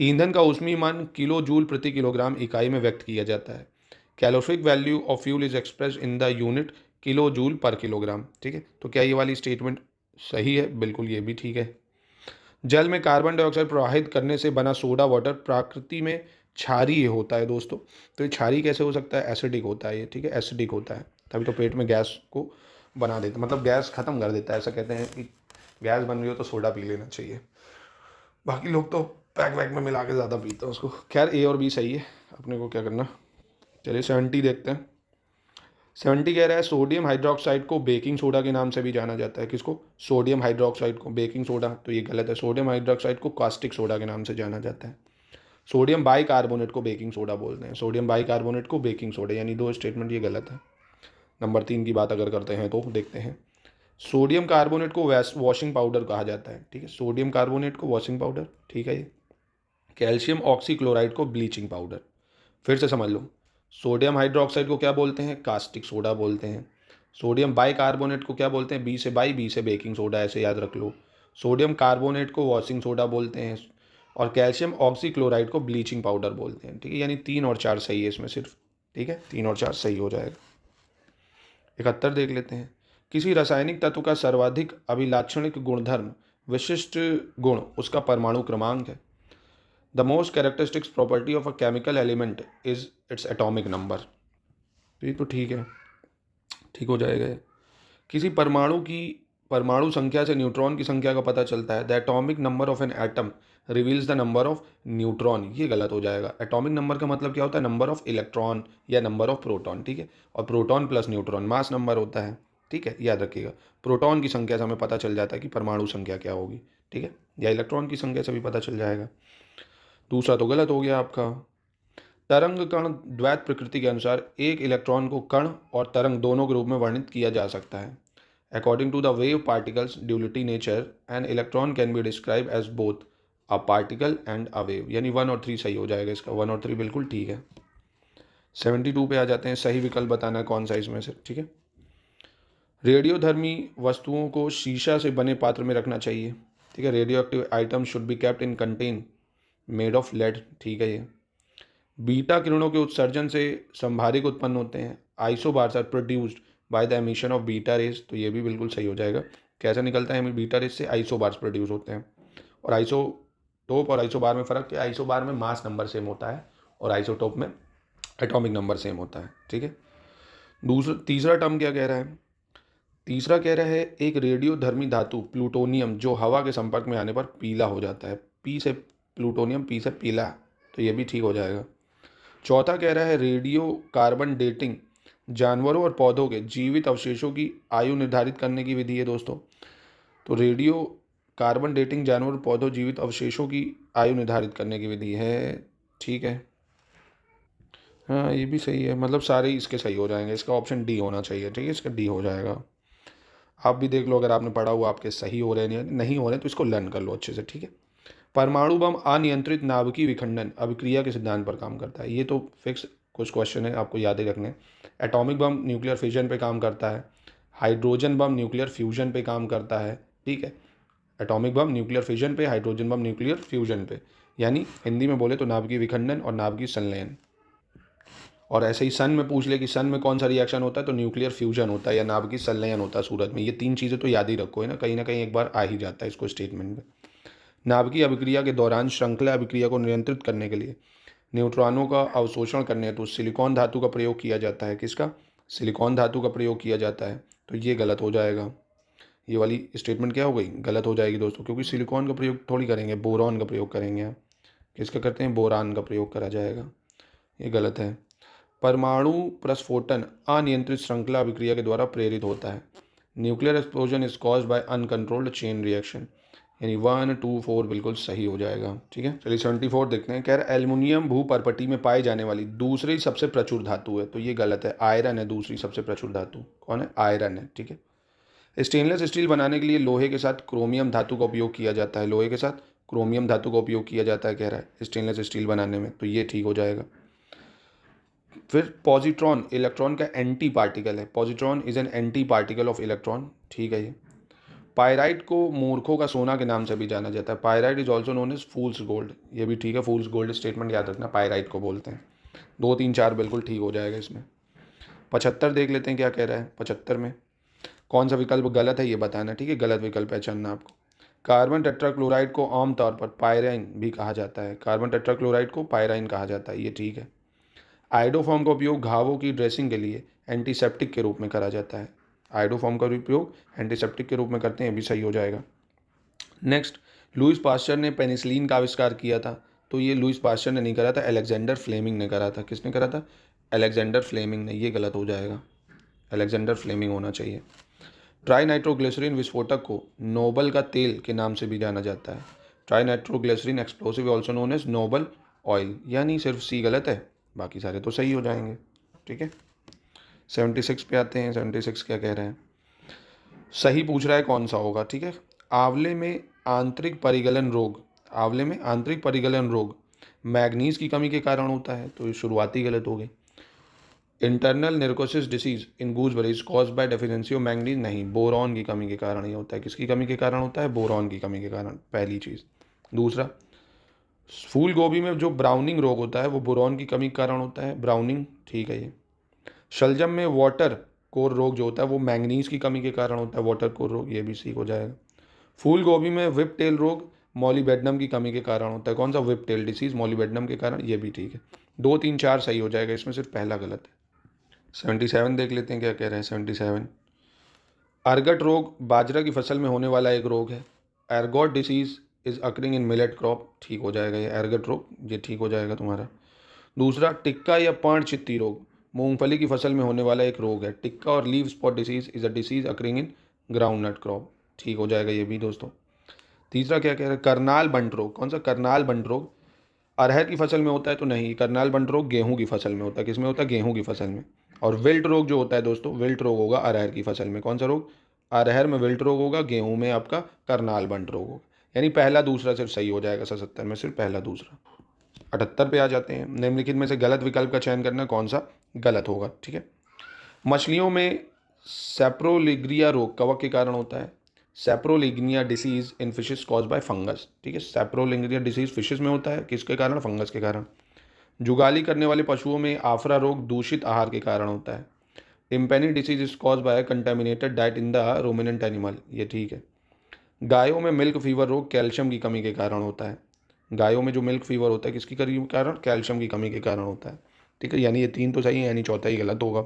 ईंधन का ऊष्मीय मान किलो जूल प्रति किलोग्राम इकाई में व्यक्त किया जाता है। Calorific value of fuel is expressed in the unit kilo joule पर किलोग्राम, ठीक है। तो क्या ये वाली स्टेटमेंट सही है? बिल्कुल, ये भी ठीक है। जल में कार्बन डाइऑक्साइड प्रवाहित करने से बना सोडा वाटर प्रकृति में क्षारीय होता है दोस्तों। तो ये क्षारीय कैसे हो सकता है? एसिडिक होता है ये, ठीक है, एसिडिक होता है, तभी तो पेट में गैस को बना देता है, मतलब गैस खत्म कर देता है। ऐसा कहते हैं कि गैस बन रही हो तो सोडा पी लेना चाहिए। बाकी लोग तो पैक वैक में मिला के ज़्यादा पीते हैं उसको। खैर, ए और बी सही है, अपने को क्या करना। चलिए 70 देखते हैं। 70 कह रहा है सोडियम हाइड्रोक्साइड को बेकिंग सोडा के नाम से भी जाना जाता है। किसको? सोडियम हाइड्रोक्साइड को बेकिंग सोडा, तो ये गलत है। सोडियम हाइड्रोक्साइड को कास्टिक सोडा के नाम से जाना जाता है। सोडियम बाइकार्बोनेट को बेकिंग सोडा बोलते हैं। सोडियम बाइकार्बोनेट को बेकिंग सोडा, यानी 2 स्टेटमेंट ये गलत है। नंबर 3 की बात अगर करते हैं तो देखते हैं। सोडियम कार्बोनेट को वॉशिंग पाउडर कहा जाता है, ठीक है, सोडियम कार्बोनेट को वॉशिंग पाउडर, ठीक है। ये कैल्शियम ऑक्सीक्लोराइड को ब्लीचिंग पाउडर। फिर से समझ लो, सोडियम हाइड्रोक्साइड को क्या बोलते हैं? कास्टिक सोडा बोलते हैं। सोडियम बाइकार्बोनेट को क्या बोलते हैं? बी से बेकिंग सोडा, ऐसे याद रख लो। सोडियम कार्बोनेट को वॉशिंग सोडा बोलते हैं और कैल्शियम ऑक्सीक्लोराइड को ब्लीचिंग पाउडर बोलते हैं, ठीक है। यानी 3 और 4 सही है इसमें सिर्फ, ठीक है, 3 और 4 सही हो जाएगा। 71 देख लेते हैं। किसी रासायनिक तत्व का सर्वाधिक अभिलाक्षणिक गुणधर्म, विशिष्ट गुण, उसका परमाणु क्रमांक है। The most characteristics property of a chemical element is its atomic number, तो ये तो ठीक है, ठीक हो जाएगा। किसी परमाणु संख्या से न्यूट्रॉन की संख्या का पता चलता है। The atomic number of an atom reveals the number of neutron, ये गलत हो जाएगा। एटॉमिक नंबर का मतलब क्या होता है? नंबर ऑफ इलेक्ट्रॉन या नंबर ऑफ प्रोटॉन, ठीक है, और proton plus neutron mass number होता है, ठीक है, याद रखिएगा। प्रोटॉन की संख्या से हमें पता चल जाता है कि परमाणु संख्या क्या होगी, ठीक है, या इलेक्ट्रॉन की संख्या से भी पता चल जाएगा। दूसरा तो गलत हो गया आपका। तरंग कण द्वैत प्रकृति के अनुसार एक इलेक्ट्रॉन को कण और तरंग दोनों के रूप में वर्णित किया जा सकता है। According to the wave particles duality nature, an electron can be describe as both a particle and a wave, यानी 1 और 3 सही हो जाएगा इसका। 1 और 3 बिल्कुल ठीक है। 72 पे आ जाते हैं। सही विकल्प बताना है कौन सा इसमें से, ठीक है। रेडियोधर्मी वस्तुओं को शीशा से बने पात्र में रखना चाहिए, ठीक है। Radioactive item should be kept in container made of lead, ठीक है। ये बीटा किरणों के उत्सर्जन से संभारिक उत्पन्न होते हैं। Isobars are produced by the emission of beta rays, तो ये भी बिल्कुल सही हो जाएगा। कैसा निकलता है? बीटा रेज से आइसोबार्स प्रोड्यूस होते हैं। और आइसोटोप और आइसोबार में फ़र्क क्या है? आइसोबार में मास नंबर सेम होता है और आइसोटोप में एटॉमिक नंबर सेम होता है, ठीक है। तीसरा टर्म क्या कह रहा है? तीसरा कह रहा है एक रेडियोधर्मी धातु प्लूटोनियम जो हवा के संपर्क में आने पर पीला हो जाता है। पी से प्लूटोनियम, पी से पीला, तो ये भी ठीक हो जाएगा। चौथा कह रहा है रेडियो कार्बन डेटिंग जानवरों और पौधों के जीवित अवशेषों की आयु निर्धारित करने की विधि है दोस्तों। तो रेडियो कार्बन डेटिंग जानवर पौधों जीवित अवशेषों की आयु निर्धारित करने की विधि है। ठीक है, हाँ ये भी सही है, मतलब सारे ही इसके सही हो जाएंगे। इसका ऑप्शन डी होना चाहिए। ठीक है, इसका डी हो जाएगा। आप भी देख लो, अगर आपने पढ़ा हुआ आपके सही हो रहे हैं नहीं हो रहे तो इसको लर्न कर लो अच्छे से। ठीक है, परमाणु बम अनियंत्रित नाभिकीय विखंडन अभिक्रिया के सिद्धांत पर काम करता है। ये तो फिक्स कुछ क्वेश्चन है, आपको याद ही रखने हैं। एटॉमिक बम न्यूक्लियर फिजन पे काम करता है। हाइड्रोजन बम न्यूक्लियर फ्यूजन पे काम करता है। ठीक है, एटॉमिक बम न्यूक्लियर फिजन पे, हाइड्रोजन बम न्यूक्लियर फ्यूजन पे, यानी हिंदी में बोले तो नाभिकीय विखंडन और नाभिकीय संलयन। और ऐसे ही सन में पूछ ले कि सन में कौन सा रिएक्शन होता है, तो न्यूक्लियर फ्यूजन होता है या नाभिकीय संलयन होता है सूरज में। ये तीन चीज़ें तो याद ही रखो, है ना कहीं एक बार आ ही जाता है इसको स्टेटमेंट में। नाभिकीय अभिक्रिया के दौरान श्रृंखला अभिक्रिया को नियंत्रित करने के लिए न्यूट्रॉनों का अवशोषण करने हेतु सिलिकॉन धातु का प्रयोग किया जाता है। किसका? सिलिकॉन धातु का प्रयोग किया जाता है। तो ये गलत हो जाएगा। ये वाली स्टेटमेंट क्या हो गई? गलत हो जाएगी दोस्तों, क्योंकि सिलिकॉन का प्रयोग थोड़ी करेंगे, बोरॉन का प्रयोग करेंगे। आप किसका करते हैं? बोरान का प्रयोग करा जाएगा। ये गलत है। परमाणु प्रस्फोटन अनियंत्रित श्रृंखला अभिक्रिया के द्वारा प्रेरित होता है। Nuclear explosion is caused by uncontrolled chain reaction, यानी 1, 2, 4 बिल्कुल सही हो जाएगा। ठीक है, चलिए 74 देखते हैं। कह रहे एल्युमिनियम भूपर्पटी में पाई जाने वाली दूसरी सबसे प्रचुर धातु है। तो ये गलत है, आयरन है दूसरी सबसे प्रचुर धातु। कौन है? आयरन है। ठीक है, स्टेनलेस स्टील बनाने के लिए लोहे के साथ क्रोमियम धातु का उपयोग किया जाता है। लोहे के साथ क्रोमियम धातु का उपयोग किया जाता है, कह रहा है स्टेनलेस स्टील बनाने में। तो ये ठीक हो जाएगा। फिर पॉजिट्रॉन इलेक्ट्रॉन का एंटी पार्टिकल है। Positron is an anti particle of electron. ठीक है। ये पायराइट को मूर्खों का सोना के नाम से भी जाना जाता है। Pyrite is also known as fool's gold. ये भी ठीक है, फूल्स गोल्ड स्टेटमेंट याद रखना, पायराइट को बोलते हैं। 2, 3, 4 बिल्कुल ठीक हो जाएगा इसमें। 75 देख लेते हैं क्या कह रहा है। 75 में कौन सा विकल्प गलत है ये बताना। ठीक है, गलत विकल्प पहचानना आपको। कार्बन टेट्राक्लोराइड को आमतौर पर पायराइन भी कहा जाता है। कार्बन टेट्राक्लोराइड को पायराइन कहा जाता है, ये ठीक है। आइडोफॉर्म का उपयोग घावों की ड्रेसिंग के लिए एंटीसेप्टिक के रूप में करा जाता है। आइडोफॉर्म का उपयोग एंटीसेप्टिक के रूप में करते हैं, ये भी सही हो जाएगा। नेक्स्ट, लुईस पास्चर ने पेनिसिलिन का आविष्कार किया था। तो ये लुईस पास्चर ने नहीं करा था, अलेक्जेंडर फ्लेमिंग ने करा था। किसने करा था? अलेक्जेंडर फ्लेमिंग ने। ये गलत हो जाएगा, अलेक्जेंडर फ्लेमिंग होना चाहिए। ट्राई नाइट्रोग्लिसरीन विस्फोटक को नोबल का तेल के नाम से भी जाना जाता है। Trinitroglycerine explosive also known as Nobel oil, यानी सिर्फ सी गलत है, बाकी सारे तो सही हो जाएंगे। ठीक है, 76 पे आते हैं। 76 क्या कह रहे हैं? सही पूछ रहा है कौन सा होगा। ठीक है, आंवले में आंतरिक परिगलन रोग, आंवले में आंतरिक परिगलन रोग मैग्नीज की कमी के कारण होता है। तो ये शुरुआती गलत हो गई। Internal necrosis disease in gooseberries cause by deficiency of manganese, नहीं, बोरॉन की कमी के कारण ये होता है। किसकी कमी के कारण होता है? बोरॉन की कमी के कारण, पहली चीज़। दूसरा, फूल गोभी में जो ब्राउनिंग रोग होता है वो बोरॉन की कमी के कारण होता है, ब्राउनिंग। ठीक है। ये शलजम में वाटर कोर रोग जो होता है वो मैंगनीज की कमी के कारण होता है, वाटर कोर रोग, ये भी ठीक हो जाएगा। फूल गोभी में विप टेल रोग मॉलीबेडनम की कमी के कारण होता है। कौन सा? विप टेल डिसीज, मॉलीबेडनम के कारण, ये भी ठीक है। 2, 3, 4 सही हो जाएगा, इसमें सिर्फ पहला गलत है। 77 देख लेते हैं क्या कह रहे हैं। 77, अर्गट रोग बाजरा की फसल में होने वाला एक रोग है। Ergot disease is occurring in millet crop, ठीक हो जाएगा ये एर्गट रोग, ये ठीक हो जाएगा तुम्हारा। दूसरा, टिक्का या पांड चित्ती रोग मूंगफली की फसल में होने वाला एक रोग है। टिक्का और leaf spot disease is a disease occurring in groundnut crop, ठीक हो जाएगा ये भी दोस्तों। तीसरा क्या कह रहे हैं? करनाल बंट रोग। कौन सा? करनाल बंट रोग अरहर की फसल में होता है, तो नहीं, करनाल बंट रोग गेहूं की फसल में होता है। किसमें होता है? गेहूं की फसल में। और विल्ट रोग जो होता है दोस्तों, विल्ट रोग होगा अरहर की फसल में। कौन सा रोग? अरहर में विल्ट रोग होगा, गेहूं में आपका करनाल बंट रोग होगा। यानी पहला दूसरा सिर्फ सही हो जाएगा। 77 में सिर्फ पहला दूसरा। 78 पे आ जाते हैं। निम्नलिखित में से गलत विकल्प का चयन करना, कौन सा गलत होगा। ठीक है, मछलियों में सेप्रोलिग्रिया रोग कवक के कारण होता है। Saprolegnia disease in fishes cause by fungus. ठीक है, सेप्रोलिग्निया डिसीज फिशेस में होता है, किसके कारण? फंगस के कारण। जुगाली करने वाले पशुओं में आफरा रोग दूषित आहार के कारण होता है। Tympany disease is cause by contaminated diet in the ruminant animal, ये ठीक है। गायों में मिल्क फीवर रोग कैल्शियम की कमी के कारण होता है। गायों में जो मिल्क फीवर होता है किसकी कारण? कैल्शियम की कमी के कारण होता है। ठीक है, यानी ये 3 तो सही है, यानी चौथा ही गलत होगा।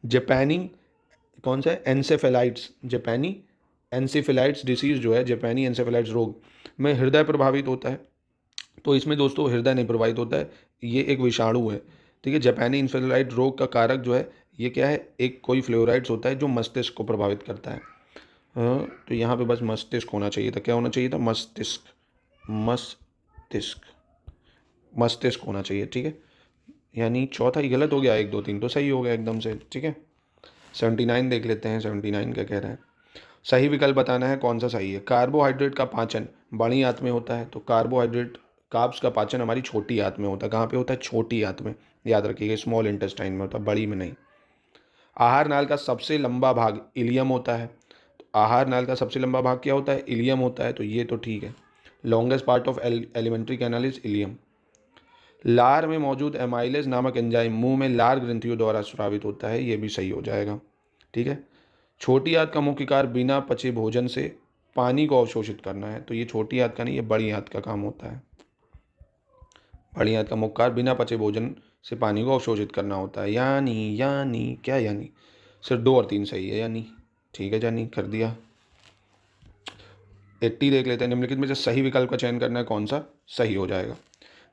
जापानी कौन सा है, एनसेफेलाइट्स, जापानी एनसेफेलाइट्स डिसीज़ जो है, जापानी एनसेफेलाइट्स रोग में हृदय प्रभावित होता है। तो इसमें दोस्तों हृदय नहीं प्रभावित होता है, ये एक विषाणु है, ठीक है। जापानी इंसेफेलाइट रोग का कारक जो है ये क्या है, एक कोई फ्लोराइड्स होता है जो मस्तिष्क को प्रभावित करता है। हाँ, तो यहाँ पे बस मस्तिष्क होना चाहिए था, क्या होना चाहिए था, मस्तिष्क, मस्तिष्क, मस्तिष्क होना चाहिए, ठीक है। यानी चौथा ही गलत हो गया, 1 2 3 तो सही हो गया एकदम से, ठीक है। 79 देख लेते हैं, 79 क्या कह रहा है। सही विकल्प बताना है कौन सा सही है। कार्बोहाइड्रेट का पाचन बड़ी आंत में होता है, तो कार्बोहाइड्रेट कार्ब्स का पाचन हमारी छोटी आंत में होता है। कहाँ पे होता है, छोटी आंत में, याद रखिएगा, स्मॉल इंटेस्टाइन में होता है, बड़ी में नहीं। आहार नाल का सबसे लंबा भाग इलियम होता है, तो आहार नाल का सबसे लंबा भाग क्या होता है, इलियम होता है, तो ये तो ठीक है। Longest part of alimentary canal is ilium. लार में मौजूद एमाइलेज नामक एंजाइम मुंह में लार ग्रंथियों द्वारा स्रावित होता है, ये भी सही हो जाएगा, ठीक है। छोटी आंत का मुख्य कार्य बिना पचे भोजन से पानी को अवशोषित करना है, तो ये छोटी आंत का नहीं, ये बड़ी आंत का काम होता है। बड़ी आंत का मुख्य कार्य बिना पचे भोजन से पानी को अवशोषित करना होता है। यानी क्या, यानी सिर्फ 2 और 3 सही है, यानी ठीक है, यानी कर दिया। 80 देख लेते हैं। निम्नलिखित में से सही विकल्प का चयन करना है, कौन सा सही हो जाएगा।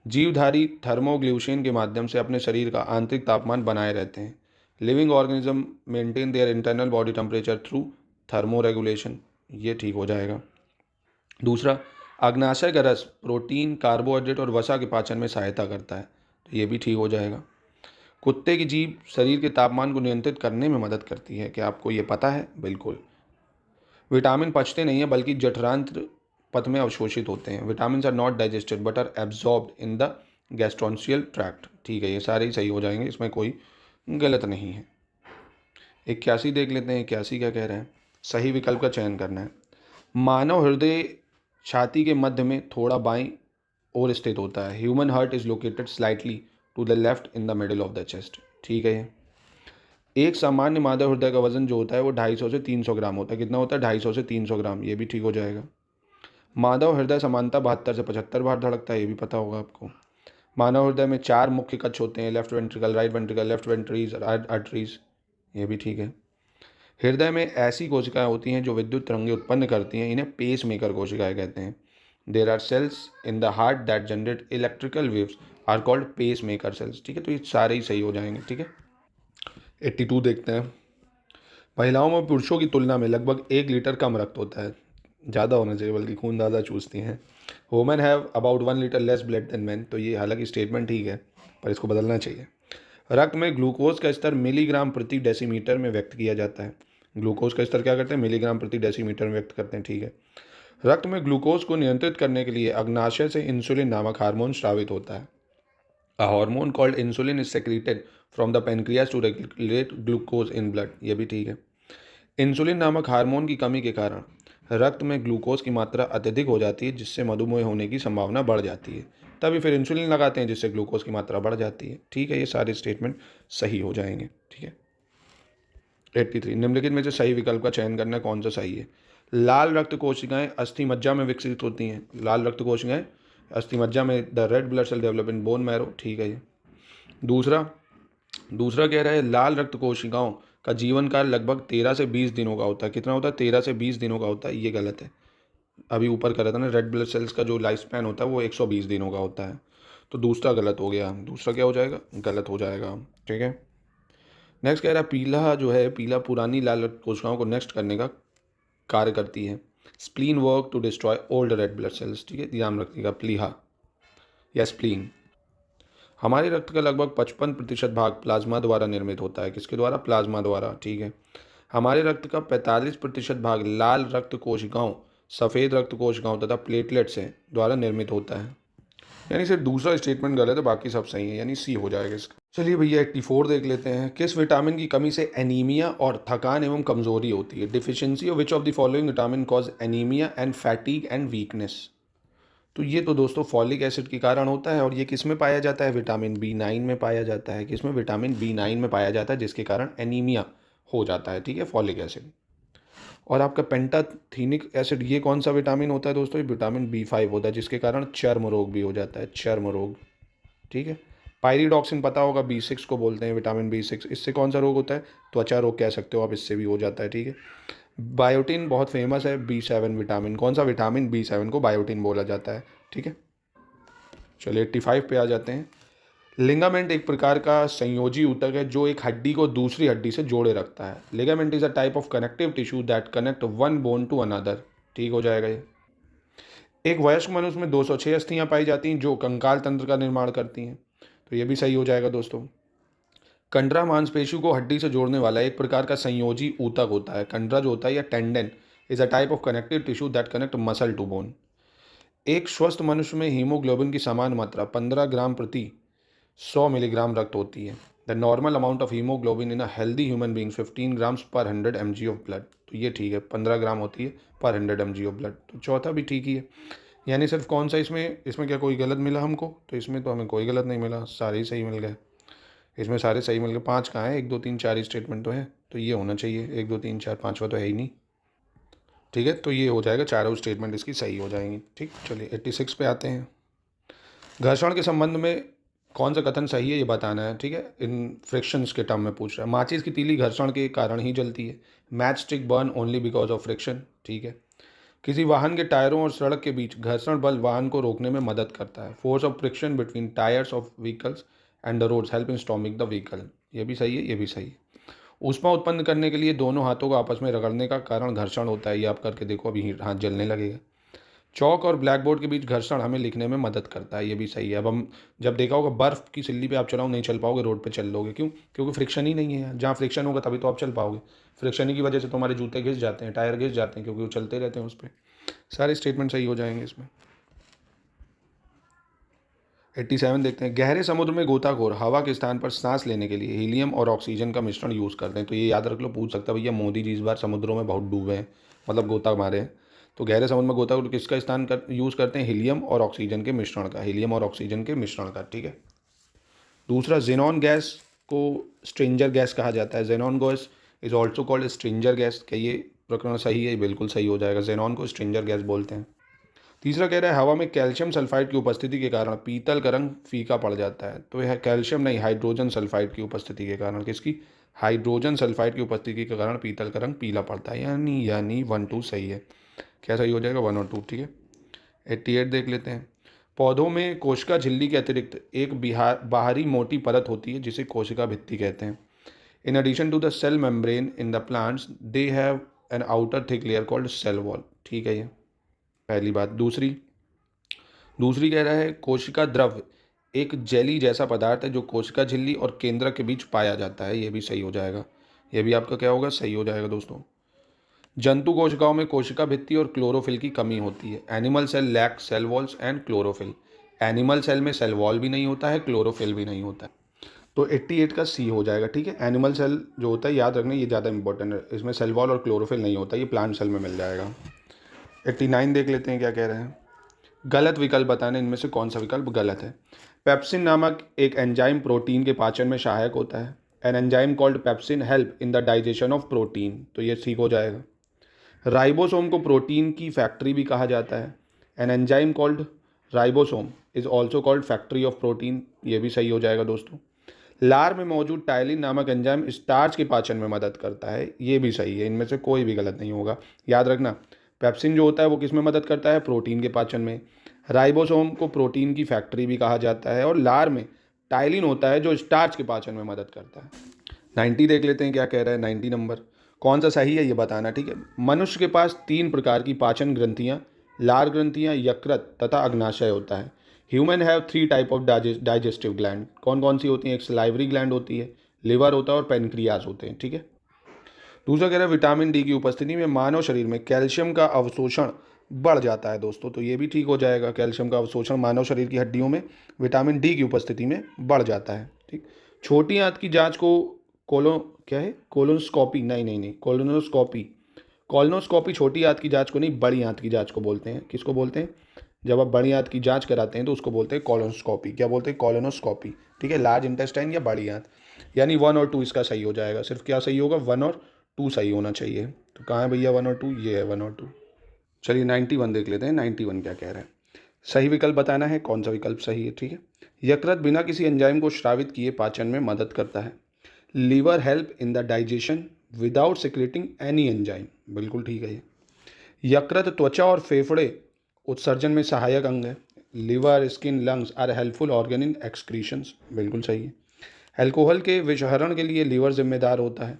जीवधारी थर्मोग्ल्यूशन के माध्यम से अपने शरीर का आंतरिक तापमान बनाए रहते हैं। Living organism maintain their internal body temperature through thermoregulation, ये ठीक हो जाएगा। दूसरा, अग्नाशय का रस प्रोटीन, कार्बोहाइड्रेट और वसा के पाचन में सहायता करता है, तो ये भी ठीक हो जाएगा। कुत्ते की जीभ शरीर के तापमान को नियंत्रित करने में मदद करती है, क्या आपको ये पता है, बिल्कुल। विटामिन पचते नहीं है बल्कि जठरांत्र पथ में अवशोषित होते हैं। Vitamin are not digested but are absorbed in the gastrointestinal tract, ठीक है, ये सारे ही सही हो जाएंगे, इसमें कोई गलत नहीं है। 81 देख लेते हैं, 81 क्या कह रहे हैं। सही विकल्प का चयन करना है। मानव हृदय छाती के मध्य में थोड़ा बाईं ओर स्थित होता है। Human heart is located slightly to the left in the middle of the chest, ठीक है। एक सामान्य मानव हृदय का वजन जो होता है वो 250 से 300 ग्राम होता है। कितना होता है, 250 से 300 ग्राम, ये भी ठीक हो जाएगा। मानव हृदय समानता 72 से 75 बार धड़कता है, ये भी पता होगा आपको। मानव हृदय में 4 मुख्य कक्ष होते हैं, left ventricle, right ventricle, left ventricles, arteries, ये भी ठीक है। हृदय में ऐसी कोशिकाएं होती हैं जो विद्युत तरंगें उत्पन्न करती हैं, इन्हें पेस मेकर कोशिकाएं कहते हैं। There are cells in the heart that generate electrical waves are called pacemaker cells, ठीक है। तो ये सारे ही सही हो जाएंगे, ठीक है। 82 देखते हैं। महिलाओं में पुरुषों की तुलना में लगभग 1 लीटर कम रक्त होता है, ज़्यादा होना चाहिए बल्कि, खून ज़्यादा चूसती हैं। Women have about 1 litre less blood than man, तो ये हालांकि स्टेटमेंट ठीक है पर इसको बदलना चाहिए। रक्त में ग्लूकोज का स्तर मिलीग्राम प्रति डेसीमीटर में व्यक्त किया जाता है। ग्लूकोज का स्तर क्या करते हैं, मिलीग्राम प्रति डेसीमीटर में व्यक्त करते हैं, ठीक है। रक्त में ग्लूकोज को नियंत्रित करने के लिए अग्नाशय से इंसुलिन नामक हार्मोन स्रावित होता है। A hormone called insulin is secreted from the pancreas to regulate glucose in blood, ये भी ठीक है। इंसुलिन नामक हार्मोन की कमी के कारण रक्त में ग्लूकोज की मात्रा अत्यधिक हो जाती है, जिससे मधुमेह होने की संभावना बढ़ जाती है। तभी फिर इंसुलिन लगाते हैं जिससे ग्लूकोज की मात्रा बढ़ जाती है, ठीक है। ये सारे स्टेटमेंट सही हो जाएंगे, ठीक है। 83, निम्नलिखित में से सही विकल्प का चयन करना कौन सा सही है। लाल रक्त कोशिकाएं अस्थि मज्जा में विकसित होती हैं। लाल रक्त कोशिकाएं अस्थि मज्जा में, the red blood cell develop in bone marrow, ठीक है। ये दूसरा कह रहा है लाल रक्त कोशिकाओं का जीवन काल लगभग 13 से 20 दिनों का होता है। कितना होता है, 13 से 20 दिनों का होता है, ये गलत है। अभी ऊपर कर रहा था ना, रेड ब्लड सेल्स का जो लाइफ स्पैन होता है वो 120 दिनों का होता है, तो दूसरा गलत हो गया। दूसरा क्या हो जाएगा, गलत हो जाएगा, ठीक है। नेक्स्ट कह रहा है पीला जो है, पीला पुरानी लाल रक्त कोशिकाओं को नष्ट करने का कार्य करती है। Spleen work to destroy old red blood cells, ठीक है, ध्यान रखिएगा, प्लीहा या स्प्लीन। हमारे रक्त का लगभग 55% भाग प्लाज्मा द्वारा निर्मित होता है। किसके द्वारा, प्लाज्मा द्वारा, ठीक है। हमारे रक्त का 45% भाग लाल रक्त कोशिकाओं, सफ़ेद रक्त कोशिकाओं तथा प्लेटलेट्स से द्वारा निर्मित होता है। यानी सिर्फ दूसरा स्टेटमेंट गलत है, बाकी सब सही है, यानी सी हो जाएगा इसका। चलिए भैया 84 देख लेते हैं। किस विटामिन की कमी से एनीमिया और थकान एवं कमजोरी होती है। Deficiency of which of the following vitamin cause anaemia and fatigue and weakness. तो ये तो दोस्तों फॉलिक एसिड के कारण होता है, और ये किस में पाया जाता है, विटामिन B9 में पाया जाता है। किसमें, विटामिन B9 में पाया जाता है, जिसके कारण एनीमिया हो जाता है, ठीक है, फॉलिक एसिड। और आपका पेंटाथीनिक एसिड, ये कौन सा विटामिन होता है दोस्तों, ये विटामिन B5 होता है, जिसके कारण चर्म रोग भी हो जाता है, चर्म रोग, ठीक है। पायरिडॉक्सिन पता होगा, B6 को बोलते हैं, विटामिन B6। इससे कौन सा रोग होता है? त्वचा रोग कह सकते हो आप, इससे भी हो जाता है, ठीक है। बायोटिन बहुत फेमस है, B7 विटामिन। कौन सा विटामिन? B7 को बायोटिन बोला जाता है, ठीक है। चलिए 85 पे आ जाते हैं। लिगामेंट एक प्रकार का संयोजी ऊतक है जो एक हड्डी को दूसरी हड्डी से जोड़े रखता है। Ligament is a type of connective tissue that connect one bone to another. ठीक हो जाएगा ये। एक वयस्क मनुष्य में 206 अस्थियां पाई जाती हैं जो कंकाल तंत्र का निर्माण करती हैं, तो ये भी सही हो जाएगा दोस्तों। कंडरा मांसपेशी को हड्डी से जोड़ने वाला एक प्रकार का संयोजी ऊतक होता है। कंडरा जो होता है या tendon is a type of connective tissue that connect muscle to bone. एक स्वस्थ मनुष्य में हीमोग्लोबिन की समान मात्रा 15 ग्राम प्रति 100 मिलीग्राम रक्त होती है। The normal amount of haemoglobin in a healthy human being 15 grams पर 100 mg ऑफ ब्लड। तो ये ठीक है, 15 ग्राम होती है पर 100 mg ऑफ ब्लड। तो चौथा भी ठीक ही है। यानी सिर्फ कौन सा इसमें क्या कोई गलत मिला हमको? तो इसमें तो हमें कोई गलत नहीं मिला, सारे ही सही मिल गए। इसमें सारे सही मिल गए। 5 कहाँ है? 1 2 3 4 स्टेटमेंट तो है, तो ये होना चाहिए। 1 2 3 4 5वां तो है ही नहीं, ठीक है। तो ये हो जाएगा, चारों स्टेटमेंट इसकी सही हो जाएंगी, ठीक। चलिए 86 पे आते हैं। घर्षण के संबंध में कौन सा कथन सही है ये बताना है, ठीक है। इन फ्रिक्शंस के टर्म में पूछ रहा है। माचिस की तीली घर्षण के कारण ही जलती है। Match stick burn only because of friction, ठीक है। किसी वाहन के टायरों और सड़क के बीच घर्षण बल वाहन को रोकने में मदद करता है। Force of friction between tyres of vehicles and the roads help in storming the vehicle. ये भी सही है, ये भी सही है। ऊष्मा उत्पन्न करने के लिए दोनों हाथों को आपस में रगड़ने का कारण घर्षण होता है। ये आप करके देखो, अभी हाथ जलने लगेगा। चौक और ब्लैक बोर्ड के बीच घर्षण हमें लिखने में मदद करता है। ये भी सही है। अब हम जब देखा होगा बर्फ़ की सिल्ली पे आप चलाओ, नहीं चल पाओगे, रोड पे चल लोगे। क्यों? क्योंकि फ्रिक्शन ही नहीं है। जहाँ फ्रिक्शन होगा तभी तो आप चल पाओगे। फ्रिक्शन ही की वजह से तो हमारे जूते घिस जाते हैं, टायर घिस जाते हैं, क्योंकि वो चलते रहते हैं उस पर। सारे स्टेटमेंट सही हो जाएंगे इसमें। 87 देखते हैं। गहरे समुद्र में गोताखोर हवा के स्थान पर सांस लेने के लिए हीलियम और ऑक्सीजन का मिश्रण यूज़ करते हैं। तो ये याद रख लो, पूछ सकता है भैया मोदी जी इस बार समुद्रों में बहुत डूबे हैं, मतलब गोता मारे हैं। तो गहरे समुद्र में गोताखोर किसका स्थान यूज़ करते हैं? हीलियम और ऑक्सीजन के मिश्रण का। हीलियम और ऑक्सीजन के मिश्रण का, ठीक है। दूसरा, जेनॉन गैस को स्ट्रेंजर गैस कहा जाता है। Xenon gas is also called stranger gas. क्या ये प्रकरण सही है? बिल्कुल सही हो जाएगा। जेनॉन को स्ट्रेंजर गैस बोलते हैं। तीसरा कह रहा है हवा में कैल्शियम सल्फाइड की उपस्थिति के कारण पीतल का रंग फीका पड़ जाता है। तो यह कैल्शियम नहीं, हाइड्रोजन सल्फाइड की उपस्थिति के कारण। किसकी? हाइड्रोजन सल्फाइड की उपस्थिति के कारण पीतल का रंग पीला पड़ता है। यानी 1 2 सही है। क्या सही हो जाएगा? 1 और 2, ठीक है। 88 देख लेते हैं। पौधों में कोशिका झिल्ली के अतिरिक्त एक बाहरी मोटी परत होती है जिसे कोशिका भित्ति कहते हैं। In addition to the cell membrane in the plants they have an outer thick layer called cell wall, ठीक है। ये पहली बात। दूसरी कह रहा है कोशिका द्रव एक जेली जैसा पदार्थ है जो कोशिका झिल्ली और केंद्रक के बीच पाया जाता है। ये भी सही हो जाएगा। ये भी आपका क्या होगा? सही हो जाएगा दोस्तों। जंतु कोशिकाओं में कोशिका भित्ति और क्लोरोफिल की कमी होती है। Animal cell lack cell walls and chlorophyll. Animal cell में सेल वॉल भी नहीं होता है, क्लोरोफिल भी नहीं होता है। तो 88 का सी हो जाएगा, ठीक है। एनिमल सेल जो होता है, याद रखना, ये ज़्यादा इंपॉर्टेंट है। इसमें सेल वॉल और क्लोरोफिल नहीं होता, ये प्लांट सेल में मिल जाएगा। 89 देख लेते हैं क्या कह रहे हैं। गलत विकल्प बताने, इनमें से कौन सा विकल्प गलत है? पेप्सिन नामक एक एंजाइम प्रोटीन के पाचन में सहायक होता है। An enzyme called pepsin help in the digestion of protein. तो ये ठीक हो जाएगा। राइबोसोम को प्रोटीन की फैक्ट्री भी कहा जाता है। An enzyme called ribosome is also called factory of protein. ये भी सही हो जाएगा दोस्तों। लार में मौजूद टाइलिन नामक एंजाइम स्टार्च के पाचन में मदद करता है। ये भी सही है। इनमें से कोई भी गलत नहीं होगा। याद रखना, पेप्सिन जो होता है वो किस में मदद करता है? प्रोटीन के पाचन में। राइबोसोम को प्रोटीन की फैक्ट्री भी कहा जाता है। और लार में टाइलिन होता है जो स्टार्च के पाचन में मदद करता है। 90 देख लेते हैं क्या कह रहा है। 90 नंबर कौन सा सही है ये बताना, ठीक है। मनुष्य के पास 3 प्रकार की पाचन ग्रंथियाँ, लार ग्रंथियाँ, यकृत तथा अग्नाशय होता है। Human have 3 type of digestive gland. कौन कौन सी होती हैं? एक सलाइवरी ग्लैंड होती है, लिवर होता है और पेनक्रियास होते हैं, ठीक है। दूसरा कह रहा है विटामिन डी की उपस्थिति में मानव शरीर में कैल्शियम का अवशोषण बढ़ जाता है दोस्तों। तो ये भी ठीक हो जाएगा। कैल्शियम का अवशोषण मानव शरीर की हड्डियों में विटामिन डी की उपस्थिति में बढ़ जाता है, ठीक। छोटी आंत की जांच को कोलोनोस्कोपी नहीं कोलोनोस्कोपी छोटी आंत की जांच को नहीं, बड़ी आंत की जांच को बोलते हैं। किसको बोलते हैं? जब आप बड़ी आंत की जांच कराते हैं तो उसको बोलते हैं कोलोनोस्कोपी। क्या बोलते हैं? कोलोनोस्कोपी, ठीक है। लार्ज इंटेस्टाइन या बड़ी आंत। यानी 1 और 2 इसका सही हो जाएगा। सिर्फ क्या सही होगा? 1 और 2 सही होना चाहिए। तो कहाँ है भैया 1 और 2? ये है 1 और 2। चलिए 91 देख लेते हैं। 91 क्या कह रहे हैं। सही विकल्प बताना है, कौन सा विकल्प सही है, ठीक है। यकृत बिना किसी एंजाइम को स्रावित किए पाचन में मदद करता है। Liver help in the digestion without secreting any enzyme, बिल्कुल ठीक है ये। यकृत त्वचा और फेफड़े उत्सर्जन में सहायक अंग है। Liver, skin, lungs are helpful organ in excretions, बिल्कुल सही है। अल्कोहल के विषहरण के लिए लीवर जिम्मेदार होता है।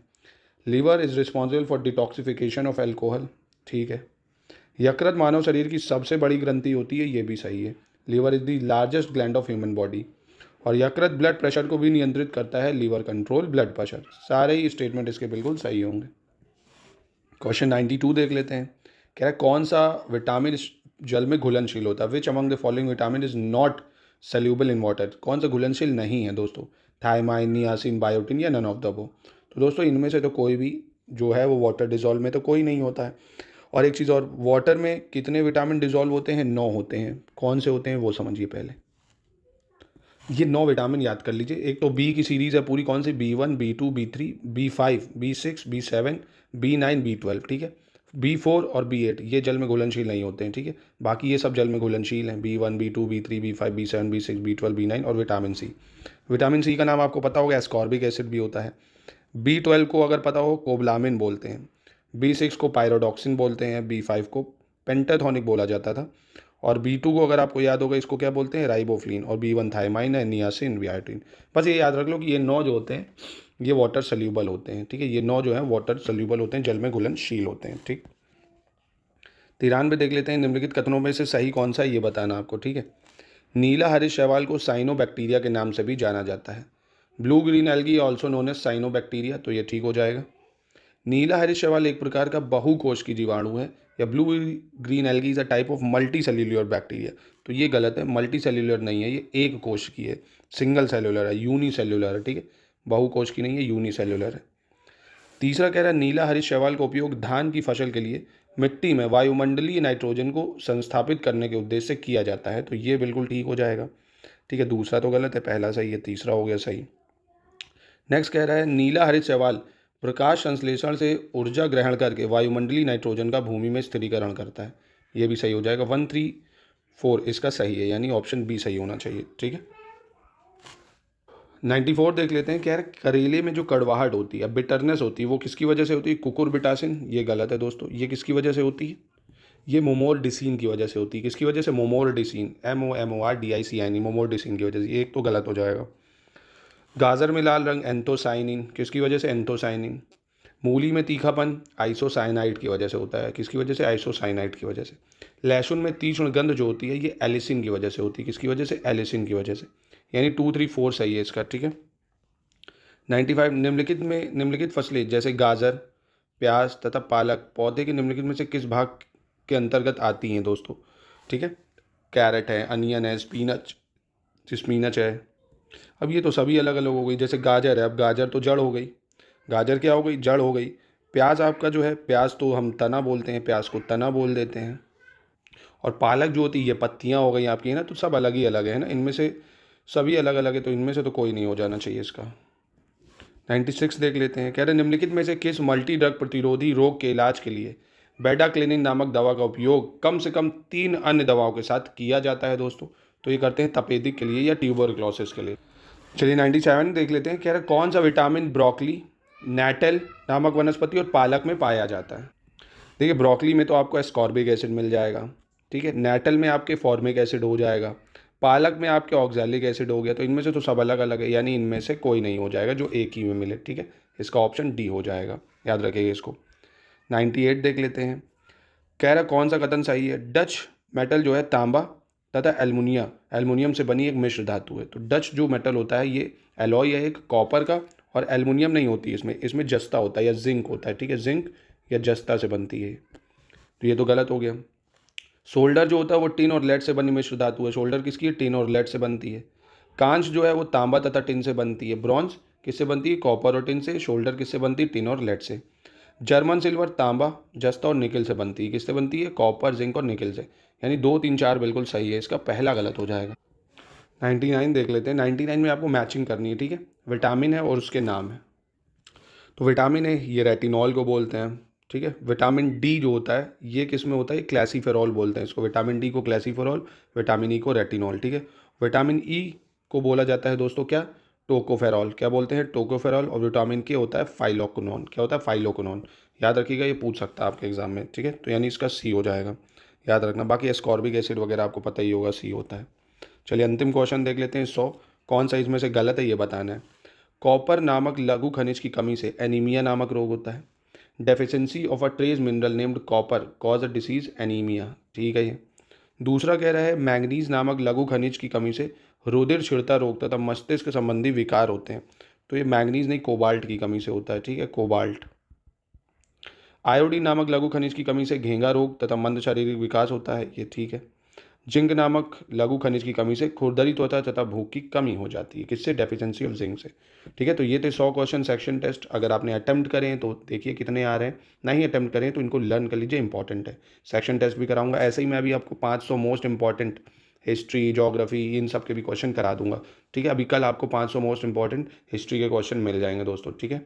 Liver is responsible for detoxification of alcohol, ठीक है। यकृत मानव शरीर की सबसे बड़ी ग्रंथि होती है, ये भी सही है। Liver is the largest gland of human body. और यकृत ब्लड प्रेशर को भी नियंत्रित करता है। Liver control blood pressure. सारे ही स्टेटमेंट इसके बिल्कुल सही होंगे। क्वेश्चन 92 देख लेते हैं। कह रहा है कौन सा विटामिन इस जल में घुलनशील होता है। Which among the following vitamin is not soluble in water, कौन सा घुलनशील नहीं है दोस्तों। थायमाइन, नियासिन, बायोटिन या नन ऑफ द अबव। तो दोस्तों इनमें से तो कोई भी जो है वो वाटर डिजॉल्व में तो कोई नहीं होता है। और एक चीज़ और, वाटर में कितने विटामिन डिजॉल्व होते हैं, 9 होते हैं। कौन से होते हैं वो समझिए पहले। ये 9 विटामिन याद कर लीजिए। एक तो बी की सीरीज़ है पूरी, कौन सी, B1, B2, B3, B5, B6, B7, B9, B12, ठीक है। B4 और B8 ये जल में घुलनशील नहीं होते हैं, ठीक है। बाकी ये सब जल में घुलनशील हैं। B1, B2, B3, B5, B7, B6, B12, B9 और विटामिन सी। विटामिन सी का नाम आपको पता होगा, एस्कॉर्बिक एसिड भी होता है। B12 को अगर पता हो कोबलामिन बोलते हैं। B6 को पायरोडॉक्सिन बोलते हैं। B5 को पेंटाथॉनिक बोला जाता था। और B2 को अगर आपको याद होगा इसको क्या बोलते हैं, राइबोफ्लिन। और B1 थायमाइन है, नियासिन, बियाटिन। बस ये याद रख लो कि ये 9 जो होते हैं ये वाटर सल्यूबल होते हैं, ठीक है। ये 9 जो है वाटर सल्यूबल होते हैं, जल में घुलनशील होते हैं, ठीक। 93 देख लेते हैं। निम्नलिखित कथनों में से सही कौन सा है ये बताना आपको, ठीक है। नीला हरित शैवाल को साइनोबैक्टीरिया के नाम से भी जाना जाता है। Blue green algae also known as cyanobacteria, तो ये ठीक हो जाएगा। नीला हरित शैवाल एक प्रकार का बहुकोश की जीवाणु है। या blue green algae is a type of multi cellular bacteria, तो ये गलत है। मल्टी सेल्यूलर नहीं है, ये एक कोश की है, सिंगल सेल्यूलर है, यूनी सेल्यूलर है, ठीक है। बहुकोश की नहीं है, यूनी सेल्यूलर है। तीसरा कह रहा है नीला हरित शैवाल का उपयोग धान की फसल के लिए मिट्टी में वायुमंडलीय नाइट्रोजन को संस्थापित करने के उद्देश्य से किया जाता है, तो ये बिल्कुल ठीक हो जाएगा, ठीक है। दूसरा तो गलत है, पहला सही है, तीसरा हो गया सही। नेक्स्ट कह रहा है नीला हरित शैवाल प्रकाश संश्लेषण से ऊर्जा ग्रहण करके वायुमंडलीय नाइट्रोजन का भूमि में स्थिरीकरण करता है, ये भी सही हो जाएगा। 134 इसका सही है, यानी ऑप्शन बी सही होना चाहिए, ठीक है। 94 देख लेते हैं। कह रहे करेले में जो कड़वाहट होती है, बिटरनेस होती है, वो किसकी वजह से होती है, कुकुरबिटासिन, ये गलत है दोस्तों। ये किसकी वजह से होती है, ये मोमोरडिसिन की वजह से होती है। किसकी वजह से, मोमोरडिसिन, MOMORDICIN, मोमोरडिसिन की वजह से। ये एक तो गलत हो जाएगा। गाजर में लाल रंग, एंथोसाइनिन, किसकी वजह से, एंथोसाइनिन। मूली में तीखापन, आइसोसाइनाइड की वजह से होता है। किसकी वजह से, आइसोसाइनाइड की वजह से। लहसुन में तीक्ष्ण गंध जो होती है ये एलिसिन की वजह से होती है। किसकी वजह से, एलिसिन की वजह से। यानी 2, 3, 4 सही है इसका, ठीक है। 95 निम्नलिखित फसलें जैसे गाजर, प्याज तथा पालक पौधे के निम्नलिखित में से किस भाग के अंतर्गत आती हैं दोस्तों, ठीक है। कैरेट है, अनियन है, स्पिनच है। अब ये तो सभी अलग अलग हो गई। जैसे गाजर है, अब गाजर तो जड़ हो गई, गाजर क्या हो गई, जड़ हो गई। प्याज आपका जो है, प्याज तो हम तना बोलते हैं, प्याज को तना बोल देते हैं। और पालक जो होती है ये पत्तियाँ हो गई आपकी, है ना। तो सब अलग ही अलग है ना, इनमें से सभी अलग अलग है, तो इनमें से तो कोई नहीं हो जाना चाहिए इसका। 96 देख लेते हैं। कह रहे निम्नलिखित में से किस मल्टी ड्रग प्रतिरोधी रोग के इलाज के लिए बेडाक्लिनिन नामक दवा का उपयोग कम से कम 3 अन्य दवाओं के साथ किया जाता है दोस्तों। तो ये करते हैं तपेदिक के लिए या ट्यूबरक्लोसिस के लिए। चलिए 97 देख लेते हैं। कह रहे कौन सा विटामिन ब्रोकली, नैटल नामक वनस्पति और पालक में पाया जाता है। देखिए ब्रोकली में तो आपको एस्कॉर्बिक एसिड मिल जाएगा, ठीक है। नैटल में आपके फॉर्मिक एसिड हो जाएगा, पालक में आपके ऑक्जेलिक एसिड हो गया। तो इनमें से तो सब अलग अलग है, यानी इनमें से कोई नहीं हो जाएगा जो एक ही में मिले, ठीक है। इसका ऑप्शन डी हो जाएगा, याद रखिएगा इसको। 98 देख लेते हैं। कह रहा कौन सा कथन सही है। डच मेटल जो है तांबा तथा एल्युमिनियम से बनी एक मिश्र धातु है। तो डच जो मेटल होता है ये एलॉय है एक कॉपर का, और एल्युमिनियम नहीं होती इसमें जस्ता होता है या जिंक होता है, ठीक है। जिंक या जस्ता से बनती है, तो ये तो गलत हो गया। सोल्डर जो होता है वो टिन और लेड से बनी मिश्र धातु है। सोल्डर किसकी है, टिन और लेड से बनती है। कांच जो है वो तांबा तथा टिन से बनती है। ब्रॉन्ज किससे बनती है, कॉपर और टिन से। शोल्डर किससे बनती है, टिन और लेड से। जर्मन सिल्वर तांबा, जस्ता और निकल से बनती है। किससे बनती है, कॉपर, जिंक और निकल से। यानी 2, 3, 4 बिल्कुल सही है, इसका पहला गलत हो जाएगा। 99 देख लेते हैं। 99 में आपको मैचिंग करनी है, ठीक है। विटामिन है और उसके नाम है। तो विटामिन है ये रेटिनॉल को बोलते हैं, ठीक है। विटामिन डी जो होता है ये किस में होता है, क्लासीफेरॉल बोलते हैं इसको। विटामिन डी को क्लासीफेरॉल, विटामिन ई को रेटिनॉल, ठीक है। विटामिन ई को बोला जाता है दोस्तों क्या, टोकोफेरॉल, क्या बोलते हैं, टोकोफेरॉल। और विटामिन के होता है फाइलोक्विनोन, क्या होता है, फाइलोक्विनोन। याद रखिएगा, ये पूछ सकता है आपके एग्जाम में, ठीक है। तो यानी इसका सी हो जाएगा, याद रखना। बाकी एस्कॉर्बिक एसिड वगैरह आपको पता ही होगा, सी होता है। चलिए अंतिम क्वेश्चन देख लेते हैं 100। कौन सा इसमें से गलत है ये बताना है। कॉपर नामक लघु खनिज की कमी से एनीमिया नामक रोग होता है। Deficiency of a trace mineral named copper cause a disease anaemia, ठीक है। ये दूसरा कह रहा है मैंगनीज नामक लघु खनिज की कमी से रुधिर छिड़ता रोग तथा मस्तिष्क संबंधी विकार होते हैं। तो ये मैंगनीज नहीं, कोबाल्ट की कमी से होता है, ठीक है, कोबाल्ट। आयोडीन नामक लघु खनिज की कमी से घेंगा रोग तथा मंद शारीरिक विकास होता है, ये ठीक है। जिंक नामक लघु खनिज की कमी से खुरदरी त्वचा तथा भूख की कमी हो जाती है, किससे, डेफिशिएंसी ऑफ जिंक से, ठीक है। तो ये थे 100 क्वेश्चन सेक्शन टेस्ट। अगर आपने अटेम्प्ट करें तो देखिए कितने आ रहे हैं, नहीं अटेम्प्ट करें तो इनको लर्न कर लीजिए, इंपॉर्टेंट है। सेक्शन टेस्ट भी कराऊंगा, ऐसे ही मैं अभी आपको 500 मोस्ट इंपॉर्टेंट हिस्ट्री, ज्योग्राफी, इन सब के भी क्वेश्चन करा दूंगा, ठीक है। अभी कल आपको 500 मोस्ट इंपॉर्टेंट हिस्ट्री के क्वेश्चन मिल जाएंगे दोस्तों, ठीक है।